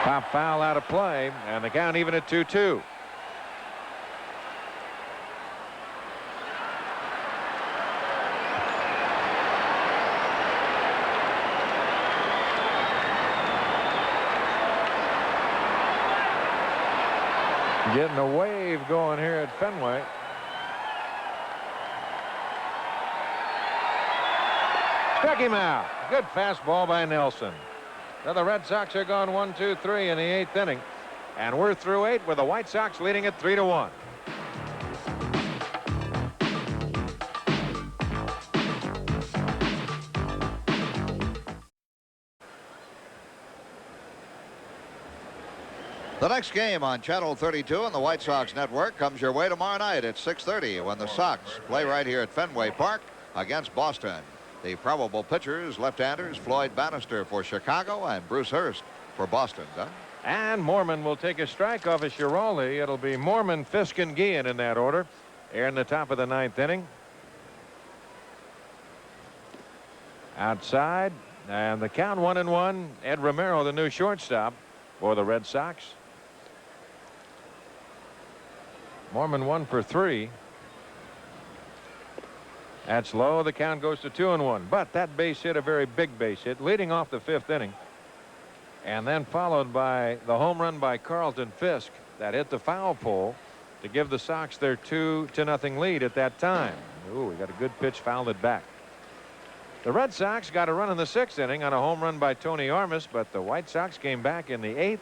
A: Pop foul out of play, and the count even at 2-2. Getting a wave going here at Fenway. Struck him out. Good fastball by Nelson. Now the Red Sox are gone 1-2-3 in the 8th inning. And we're through 8 with the White Sox leading it 3-1.
C: The next game on Channel 32 on the White Sox Network comes your way tomorrow night at 6:30 when the Sox play right here at Fenway Park against Boston. The probable pitchers, left-handers, Floyd Bannister for Chicago and Bruce Hurst for Boston. Huh?
A: And Mormon will take a strike off of Schiraldi. It'll be Mormon, Fisk, and Guillen in that order. Here in the top of the 9th inning. Outside, and the count 1-1. Ed Romero, the new shortstop for the Red Sox. Mormon 1 for 3. That's low. The count goes to 2-1. But that base hit, a very big base hit, leading off the 5th inning. And then followed by the home run by Carlton Fisk that hit the foul pole to give the Sox their 2-0 lead at that time. Ooh, we got a good pitch, fouled it back. The Red Sox got a run in the 6th inning on a home run by Tony Armas, but the White Sox came back in the 8th.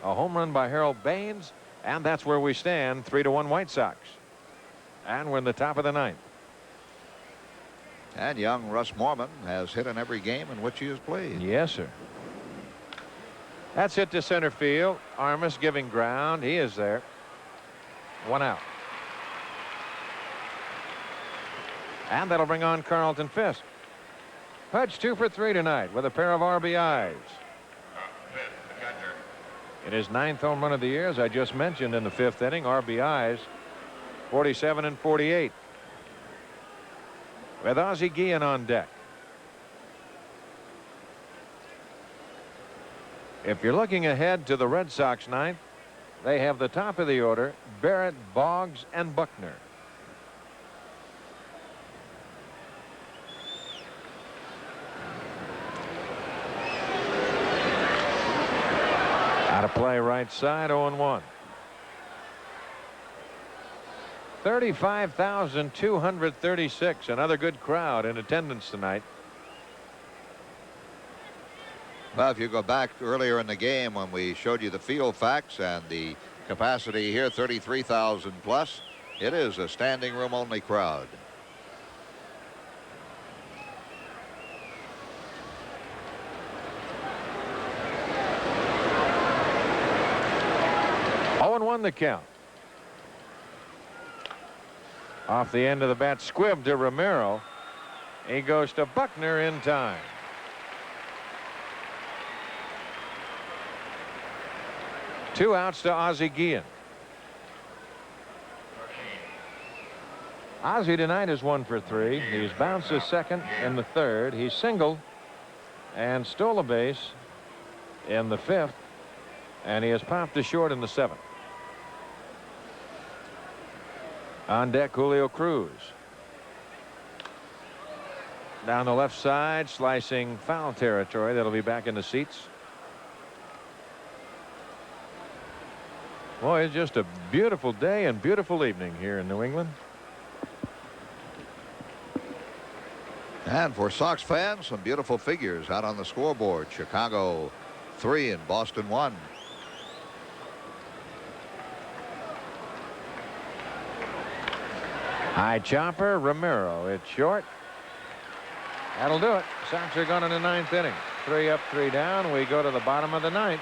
A: A home run by Harold Baines, and that's where we stand, 3-1 White Sox. And we're in the top of the 9th.
C: And young Russ Morman has hit in every game in which he has played.
A: Yes, sir. That's hit to center field. Armas giving ground. He is there. 1 out. And that'll bring on Carlton Fisk. Pudge 2 for 3 tonight with a pair of RBIs. In his 9th home run of the year, as I just mentioned, in the 5th inning, RBIs 47 and 48. With Ozzie Guillen on deck. If you're looking ahead to the Red Sox 9th, they have the top of the order: Barrett, Boggs, and Buckner. Out of play right side, 0-1. 35,236. Another good crowd in attendance tonight.
C: Well, if you go back earlier in the game when we showed you the field facts and the capacity here, 33,000 plus, it is a standing room only crowd.
A: Won the count. Off the end of the bat, squib to Romero. He goes to Buckner in time. Two outs to Ozzie Guillen. Ozzie tonight is 1 for 3. He's bounced his second in the 3rd. He singled and stole a base in the 5th, and he has popped to short in the 7th. On deck, Julio Cruz. Down the left side, slicing foul territory. That'll be back in the seats. Boy, it's just a beautiful day and beautiful evening here in New England.
C: And for Sox fans, some beautiful figures out on the scoreboard. Chicago 3 and Boston 1.
A: High chopper, Romero. It's short. That'll do it. Sox are gone in the 9th inning. 3 up, 3 down. We go to the bottom of the 9th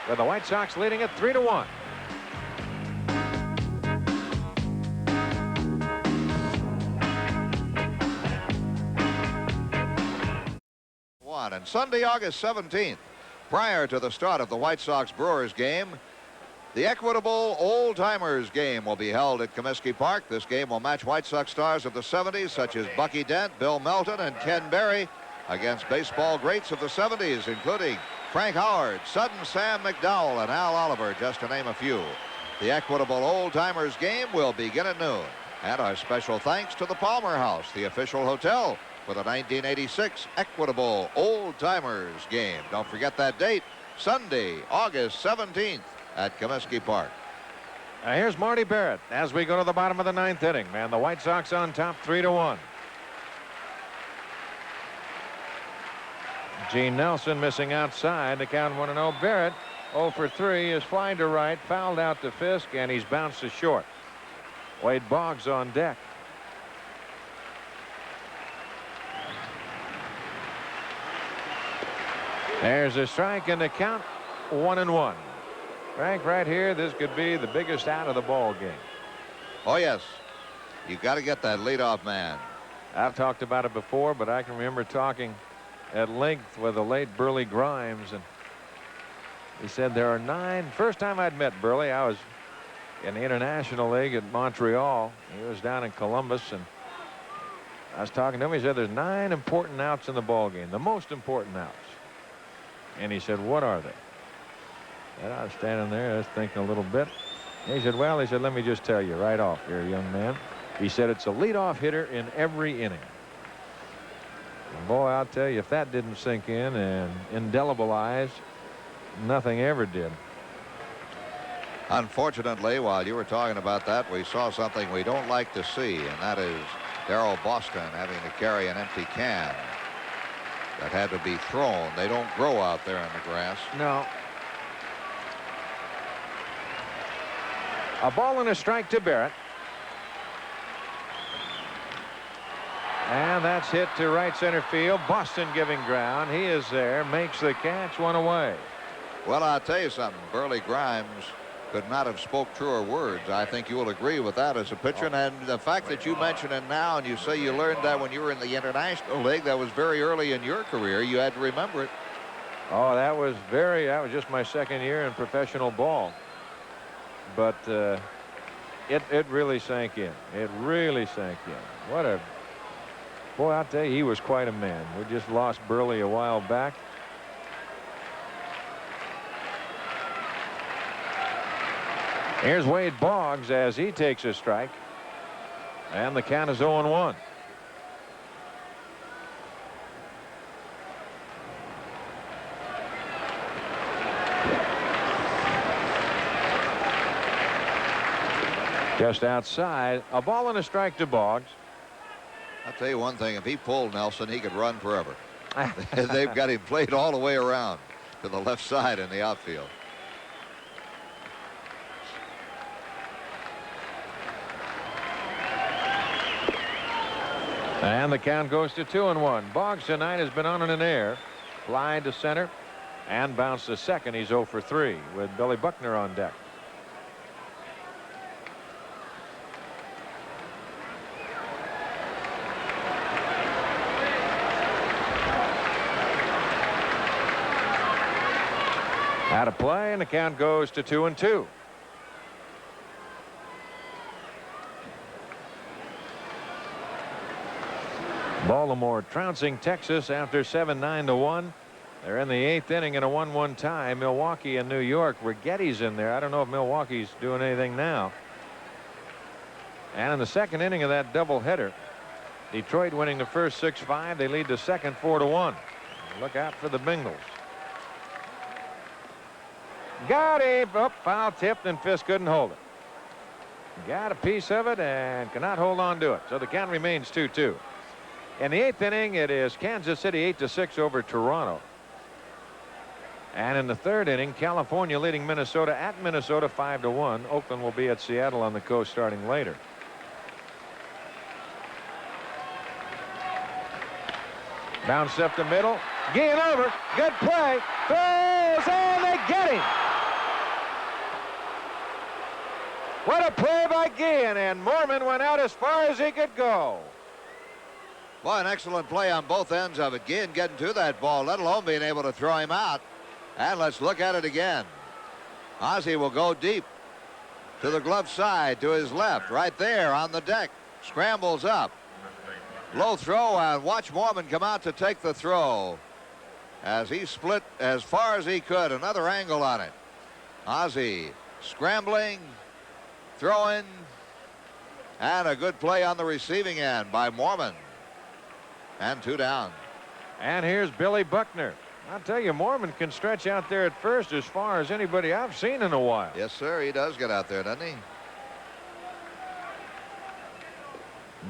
A: with the White Sox leading it 3-1.
C: And Sunday, August 17th, prior to the start of the White Sox Brewers game, the Equitable Old Timers game will be held at Comiskey Park. This game will match White Sox stars of the 70s such as Bucky Dent, Bill Melton, and Ken Berry against baseball greats of the 70s, including Frank Howard, Sudden Sam McDowell, and Al Oliver, just to name a few. The Equitable Old Timers game will begin at noon. And our special thanks to the Palmer House, the official hotel for the 1986 Equitable Old Timers game. Don't forget that date, Sunday, August 17th at Comiskey Park.
A: Here's Marty Barrett as we go to the bottom of the 9th inning. And the White Sox on top 3-1. Gene Nelson missing outside. The count 1-0. Barrett 0 for 3 is flying to right, fouled out to Fisk, and he's bounced to short. Wade Boggs on deck. There's a strike and the count 1-1. Frank, right here, this could be the biggest out of the ball game.
C: Oh, yes. You've got to get that leadoff man.
A: I've talked about it before, but I can remember talking at length with the late Burley Grimes, and he said there are 9. First time I'd met Burley, I was in the International League at Montreal. He was down in Columbus, and I was talking to him. He said there's 9 important outs in the ball game, the most important outs. And he said, what are they? And I was standing there, I was thinking a little bit. And he said, well, he said, let me just tell you right off here, young man. He said, it's a leadoff hitter in every inning. And boy, I'll tell you, if that didn't sink in and indelibilize, nothing ever did.
C: Unfortunately, while you were talking about that, we saw something we don't like to see, and that is Darrell Boston having to carry an empty can that had to be thrown. They don't grow out there in the grass.
A: No. A ball and a strike to Barrett. And that's hit to right center field. Boston giving ground. He is there, makes the catch, one away.
C: Well, I'll tell you something. Burley Grimes could not have spoke truer words. I think you will agree with that as a pitcher. And the fact that you mention it now and you say you learned that when you were in the International League, that was very early in your career. You had to remember it.
A: Oh, that was just my second year in professional ball. But it really sank in. It really sank in. What a boy, I'll tell you, he was quite a man. We just lost Burley a while back. Here's Wade Boggs as he takes a strike. And the count is 0-1. Just outside, a ball and a strike to Boggs.
C: I'll tell you one thing, if he pulled Nelson, he could run forever. They've got him played all the way around to the left side in the outfield.
A: And the count goes to 2-1. Boggs tonight has been on an air. Fly to center and bounce to second. He's 0 for 3 with Billy Buckner on deck. Out of play, and the count goes to 2-2. Baltimore trouncing Texas after 7-9-1. They're in the 8th inning in a 1-1 tie. Milwaukee and New York. Righetti's in there. I don't know if Milwaukee's doing anything now. And in the 2nd inning of that doubleheader, Detroit winning the first 6-5. They lead the second 4-1. Look out for the Bengals. Got him. Oh, foul tipped, and Fisk couldn't hold it. Got a piece of it and cannot hold on to it. So the count remains 2-2. In the 8th inning, it is Kansas City 8-6 over Toronto. And in the 3rd inning, California leading Minnesota at Minnesota 5-1. Oakland will be at Seattle on the coast starting later. Bounce up the middle. Guillen over. Good play. Throws, and they get him. What a play by Guillen, and Mormon went out as far as he could go.
C: Boy, an excellent play on both ends of it. Guillen getting to that ball, let alone being able to throw him out. And let's look at it again. Ozzie will go deep to the glove side, to his left, right there on the deck. Scrambles up. Low throw, and watch Mormon come out to take the throw as he split as far as he could. Another angle on it. Ozzie scrambling, throwing, and a good play on the receiving end by Mormon. And 2 down.
A: And here's Billy Buckner. I'll tell you, Mormon can stretch out there at first as far as anybody I've seen in a while.
C: Yes, sir. He does get out there, doesn't he?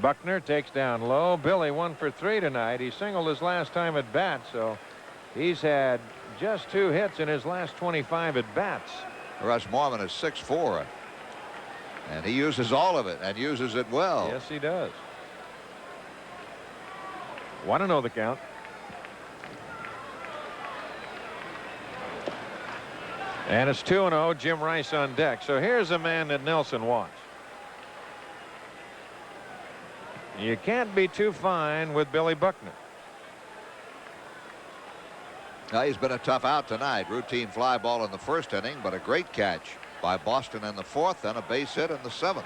A: Buckner takes down low. Billy 1 for 3 tonight. He singled his last time at bat, so he's had just 2 hits in his last 25 at bats.
C: Russ Mormon is 6'4", and he uses all of it and uses it well.
A: Yes, he does. Want to know the count. And it's 2-0. Jim Rice on deck. So here's a man that Nelson wants. You can't be too fine with Billy Buckner.
C: Now, he's been a tough out tonight. Routine fly ball in the 1st inning, but a great catch by Boston in the 4th, and a base hit in the 7th.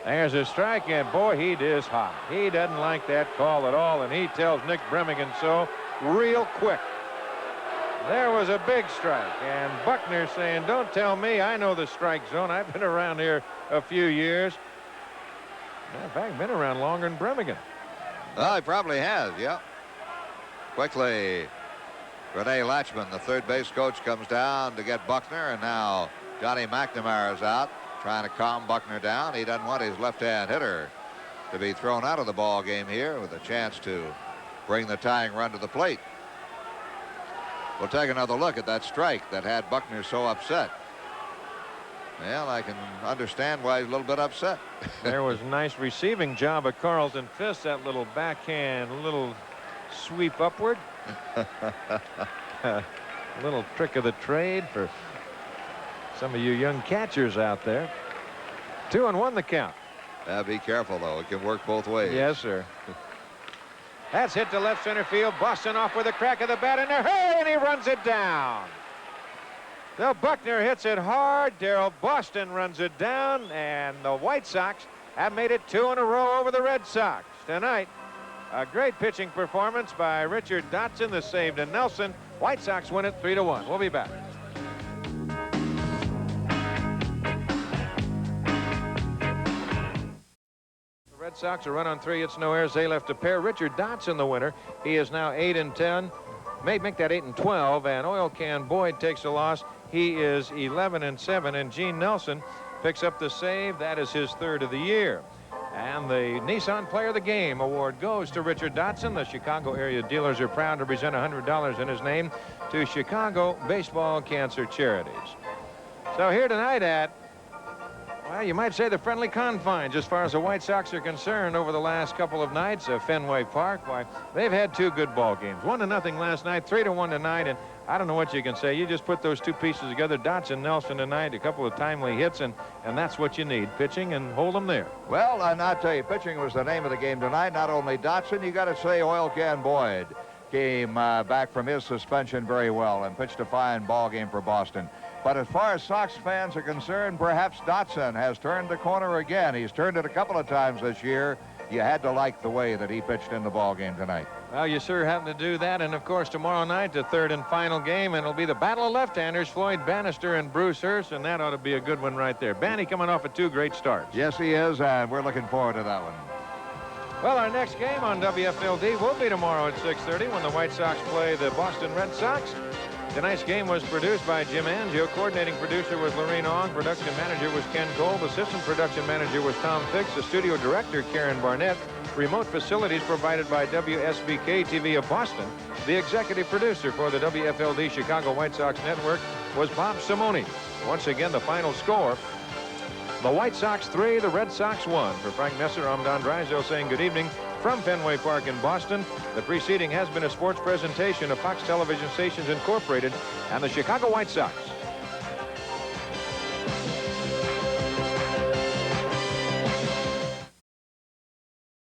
A: There's a strike, and boy, he is hot. He doesn't like that call at all, and he tells Nick Bremigan so real quick. There was a big strike, and Buckner saying, don't tell me, I know the strike zone. I've been around here a few years. In fact, been around longer than Bremigan.
C: Well, he probably has, yeah. Quickly, Rene Latchman, the 3rd base coach, comes down to get Buckner, and now Johnny McNamara is out, trying to calm Buckner down. He doesn't want his left-hand hitter to be thrown out of the ball game here with a chance to bring the tying run to the plate. We'll take another look at that strike that had Buckner so upset. Well, I can understand why he's a little bit upset.
A: There was a nice receiving job of Carlton Fisk. That little backhand, little sweep upward. A little trick of the trade for some of you young catchers out there. 2-1 the count.
C: Be careful, though. It can work both ways.
A: Yes, sir. That's hit to left center field. Boston off with a crack of the bat in there. Hey, and he runs it down. Now Buckner hits it hard. Darrell Boston runs it down, and the White Sox have made it 2 in a row over the Red Sox. Tonight, a great pitching performance by Richard Dotson, the save to Nelson. White Sox win it 3-1. We'll be back. The Red Sox a run on 3. It's no errors. They left a pair. Richard Dotson the winner. He is now 8-10. May make that 8-12. And Oil Can Boyd takes a loss. He is 11-7. And Gene Nelson picks up the save. That is his 3rd of the year. And the Nissan Player of the Game award goes to Richard Dotson. The Chicago area dealers are proud to present $100 in his name to Chicago Baseball Cancer Charities. So here tonight at, well, you might say the friendly confines as far as the White Sox are concerned over the last couple of nights at Fenway Park. Why, they've had 2 good ball games. 1-0 last night, 3-1 tonight, and I don't know what you can say. You just put those 2 pieces together. Dotson, Nelson tonight, a couple of timely hits, and that's what you need. Pitching and hold them there.
C: Well, and I'll tell you, pitching was the name of the game tonight. Not only Dotson, you got to say Oil Can Boyd came back from his suspension very well and pitched a fine ball game for Boston. But as far as Sox fans are concerned, perhaps Dotson has turned the corner again. He's turned it a couple of times this year. You had to like the way that he pitched in the ball game tonight.
A: Well, you sure happen to do that. And, of course, tomorrow night, the 3rd and final game, and it'll be the battle of left-handers, Floyd Bannister and Bruce Hurst, and that ought to be a good one right there. Banny coming off of 2 great starts.
C: Yes, he is, and we're looking forward to that one.
A: Well, our next game on WFLD will be tomorrow at 6:30 when the White Sox play the Boston Red Sox. Tonight's game was produced by Jim Angio. Coordinating producer was Lorene Ong. Production manager was Ken Kolb. Assistant production manager was Tom Fix. The studio director, Karen Barnett. Remote facilities provided by WSBK-TV of Boston. The executive producer for the WFLD Chicago White Sox Network was Bob Simone. Once again, the final score, the White Sox 3, the Red Sox 1. For Frank Musser, I'm Don Drysdale saying good evening from Fenway Park in Boston. The preceding has been a sports presentation of Fox Television Stations Incorporated and the Chicago White Sox.